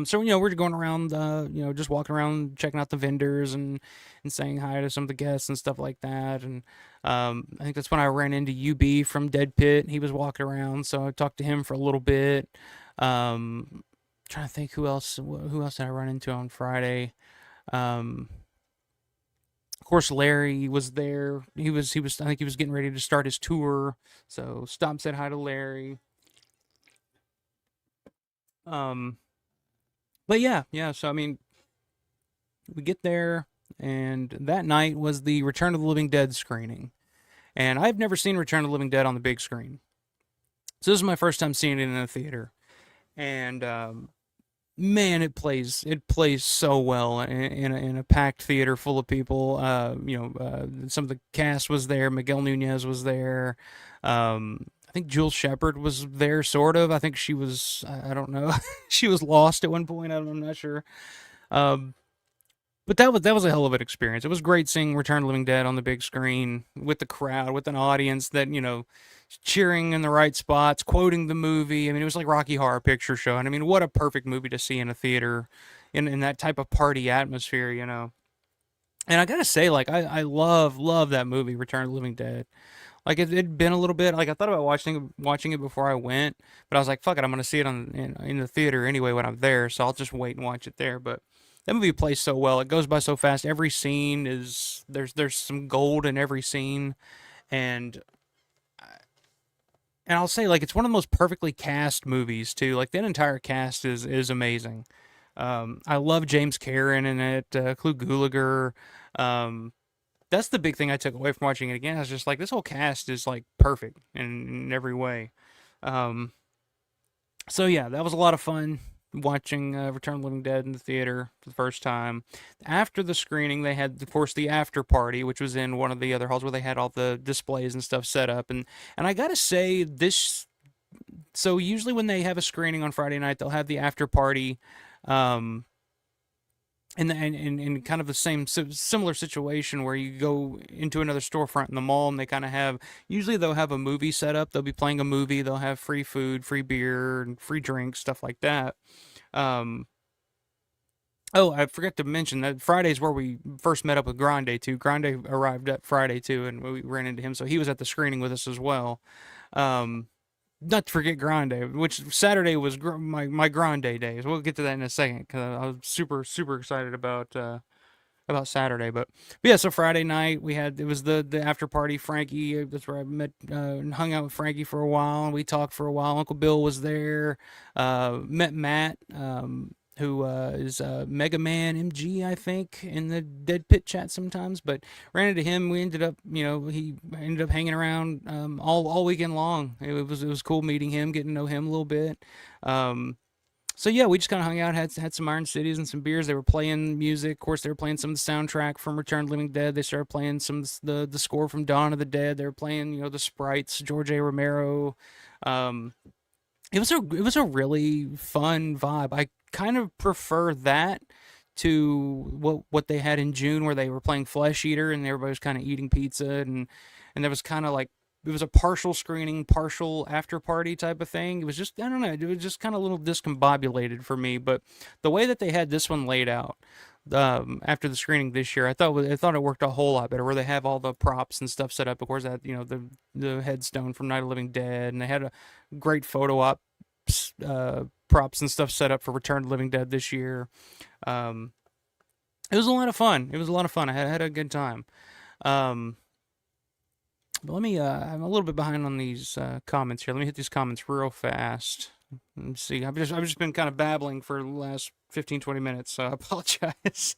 So we're going around, just walking around, checking out the vendors and saying hi to some of the guests and stuff like that. And I think that's when I ran into UB from Dead Pit. He was walking around, so I talked to him for a little bit. Trying to think who else did I run into on Friday. Of course, Larry was there. He was. I think he was getting ready to start his tour. So stopped, said hi to Larry. But yeah. So I mean, we get there, and that night was the Return of the Living Dead screening, and I've never seen Return of the Living Dead on the big screen. So this is my first time seeing it in a theater, and man, it plays so well in a packed theater full of people. Some of the cast was there. Miguel Nunez was there. I think Jules Shepard was there, sort of. I think she was. I don't know. She was lost at one point. I'm not sure. But that was a hell of an experience. It was great seeing Return of the Living Dead on the big screen with the crowd, with an audience that cheering in the right spots, quoting the movie. I mean, it was like Rocky Horror Picture Show, and I mean, what a perfect movie to see in a theater, in that type of party atmosphere, And I gotta say, like, I love that movie, Return of the Living Dead. Like it'd been a little bit. Like I thought about watching it before I went, but I was like, fuck it, I'm gonna see it in the theater anyway when I'm there, so I'll just wait and watch it there. But that movie plays so well. It goes by so fast. Every scene is there's some gold in every scene, and I'll say, like, it's one of the most perfectly cast movies too. Like that entire cast is amazing. I love James Karen in it, Clu Gulager. That's the big thing I took away from watching it again. I was just like, this whole cast is like perfect in every way. So yeah, that was a lot of fun watching Return of the Living Dead in the theater for the first time. After the screening, they had, of course, the after party, which was in one of the other halls where they had all the displays and stuff set up. And I gotta say, this. So usually when they have a screening on Friday night, they'll have the after party. In kind of the same similar situation where you go into another storefront in the mall and they kind of have, usually they'll have a movie set up. They'll be playing a movie. They'll have free food, free beer, and free drinks, stuff like that. Oh, I forgot to mention that Friday's where we first met up with Grande too. Grande arrived at Friday too, and we ran into him, so he was at the screening with us as well. Not to forget Grande, which Saturday was my Grande days. We'll get to that in a second because I was super excited about Saturday. But yeah, so Friday night it was the after party. Frankie, that's where I met and hung out with Frankie for a while, and we talked for a while. Uncle Bill was there. Met Matt, who is Mega Man MG, I think, in the Dead Pit chat sometimes. But ran into him. We ended up, he ended up hanging around all weekend long. It was cool meeting him, getting to know him a little bit. So yeah, we just kind of hung out, had some Iron Cities and some beers. They were playing music. Of course, they were playing some of the soundtrack from Return of the Living Dead. They started playing some of the score from Dawn of the Dead. They were playing, the sprites, George A. Romero. It was a really fun vibe. I kind of prefer that to what they had in June, where they were playing Flesh Eater and everybody was kind of eating pizza, and there was kind of like, it was a partial screening, partial after party type of thing. It was just, I don't know, it was just kind of a little discombobulated for me. But the way that they had this one laid out after the screening this year, I thought it worked a whole lot better. Where they have all the props and stuff set up. Of course, that the headstone from Night of the Living Dead, and they had a great photo op props and stuff set up for Return of the Living Dead this year. It was a lot of fun. I had a good time. But let me, I'm a little bit behind on these comments here. Let me hit these comments real fast. Let's see. I've just been kind of babbling for the last 15-20 minutes, so I apologize.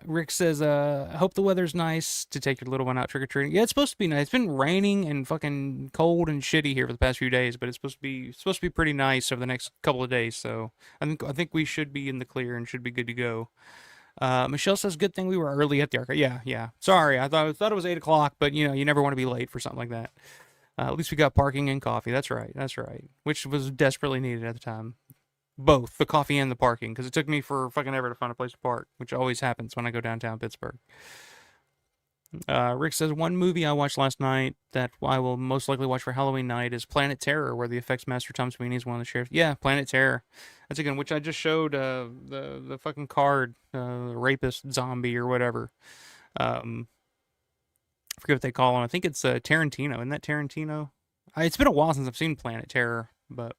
Rick says, I hope the weather's nice to take your little one out trick-or-treating. Yeah, it's supposed to be nice. It's been raining and fucking cold and shitty here for the past few days, but it's supposed to be pretty nice over the next couple of days, so I think we should be in the clear and should be good to go. Michelle says, good thing we were early at the arcade. Yeah. Sorry, I thought it was 8 o'clock, but you never want to be late for something like that. At least we got parking and coffee. That's right. Which was desperately needed at the time. both the coffee and the parking, because it took me for fucking ever to find a place to park, which always happens when I go downtown Pittsburgh. Rick says, one movie I watched last night that I will most likely watch for Halloween night is Planet Terror, where the effects master Tom Sweeney is one of the sheriffs. Yeah, Planet Terror. That's again, which I just showed the fucking card, rapist zombie or whatever. I forget what they call him. I think it's Tarantino. Isn't that Tarantino? It's been a while since I've seen Planet Terror, but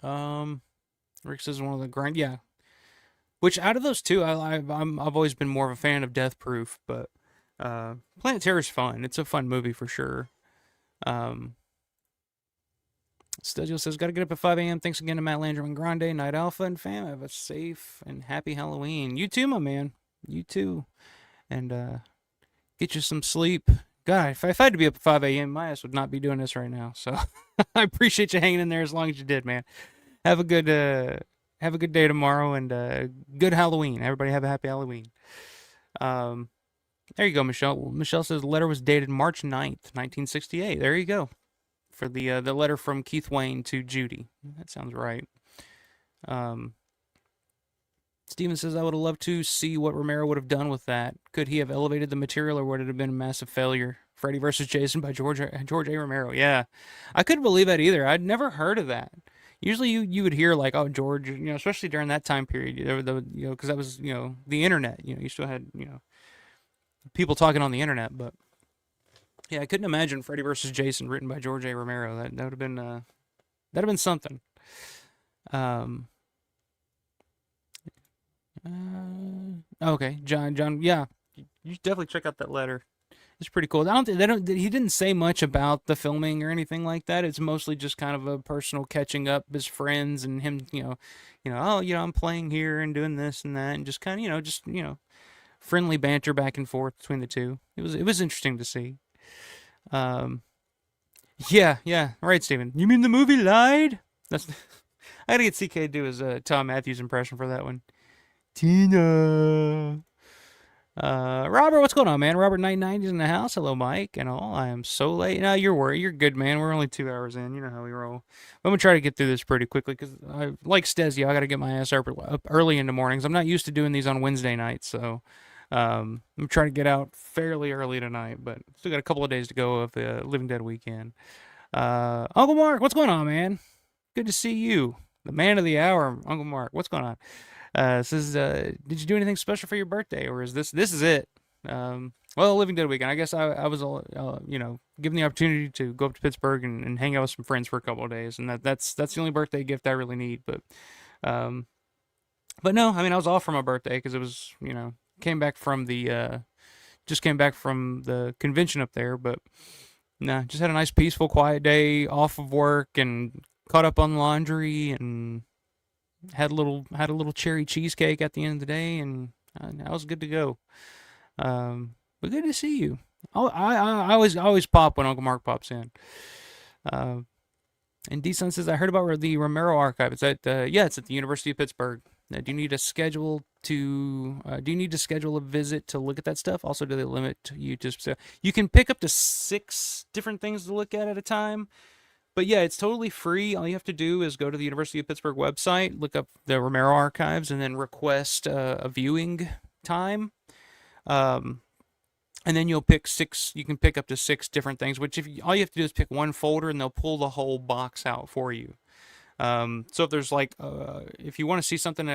Rick says one of the grind. Yeah, which out of those two, I've always been more of a fan of Death Proof, but Planet Terror's fun. It's a fun movie for sure. Studio says, got to get up at 5 a.m. Thanks again to Matt Landrum and Grande, Night Alpha, and fam. Have a safe and happy Halloween. You too, my man. You too. And get you some sleep. God, if I had to be up at 5 a.m., my ass would not be doing this right now. So I appreciate you hanging in there as long as you did, man. Have a good day tomorrow, and good Halloween. Everybody have a happy Halloween. There you go, Michelle. Michelle says the letter was dated March 9th, 1968. There you go. For the letter from Keith Wayne to Judy. That sounds right. Steven says, I would have loved to see what Romero would have done with that. Could he have elevated the material, or would it have been a massive failure? Freddy vs. Jason by George A. Romero. Yeah. I couldn't believe that either. I'd never heard of that. Usually you would hear like, oh, George, especially during that time period, because that was, the internet, you still had, people talking on the internet, but yeah, I couldn't imagine Freddy vs. Jason written by George A. Romero. That would have been something. Okay, John, yeah, you should definitely check out that letter. It's pretty cool. He didn't say much about the filming or anything like that. It's mostly just kind of a personal catching up as friends and him, I'm playing here and doing this and that, and just kind of, friendly banter back and forth between the two. It was interesting to see. Yeah, right, Steven. You mean the movie lied? That's I gotta get CK to do his Tom Matthews impression for that one. Tina. Robert, what's going on, man? Robert 990's in the house. Hello, Mike, and all. I am so late. No, you're good, man. We're only 2 hours in. You know how we roll. I'm gonna try to get through this pretty quickly because I like Stezio. I gotta get my ass up early in the mornings. I'm not used to doing these on Wednesday nights, so I'm trying to get out fairly early tonight. But still got a couple of days to go of the Living Dead weekend. Uncle Mark, what's going on, man? Good to see you, the man of the hour, Uncle Mark. What's going on? Says, did you do anything special for your birthday, or is this is it? Well, Living Dead weekend. I guess I was, given the opportunity to go up to Pittsburgh and hang out with some friends for a couple of days, and that's the only birthday gift I really need. But no, I mean, I was off for my birthday because it was, came back from the convention up there, but nah, just had a nice, peaceful, quiet day off of work and caught up on laundry and had a little cherry cheesecake at the end of the day, and I was good to go. But good to see you. I always pop when Uncle Mark pops in. And D-Sun says, I heard about the Romero archive. It's at it's at the University of Pittsburgh. Do you need to schedule a visit to look at that stuff? Also, do they limit you to? You can pick up to 6 different things to look at a time. But yeah, it's totally free. All you have to do is go to the University of Pittsburgh website, look up the Romero archives, and then request a viewing time. And then you'll pick 6. You can pick up to 6 different things. Which all you have to do is pick one folder, and they'll pull the whole box out for you. So if there's if you want to see something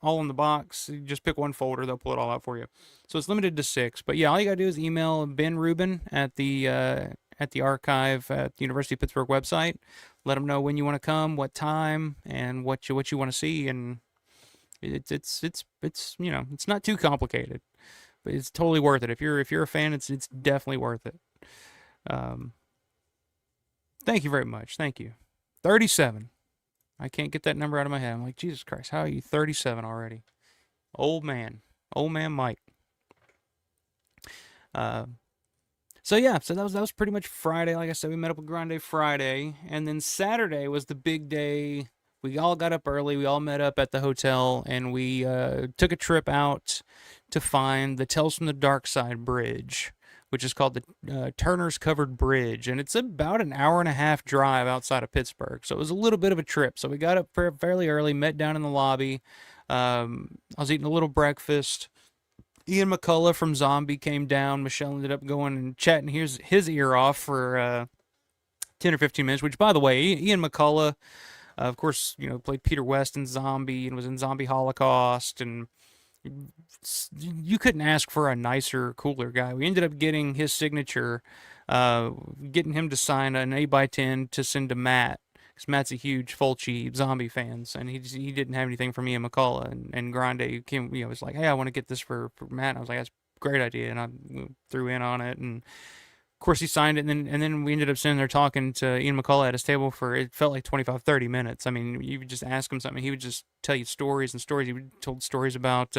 all in the box, you just pick one folder. They'll pull it all out for you. So it's limited to 6. But yeah, all you gotta do is email Ben Rubin at the archive at the University of Pittsburgh website. Let them know when you want to come, what time, and what you want to see, and it's not too complicated, but it's totally worth it. If you're a fan, it's definitely worth it. Thank you very much. Thank you. 37. I can't get that number out of my head. I'm like, Jesus Christ, how are you 37 already? Old man Mike. So yeah, that was pretty much Friday. Like I said, we met up with Grande Friday, and then Saturday was the big day. We all got up early. We all met up at the hotel, and we took a trip out to find the Tales from the Dark Side bridge, which is called the Turner's Covered Bridge, and it's about an hour and a half drive outside of Pittsburgh. So it was a little bit of a trip. So we got up fairly early, met down in the lobby. I was eating a little breakfast. Ian McCullough from Zombie came down. Michelle ended up going and chatting his ear off for 10 or 15 minutes, which, by the way, Ian McCullough, of course, played Peter West in Zombie and was in Zombie Holocaust, and you couldn't ask for a nicer, cooler guy. We ended up getting his signature, getting him to sign an 8x10 to send to Matt, because Matt's a huge Fulci Zombie fans, and he didn't have anything from Ian McCullough, and Grande came, was like, hey, I want to get this for Matt. And I was like, that's a great idea, and I threw in on it, and of course, he signed it, and then we ended up sitting there talking to Ian McCullough at his table for, it felt like 25, 30 minutes. I mean, you would just ask him something. He would just tell you stories and stories. He told stories about,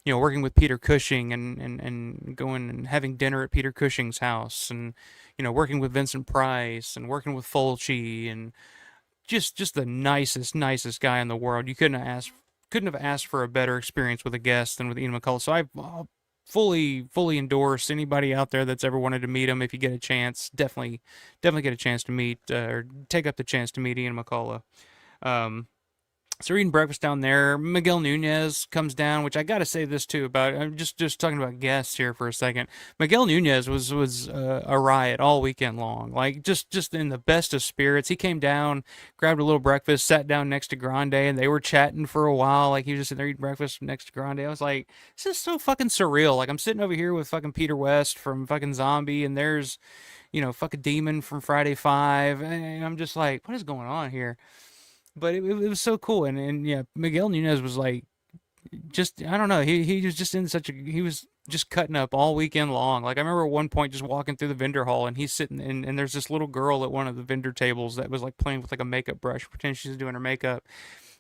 working with Peter Cushing and going and having dinner at Peter Cushing's house, and, working with Vincent Price and working with Fulci, and just the nicest guy in the world. You couldn't have asked for a better experience with a guest than with Ian McCullough. So I'll fully endorse anybody out there that's ever wanted to meet him. If you get a chance, definitely get a chance to meet or take up the chance to meet Ian McCullough. So we're eating breakfast down there. Miguel Nunez comes down, which I got to say this too about. I'm just talking about guests here for a second. Miguel Nunez was a riot all weekend long, like just in the best of spirits. He came down, grabbed a little breakfast, sat down next to Grande, and they were chatting for a while. Like he was just sitting there eating breakfast next to Grande. I was like, this is so fucking surreal. Like I'm sitting over here with fucking Peter West from fucking Zombie, and there's fucking Demon from Friday 5, and I'm just like, what is going on here? But it was so cool, and yeah, Miguel Nunez was like, just, I don't know, he was just he was just cutting up all weekend long. Like I remember at one point just walking through the vendor hall, and he's sitting and there's this little girl at one of the vendor tables that was like playing with like a makeup brush, pretending she's doing her makeup,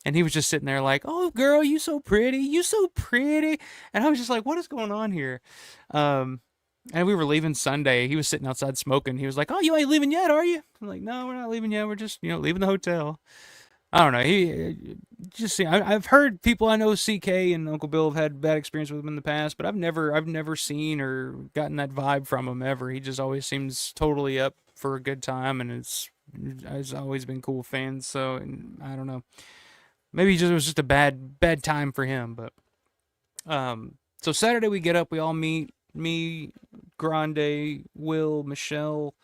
and he was just sitting there like, oh girl, you so pretty, and I was just like, what is going on here? And we were leaving Sunday. He was sitting outside smoking. He was like, oh, you ain't leaving yet, are you? I'm like, no, we're not leaving yet. We're just leaving the hotel. I don't know. I've heard people I know, CK and Uncle Bill, have had bad experience with him in the past, but I've never seen or gotten that vibe from him ever. He just always seems totally up for a good time, and it's always been cool fans. So, and I don't know. Maybe it was just a bad time for him, but so Saturday we get up, we all meet, me, Grande, Will, Michelle,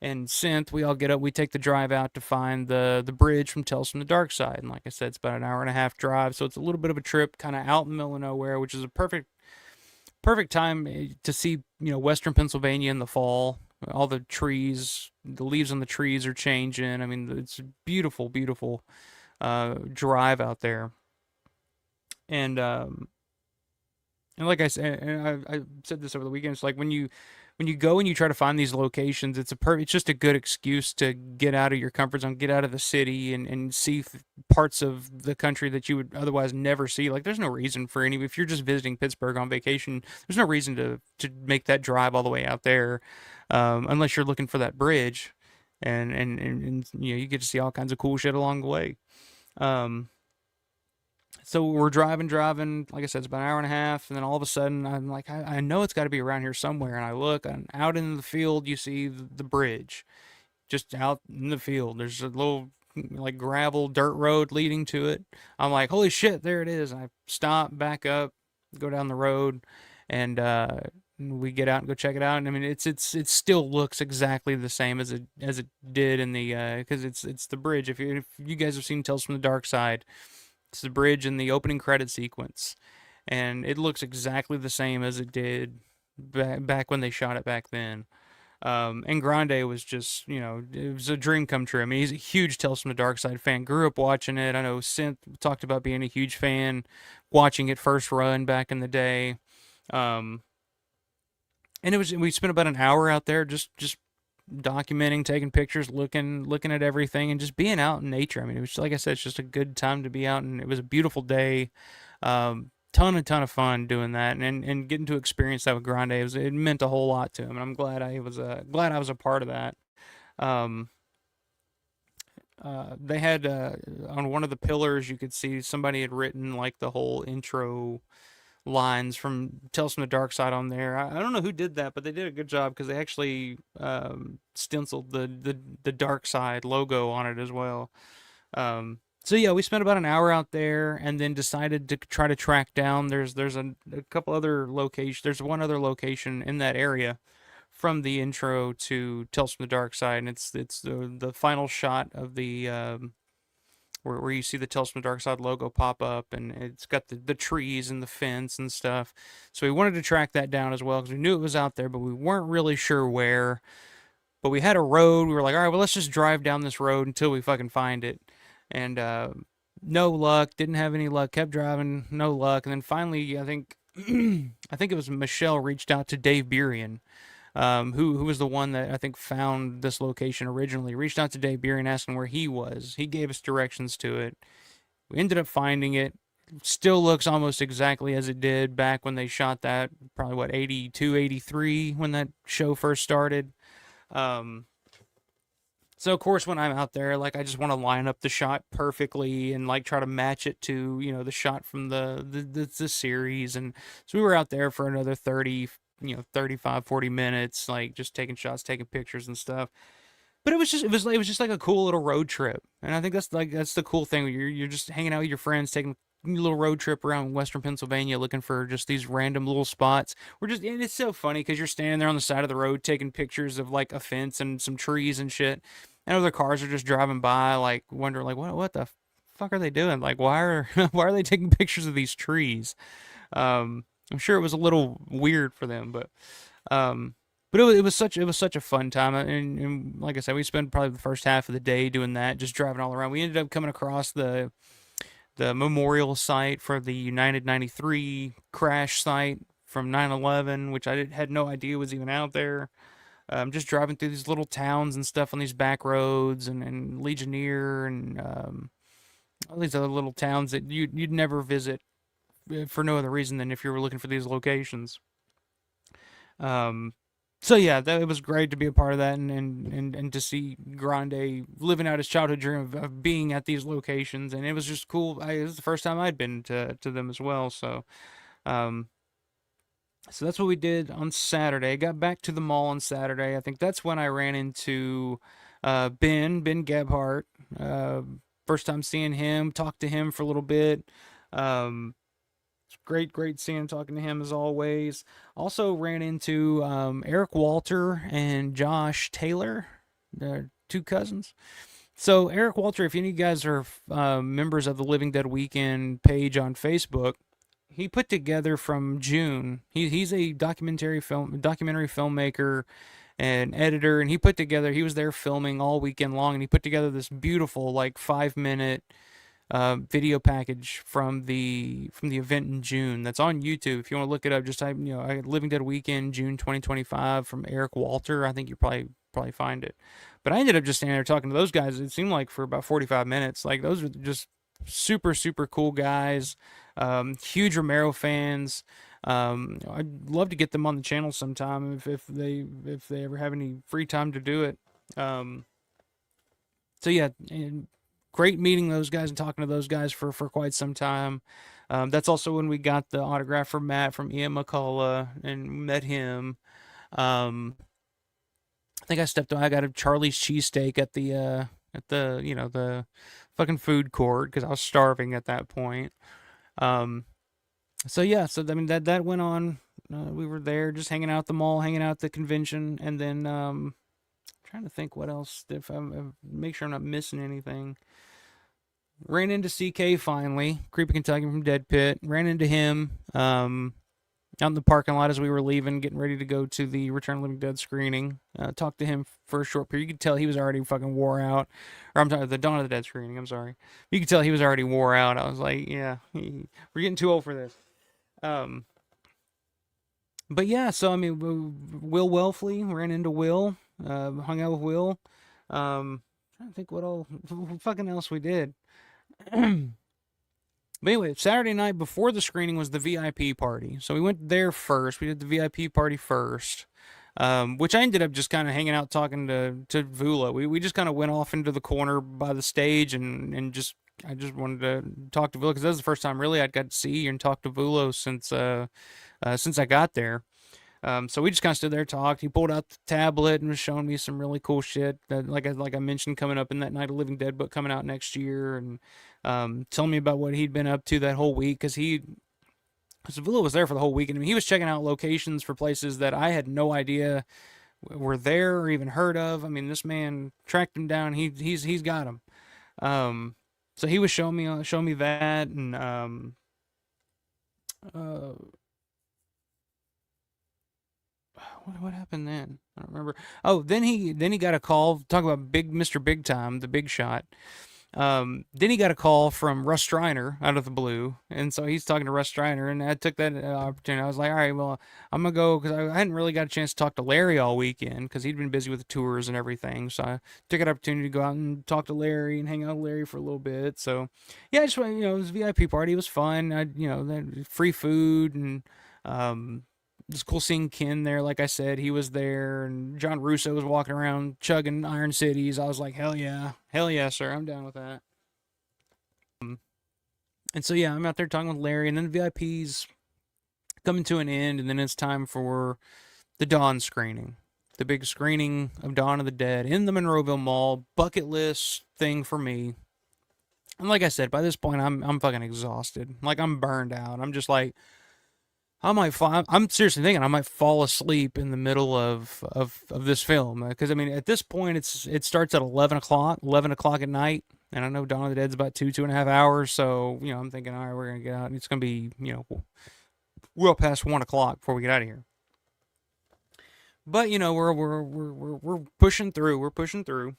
and Synth. We all get up, we take the drive out to find the bridge from Tales from the Dark Side. And like I said, it's about an hour and a half drive, so it's a little bit of a trip, kind of out in the middle of nowhere, which is a perfect time to see, Western Pennsylvania in the fall. All the trees, the leaves on the trees are changing. I mean, it's a beautiful drive out there. And like I said, and I said this over the weekend, it's like when you go and you try to find these locations, it's just a good excuse to get out of your comfort zone, get out of the city, and see parts of the country that you would otherwise never see. Like there's no reason for if you're just visiting Pittsburgh on vacation, there's no reason to make that drive all the way out there, unless you're looking for that bridge, and you get to see all kinds of cool shit along the way. So we're driving. Like I said, it's about an hour and a half, and then all of a sudden, I'm like, I know it's got to be around here somewhere. And I look, and out in the field, you see the bridge, just out in the field. There's a little like gravel dirt road leading to it. I'm like, holy shit, there it is. And I stop, back up, go down the road, and we get out and go check it out. And I mean, it still looks exactly the same as it did in the because it's the bridge. If you guys have seen Tales from the Dark Side. It's the bridge in the opening credit sequence, and it looks exactly the same as it did back when they shot it back then. And Grande was just, it was a dream come true. I mean, he's a huge Tales from the Dark Side fan. Grew up watching it. I know Synth talked about being a huge fan, watching it first run back in the day. And we spent about an hour out there just documenting, taking pictures, looking at everything, and just being out in nature. I mean, it was, like I said, it's just a good time to be out, and it was a beautiful day. Ton of fun doing that, and getting to experience that with Grande. It meant a whole lot to him, and I'm glad I was a part of that. They had on one of the pillars, you could see somebody had written like the whole intro lines from Tales from the Dark Side on there. I don't know who did that, but they did a good job because they actually stenciled the Dark Side logo on it as well. So yeah, we spent about an hour out there, and then decided to try to track down. There's a couple other locations. There's one other location in that area from the intro to Tales from the Dark Side, and it's the final shot of the where you see the Tales from the Dark Side logo pop up, and it's got the trees and the fence and stuff. So we wanted to track that down as well because we knew it was out there, but we weren't really sure where. But we had a road. We were like, all right, well, let's just drive down this road until we fucking find it. And no luck. Didn't have any luck. Kept driving. No luck. And then finally, I think I think it was Michelle reached out to Dave Burian, who was the one that I think found this location originally. Reached out to Dave Burian asking where he was. He gave us directions to it. We ended up finding it. Still looks almost exactly as it did back when they shot that. Probably, what, 82, 83 when that show first started. So of course when I'm out there, like, I just want to line up the shot perfectly and like try to match it to, you know, the shot from the series. And so we were out there for another 30, 35, 40 minutes, like just taking shots, taking pictures and stuff. But it was just like a cool little road trip. And I think that's the cool thing. You're just hanging out with your friends, taking a little road trip around Western Pennsylvania, looking for just these random little spots. And it's so funny because you're standing there on the side of the road taking pictures of like a fence and some trees and shit, and other cars are just driving by, like wondering like what the fuck are they doing? Like why are they taking pictures of these trees? I'm sure it was a little weird for them, but it was such a fun time, and like I said, we spent probably the first half of the day doing that, just driving all around. We ended up coming across the memorial site for the United 93 crash site from 9/11, which I had no idea was even out there. Just driving through these little towns and stuff on these back roads, and Legionnaire, and all these other little towns that you'd never visit for no other reason than if you were looking for these locations. So yeah, it was great to be a part of that, and to see Grande living out his childhood dream of being at these locations, and it was just cool. It was the first time I'd been to them as well, so so that's what we did on Saturday. Got back to the mall on Saturday. I think that's when I ran into Ben Gebhardt. First time seeing him, talked to him for a little bit. It's great seeing, talking to him as always. Also ran into Eric Walter and Josh Taylor, they're two cousins. So Eric Walter, if any of you guys are members of the Living Dead Weekend page on Facebook, he put together from June. He's a documentary filmmaker and editor, and he was there filming all weekend long, and he put together this beautiful like 5-minute video package from the event in June that's on YouTube. If you want to look it up, just type Living Dead Weekend June 2025 from Eric Walter. I think you probably find it. But I ended up just standing there talking to those guys. It seemed like for about 45 minutes. Like, those are just super cool guys. Huge Romero fans. I'd love to get them on the channel sometime if they ever have any free time to do it. So yeah, and great meeting those guys and talking to those guys for quite some time. That's also when we got the autograph from Matt from Ian McCullough and met him. I think I got a Charlie's cheesesteak at the the fucking food court because I was starving at that point. So yeah, so I mean that went on. We were there just hanging out at the mall, hanging out at the convention, and then trying to think what else, if I make sure I'm not missing anything. Ran into CK finally, Creepy Kentucky from Dead Pit. Ran into him out in the parking lot as we were leaving, getting ready to go to the Return of the Living Dead screening. Talked to him for a short period. You could tell he was already fucking wore out. Or I'm sorry, the Dawn of the Dead screening, I'm sorry. You could tell he was already wore out. I was like, yeah, we're getting too old for this. But yeah, so I mean, Will Welfley, ran into Will, hung out with Will. Trying to think what fucking else we did. But anyway, Saturday night before the screening was the VIP party. So we went there first. We did the VIP party first, which I ended up just kind of hanging out talking to Vula. We just kind of went off into the corner by the stage and just just wanted to talk to Vulo because that was the first time really I'd got to see and talk to Vulo since I got there. So we just kind of stood there, talked. He pulled out the tablet and was showing me some really cool shit that, like I mentioned, coming up in that Night of Living Dead book coming out next year, and telling me about what he'd been up to that whole week because Villa was there for the whole week, and I mean, he was checking out locations for places that I had no idea were there or even heard of. I mean, this man tracked him down. He's got him. So he was showing me that, and uh, what happened then? I don't remember. Oh, then he got a call. Talk about big Mr. Big Time, the big shot. Then he got a call from Russ Striner out of the blue, and so he's talking to Russ Striner, and I took that opportunity. I was like, all right, well, I'm gonna go because I hadn't really got a chance to talk to Larry all weekend because he'd been busy with the tours and everything. So I took an opportunity to go out and talk to Larry and hang out with Larry for a little bit. So yeah, I just went, it was a VIP party. It was fun. Free food and it's cool seeing Ken there. Like I said, he was there, and John Russo was walking around chugging Iron Cities. I was like, hell yeah, sir, I'm down with that. And so yeah, I'm out there talking with Larry, and then the VIPs coming to an end, and then it's time for the Dawn screening, the big screening of Dawn of the Dead in the Monroeville Mall. Bucket list thing for me. And like I said, by this point, I'm fucking exhausted. Like I'm burned out. I'm just like, I'm seriously thinking I might fall asleep in the middle of this film because I mean at this point it starts at 11 o'clock at night, and I know Dawn of the Dead's about 2.5 hours, so I'm thinking, all right, we're gonna get out, and it's gonna be well past 1 o'clock before we get out of here. But we're pushing through,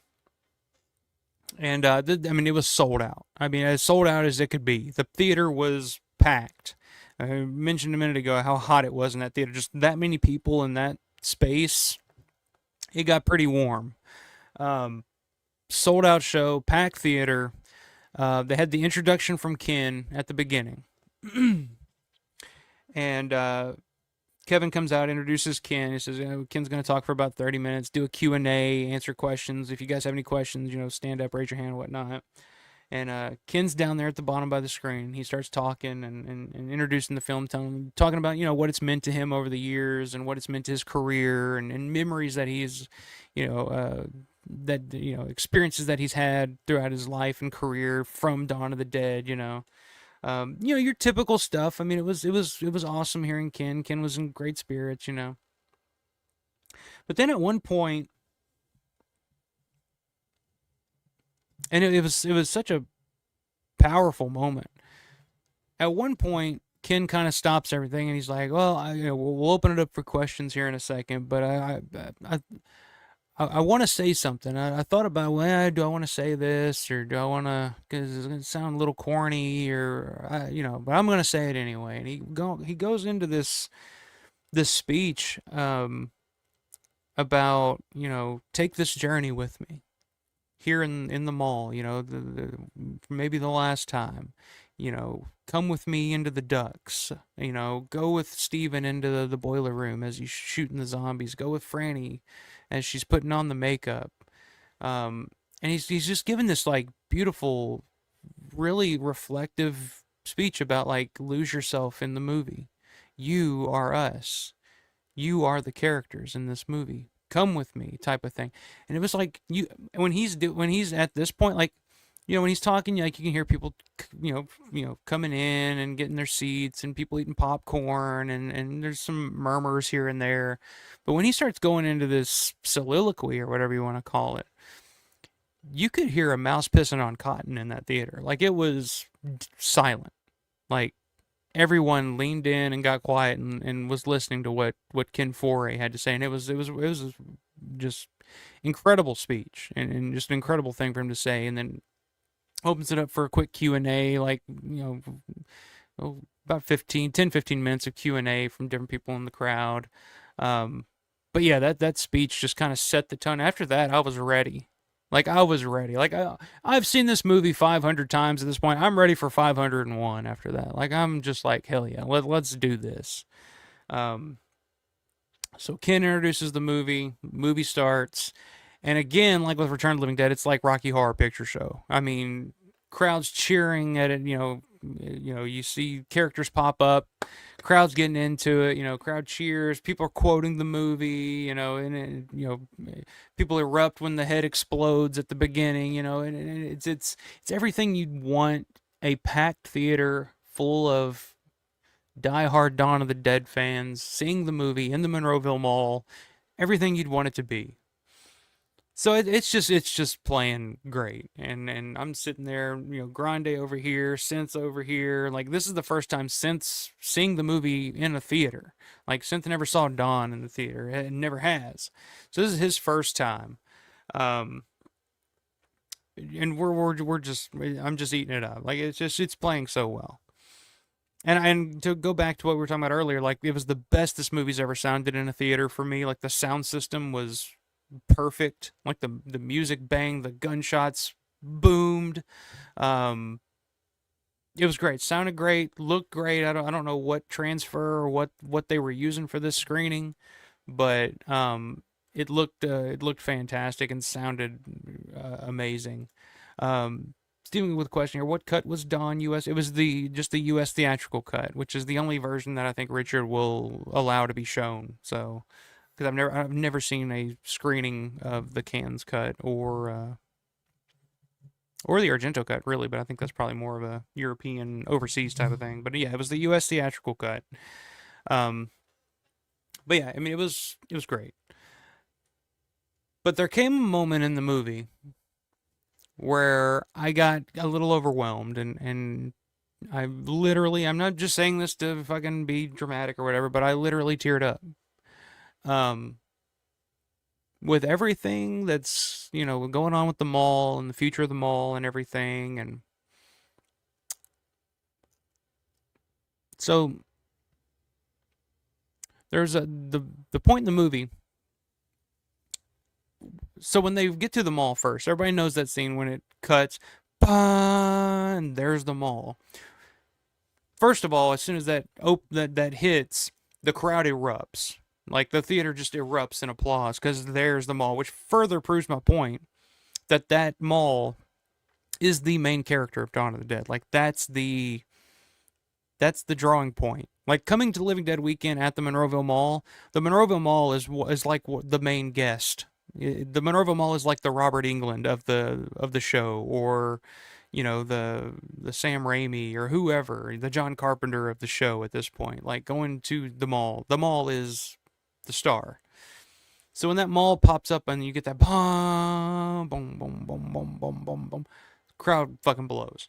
and I mean it was sold out. I mean as sold out as it could be. The theater was packed. I mentioned a minute ago how hot it was in that theater. Just that many people in that space, it got pretty warm. Sold out show, packed theater. They had the introduction from Ken at the beginning. And Kevin comes out, introduces Ken. He says, Ken's going to talk for about 30 minutes, do a Q&A, answer questions. If you guys have any questions, stand up, raise your hand, whatnot. And Ken's down there at the bottom by the screen. He starts talking and introducing the film, talking about what it's meant to him over the years and what it's meant to his career and memories that he's, experiences that he's had throughout his life and career from Dawn of the Dead. Your typical stuff. I mean, it was awesome hearing Ken. Ken was in great spirits. But then at one point. And it was such a powerful moment. At one point, Ken kind of stops everything, and he's like, "Well, we'll open it up for questions here in a second, but I want to say something. I thought about, well, do I want to say this or do I want to? Because it's going to sound a little corny, or but I'm going to say it anyway." And he goes into this speech about take this journey with me. Here in the mall, maybe the last time, come with me into the ducks, go with Steven into the boiler room as he's shooting the zombies, go with Franny as she's putting on the makeup. And he's just giving this like beautiful, really reflective speech about like lose yourself in the movie. You are us. You are the characters in this movie. Come with me, type of thing. And it was like when he's at this point, like when he's talking, like you can hear people coming in and getting their seats and people eating popcorn and there's some murmurs here and there. But when he starts going into this soliloquy or whatever you want to call it, you could hear a mouse pissing on cotton in that theater. Like it was silent. Like everyone leaned in and got quiet and was listening to what Ken Foray had to say, and it was just incredible speech and just an incredible thing for him to say, and then opens it up for a quick Q&A, like about 15 minutes of Q&A from different people in the crowd. But yeah, that speech just kind of set the tone. After that, I was ready. Like, I was ready. Like, I've seen this movie 500 times at this point. I'm ready for 501 after that. Like, I'm just like, hell yeah, let's do this. So Ken introduces the movie starts. And again, like with Return of the Living Dead, it's like Rocky Horror Picture Show. I mean, crowds cheering at it, you see characters pop up, crowds getting into it, crowd cheers, people are quoting the movie, people erupt when the head explodes at the beginning, and it's everything you'd want a packed theater full of diehard Dawn of the Dead fans seeing the movie in the Monroeville Mall, everything you'd want it to be. So it's just playing great, and I'm sitting there, Grande over here, Synth over here. Like, this is the first time since seeing the movie in a theater. Like, Synth never saw Dawn in the theater, and never has. So this is his first time, and I'm just eating it up. Like, it's playing so well. And to go back to what we were talking about earlier, like, it was the best this movie's ever sounded in a theater for me. Like, the sound system was perfect. Like, the music banged, the gunshots boomed. It was great. Sounded great. Looked great. I don't know what transfer or what they were using for this screening, but it looked fantastic and sounded amazing. Dealing with a question here, what cut was Dawn US? It was just the US theatrical cut, which is the only version that I think Richard will allow to be shown. So, because I've never seen a screening of the Cannes cut or the Argento cut, really, but I think that's probably more of a European overseas type of thing. But yeah, it was the US theatrical cut. But yeah, I mean, it was great. But there came a moment in the movie where I got a little overwhelmed, and I'm not just saying this to fucking be dramatic or whatever, but I literally teared up. With everything that's, going on with the mall and the future of the mall and everything, and so there's the point in the movie. So when they get to the mall first, everybody knows that scene when it cuts, and there's the mall. First of all, as soon as that hits, the crowd erupts. Like, the theater just erupts in applause because there's the mall, which further proves my point that mall is the main character of Dawn of the Dead. Like, that's the drawing point. Like, coming to Living Dead weekend at the Monroeville Mall is like the main guest. The Monroeville Mall is like the Robert Englund of the show, or the Sam Raimi or whoever, the John Carpenter of the show at this point. Like, going to the mall is the star. So when that mall pops up and you get that boom, boom, boom, boom, boom, boom, boom, boom, crowd fucking blows.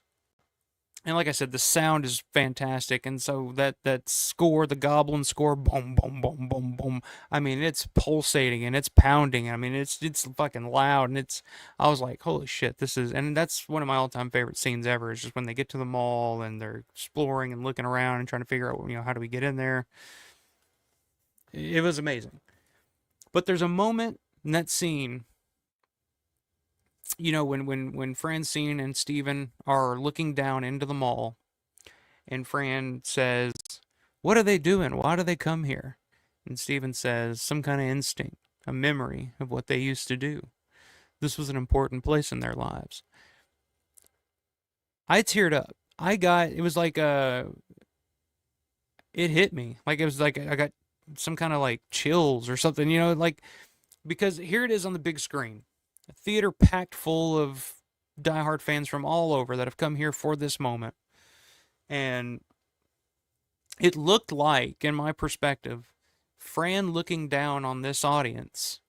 And like I said, the sound is fantastic, and so that score, the Goblin score, boom, boom, boom, boom, boom. I mean, it's pulsating and it's pounding. I mean, it's fucking loud, and I was like, holy shit, and that's one of my all-time favorite scenes ever. Is just when they get to the mall and they're exploring and looking around and trying to figure out, how do we get in there. It was amazing. But there's a moment in that scene, when Francine and Steven are looking down into the mall, and Fran says, "What are they doing? Why do they come here?" And Steven says, "Some kind of instinct, a memory of what they used to do. This was an important place in their lives." I teared up. It was like it hit me. Like, it was like I got some kind of like chills or something, like, because here it is on the big screen. A theater packed full of diehard fans from all over that have come here for this moment. And it looked like, in my perspective, Fran looking down on this audience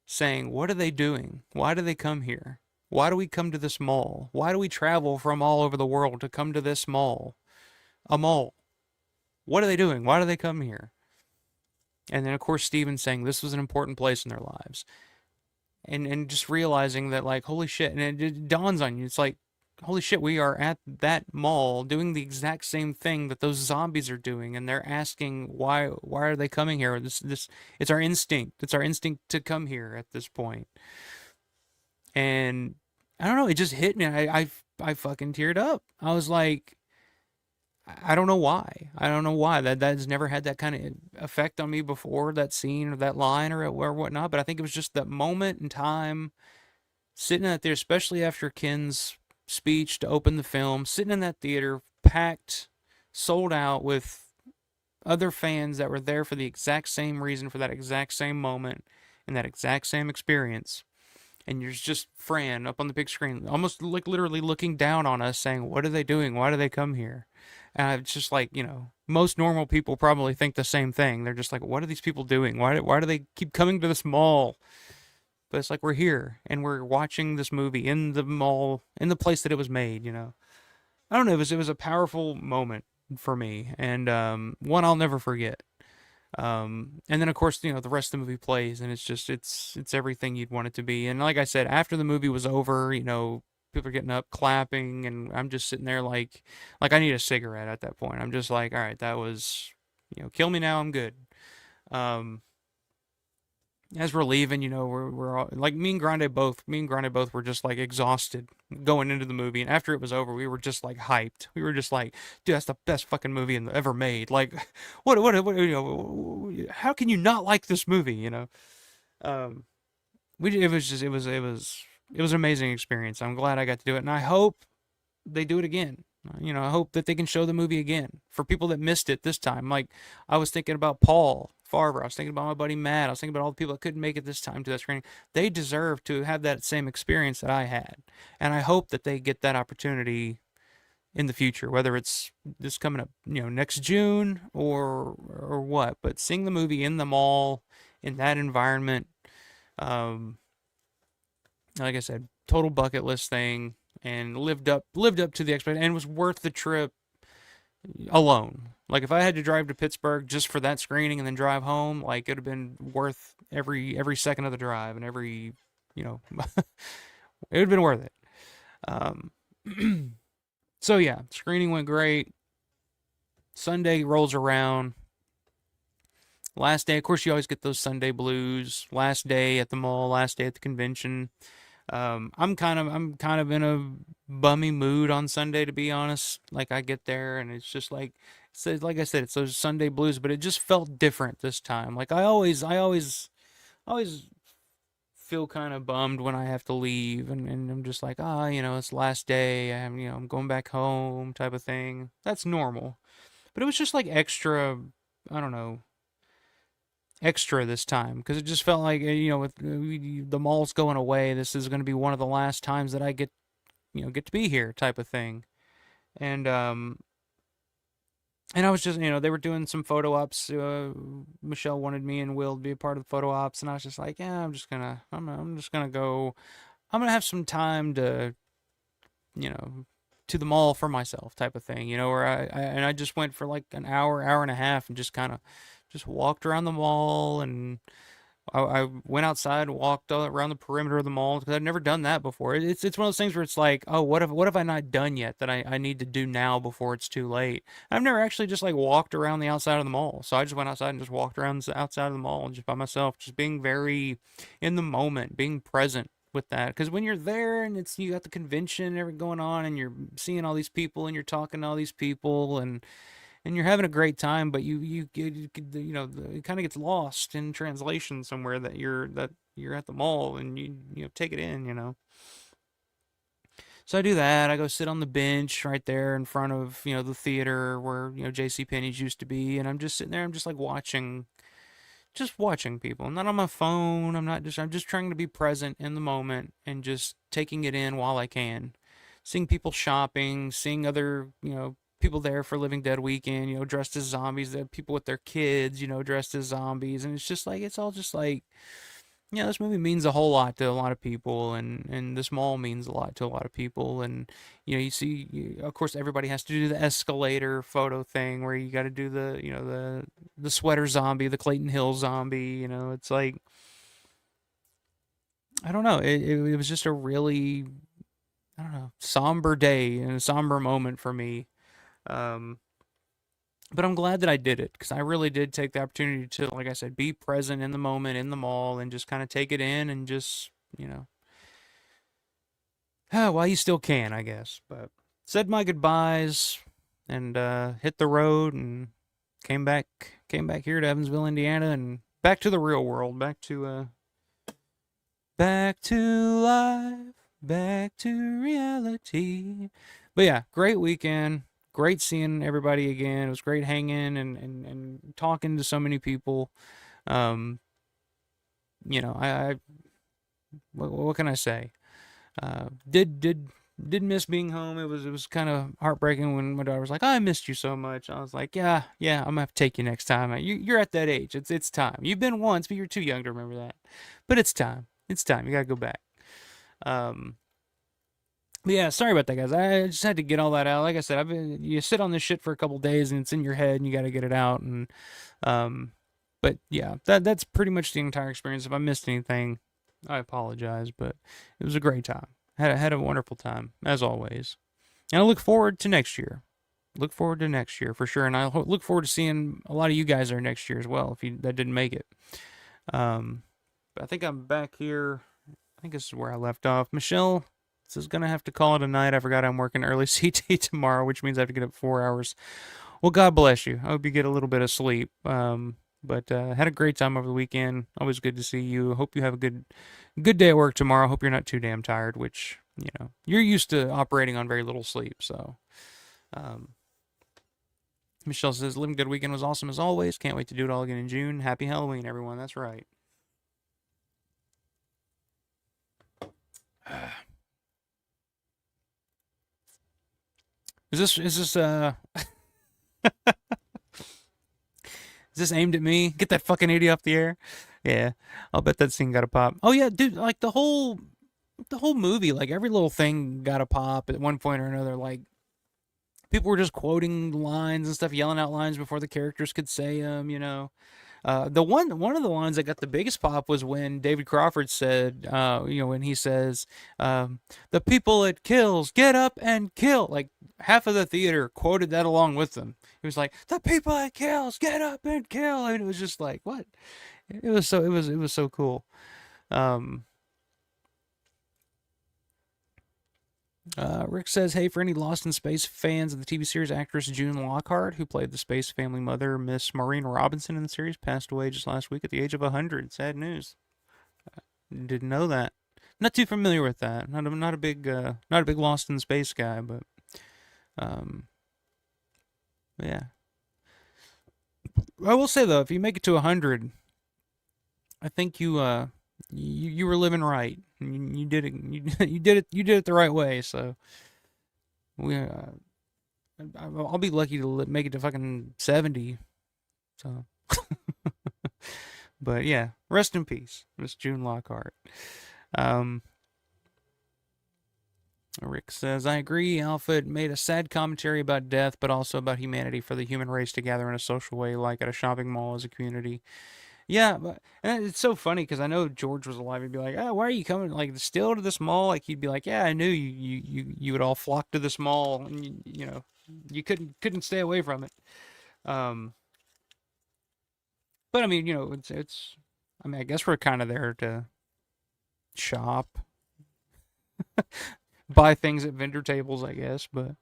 saying, what are they doing? Why do they come here? Why do we come to this mall? Why do we travel from all over the world to come to this mall? A mall. What are they doing? Why do they come here? And then, of course, Steven saying this was an important place in their lives. And just realizing that, like, holy shit, and it dawns on you, it's like, holy shit, we are at that mall doing the exact same thing that those zombies are doing, and they're asking why are they coming here? It's our instinct. It's our instinct to come here at this point. And I don't know, it just hit me. I fucking teared up. I was like, I don't know why. I don't know why. That's never had that kind of effect on me before, that scene or that line or whatnot. But I think it was just that moment in time, sitting out there, especially after Ken's speech to open the film, sitting in that theater, packed, sold out with other fans that were there for the exact same reason, for that exact same moment, and that exact same experience. And you're just Fran up on the big screen, almost like literally looking down on us, saying, "What are they doing? Why do they come here?" And it's just like, most normal people probably think the same thing. They're just like, "What are these people doing? Why do they keep coming to this mall?" But it's like, we're here and we're watching this movie in the mall, in the place that it was made. I don't know. It was a powerful moment for me, and one I'll never forget. And then of course, the rest of the movie plays, and it's everything you'd want it to be. And like I said, after the movie was over, people are getting up, clapping, and I'm just sitting there like I need a cigarette at that point. I'm just like, all right, that was, kill me now, I'm good. Um, as we're leaving, we're all, like me and Grande both were just like exhausted going into the movie, and after it was over, we were just like hyped. We were just like, dude, that's the best fucking movie ever made. Like, what, how can you not like this movie? Um, it was just, it was an amazing experience. I'm glad I got to do it, and I hope they do it again. I hope that they can show the movie again for people that missed it this time. Like, I was thinking about Paul Farver. I was thinking about my buddy Matt. I was thinking about all the people that couldn't make it this time to that screening. They deserve to have that same experience that I had. And I hope that they get that opportunity in the future, whether it's this coming up, next June or what. But seeing the movie in the mall, in that environment, like I said, total bucket list thing, and lived up to the expectation, and was worth the trip alone. Like, if I had to drive to Pittsburgh just for that screening and then drive home, like, it'd have been worth every second of the drive, and every, it would have been worth it. So yeah, screening went great. Sunday rolls around. Last day, of course, you always get those Sunday blues. Last day at the mall, last day at the convention. I'm kind of in a bummy mood on Sunday, to be honest. Like, I get there and it's just like I said, it's those Sunday blues, but it just felt different this time. Like, I always feel kind of bummed when I have to leave, and I'm just like, it's last day. I'm going back home, type of thing. That's normal, but it was just like extra. I don't know, extra this time, because it just felt like, with the malls going away, this is going to be one of the last times that I get to be here, type of thing. And I was just, they were doing some photo ops. Michelle wanted me and Will to be a part of the photo ops, and I was just like, yeah, I'm just gonna go. I'm gonna have some time to, to the mall for myself, type of thing. Where I just went for like an hour and a half, and just kind of just walked around the mall, and I went outside and walked around the perimeter of the mall, because I've never done that before. It's one of those things where it's like, oh, what have I not done yet that I need to do now before it's too late? I've never actually just like walked around the outside of the mall. So I just went outside and just walked around the outside of the mall just by myself, just being very in the moment, being present with that. Because when you're there and you got the convention and everything going on, and you're seeing all these people and you're talking to all these people, and you're having a great time, but it kind of gets lost in translation somewhere, that you're at the mall, and you take it in. So I do that. I go sit on the bench right there in front of the theater where J.C. Penney's used to be, and I'm just sitting there. I'm just like watching people. I'm not on my phone. I'm just trying to be present in the moment and just taking it in while I can. Seeing people shopping, seeing other people there for Living Dead weekend, dressed as zombies. There people with their kids, dressed as zombies, and it's just like, it's all just like, this movie means a whole lot to a lot of people, and this mall means a lot to a lot of people, and you see, of course, everybody has to do the escalator photo thing where you got to do the sweater zombie, the Clayton Hill zombie. It's like, I don't know, it was just a really, I don't know, somber day and a somber moment for me. But I'm glad that I did it, because I really did take the opportunity to, like I said, be present in the moment in the mall, and just kind of take it in, and just, while you still can, I guess. But said my goodbyes, and hit the road, and came back here to Evansville, Indiana, and back to the real world, back to life, back to reality. But yeah, great weekend. Great seeing everybody again. It was great hanging and talking to so many people. Um, I what can I say? Did miss being home. It was kind of heartbreaking when my daughter was like, "Oh, I missed you so much." I was like, "Yeah, I'm gonna have to take you next time. You're at that age. It's time. You've been once, but you're too young to remember that. But it's time. It's time. You gotta go back." Um, but yeah, sorry about that, guys. I just had to get all that out. Like I said, you sit on this shit for a couple days and it's in your head and you got to get it out. And um, but yeah, that's pretty much the entire experience. If I missed anything, I apologize. But it was a great time. Had a wonderful time as always, and I look forward to next year. Look forward to next year for sure, and I look forward to seeing a lot of you guys there next year as well. If you that didn't make it, but I think I'm back here. I think this is where I left off. Michelle, this is gonna have to call it a night. I forgot I'm working early CT tomorrow, which means I have to get up 4 hours. Well, God bless you. I hope you get a little bit of sleep. But had a great time over the weekend. Always good to see you. Hope you have a good day at work tomorrow. Hope you're not too damn tired, which, you're used to operating on very little sleep. So, Michelle says, living good weekend was awesome as always. Can't wait to do it all again in June. Happy Halloween, everyone. That's right. Is this Is this aimed at me? Get that fucking idiot off the air. Yeah, I'll bet that scene got a pop. Oh yeah, dude, like the whole movie, like every little thing got a pop at one point or another. Like people were just quoting lines and stuff, yelling out lines before the characters could say them. The one of the lines that got the biggest pop was when David Crawford said, when he says, "The people it kills, get up and kill." Like half of the theater quoted that along with them. He was like, "The people it kills, get up and kill," and it was just like, what? It was so cool. Rick says, "Hey, for any Lost in Space fans of the TV series, actress June Lockhart, who played the space family mother, Miss Maureen Robinson in the series, passed away just last week at the age of 100. Sad news. Didn't know that. Not too familiar with that. Not a big Lost in Space guy, but yeah. I will say though, if you make it to 100, I think you were living right. You did it. You did it the right way. So I'll be lucky to make it to fucking 70. So, but yeah, rest in peace, Miss June Lockhart. Rick says, "I agree. Alpha made a sad commentary about death, but also about humanity for the human race to gather in a social way, like at a shopping mall as a community." Yeah, but and it's so funny because I know if George was alive, he'd be like, "Oh, why are you coming like still to this mall?" Like he'd be like, "Yeah, I knew you would all flock to this mall, and you couldn't stay away from it." Um, but I mean, it's I mean, I guess we're kind of there to shop, buy things at vendor tables, I guess. But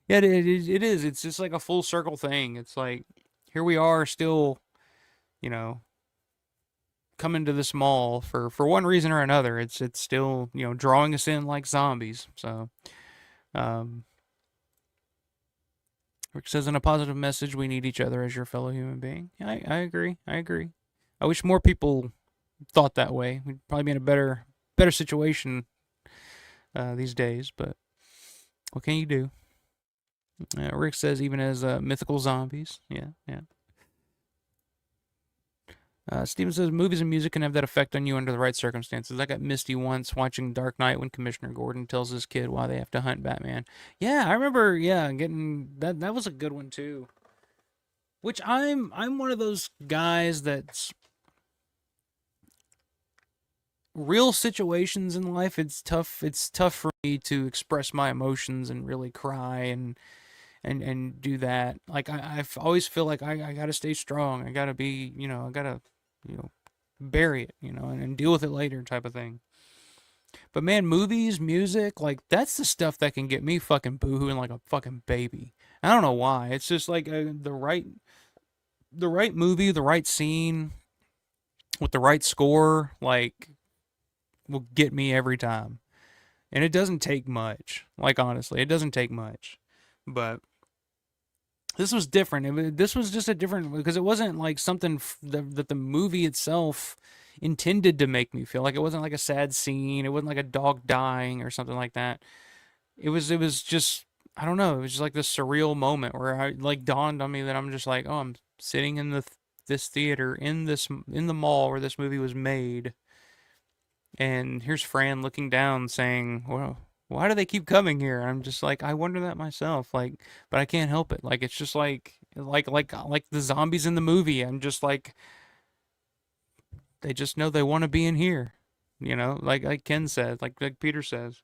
yeah, it is. It's just like a full circle thing. It's like here we are still, you know coming to this mall for one reason or another. It's still drawing us in like zombies. So, Rick says, in a positive message, we need each other as your fellow human being. I agree. I agree. I wish more people thought that way. We'd probably be in a better situation these days. But what can you do? Rick says, even as mythical zombies. Yeah, yeah. Steven says, movies and music can have that effect on you under the right circumstances. I got misty once watching Dark Knight when Commissioner Gordon tells his kid why they have to hunt Batman. Yeah, I remember, getting that. That was a good one, too. Which I'm one of those guys that's real situations in life, it's tough for me to express my emotions and really cry and do that. Like I always feel like I gotta stay strong. I gotta be, I gotta, bury it, and deal with it later type of thing. But man, movies, music, like that's the stuff that can get me fucking boohooing like a fucking baby. I don't know why. It's just like the right movie, the right scene with the right score, like will get me every time. And it doesn't take much. Like, honestly, it doesn't take much. But this was different. This was just a different, because it wasn't like something that the movie itself intended to make me feel. Like, it wasn't like a sad scene. It wasn't like a dog dying or something like that. It was just, I don't know. It was just like this surreal moment where I like dawned on me that I'm just like, oh, I'm sitting in this theater in the mall where this movie was made, and here's Fran looking down saying, well, why do they keep coming here? I'm just like, I wonder that myself. Like, but I can't help it. Like, it's just like the zombies in the movie. I'm just like, they just know they want to be in here. Like Ken said, like Peter says,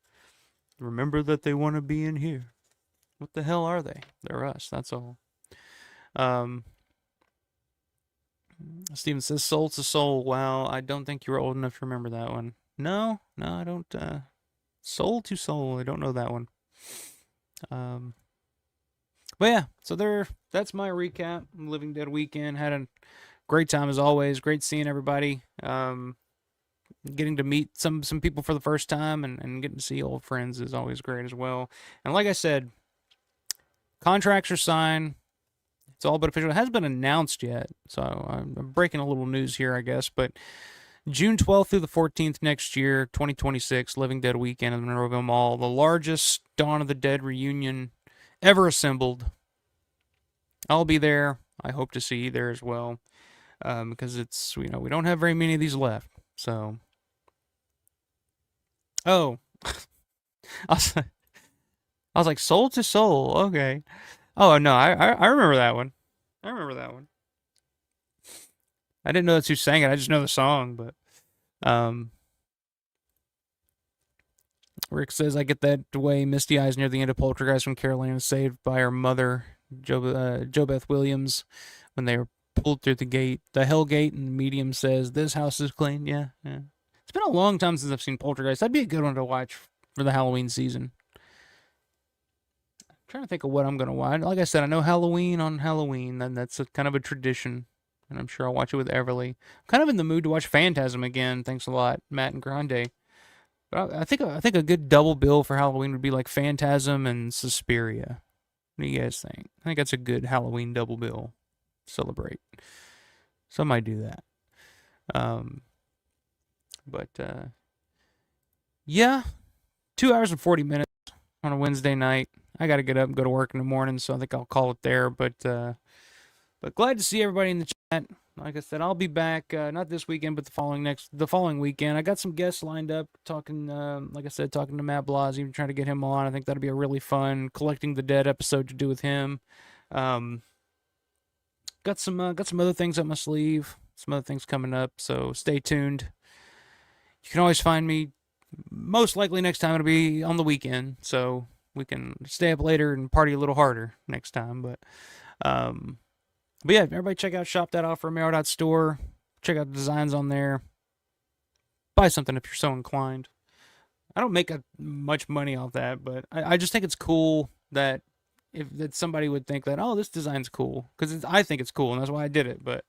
remember that they want to be in here. What the hell are they? They're us. That's all. Um, Steven says, Soul to Soul. Wow, I don't think you were old enough to remember that one. No, I don't. Soul to Soul. I don't know that one. But yeah, so that's my recap. Living Dead weekend. Had a great time as always. Great seeing everybody. Getting to meet some people for the first time and getting to see old friends is always great as well. And like I said, contracts are signed. It's all but official. It hasn't been announced yet, so I'm breaking a little news here, I guess. But June 12th through the 14th next year, 2026, Living Dead weekend at the Monroeville Mall, the largest Dawn of the Dead reunion ever assembled. I'll be there. I hope to see you there as well, because it's, we don't have very many of these left. So, oh, I was like, Soul to Soul. Okay. Oh no, I remember that one. I remember that one. I didn't know that's who sang it. I just know the song. But Rick says, I get that way misty eyes near the end of Poltergeist when Caroline is saved by her mother, Jo Beth Williams, when they were pulled through the gate, the hell gate, and the medium says, this house is clean. Yeah. It's been a long time since I've seen Poltergeist. That'd be a good one to watch for the Halloween season. I'm trying to think of what I'm going to watch. Like I said, I know Halloween on Halloween, and that's kind of a tradition, and I'm sure I'll watch it with Everly. I'm kind of in the mood to watch Phantasm again. Thanks a lot, Matt and Grande. But I think a good double bill for Halloween would be like Phantasm and Suspiria. What do you guys think? I think that's a good Halloween double bill. Celebrate. So I might do that. Yeah, 2 hours and 40 minutes on a Wednesday night. I got to get up and go to work in the morning, so I think I'll call it there. But glad to see everybody in the chat. Like I said, I'll be back not this weekend, but the following weekend. I got some guests lined up, talking. Like I said, talking to Matt Blas, even trying to get him on. I think that'll be a really fun Collecting the Dead episode to do with him. Got some other things up my sleeve. Some other things coming up, so stay tuned. You can always find me. Most likely next time it'll be on the weekend, so we can stay up later and party a little harder next time. But yeah, everybody check out shop.Romero.store. Check out the designs on there. Buy something if you're so inclined. I don't make much money off that, but I just think it's cool that that somebody would think that, oh, this design's cool, because I think it's cool, and that's why I did it. But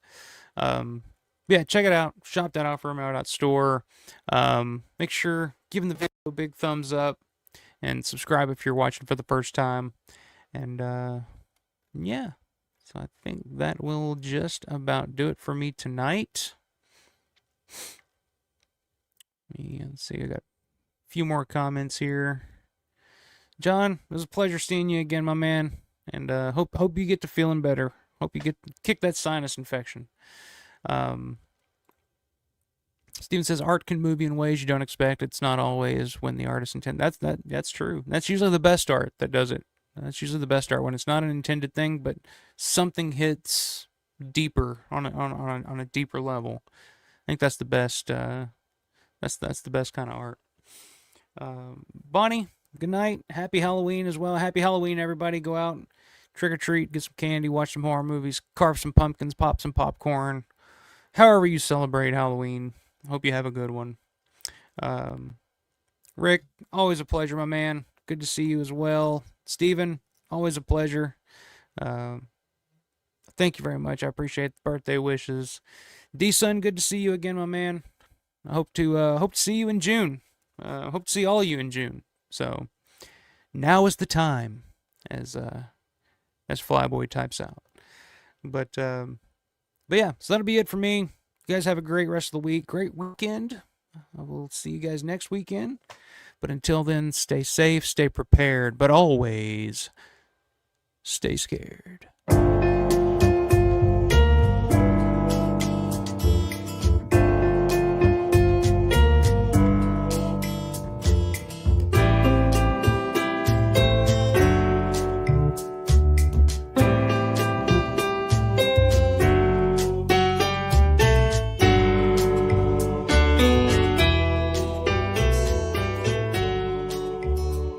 yeah, check it out. Shop.Romero.store. Make sure giving the video a big thumbs up and subscribe if you're watching for the first time. And yeah, so I think that will just about do it for me tonight. Let's see, I got a few more comments here. John, it was a pleasure seeing you again, my man. And hope you get to feeling better. Hope you kick that sinus infection. Steven says art can move you in ways you don't expect. It's not always when the artist intended. That's true. That's usually the best art that does it. That's usually the best art when it's not an intended thing, but something hits deeper on a deeper level. I think that's the best. That's the best kind of art. Bonnie, good night. Happy Halloween as well. Happy Halloween, everybody. Go out, trick or treat, get some candy, watch some horror movies, carve some pumpkins, pop some popcorn. However you celebrate Halloween. Hope you have a good one. Rick, always a pleasure, my man. Good to see you as well. Steven, always a pleasure. Thank you very much. I appreciate the birthday wishes. D-Sun, good to see you again, my man. I hope to see you in June. Hope to see all of you in June. So now is the time, as Flyboy types out. But yeah, so that'll be it for me. You guys have a great rest of the week. Great weekend. I will see you guys next weekend. But until then, stay safe, stay prepared, but always stay scared.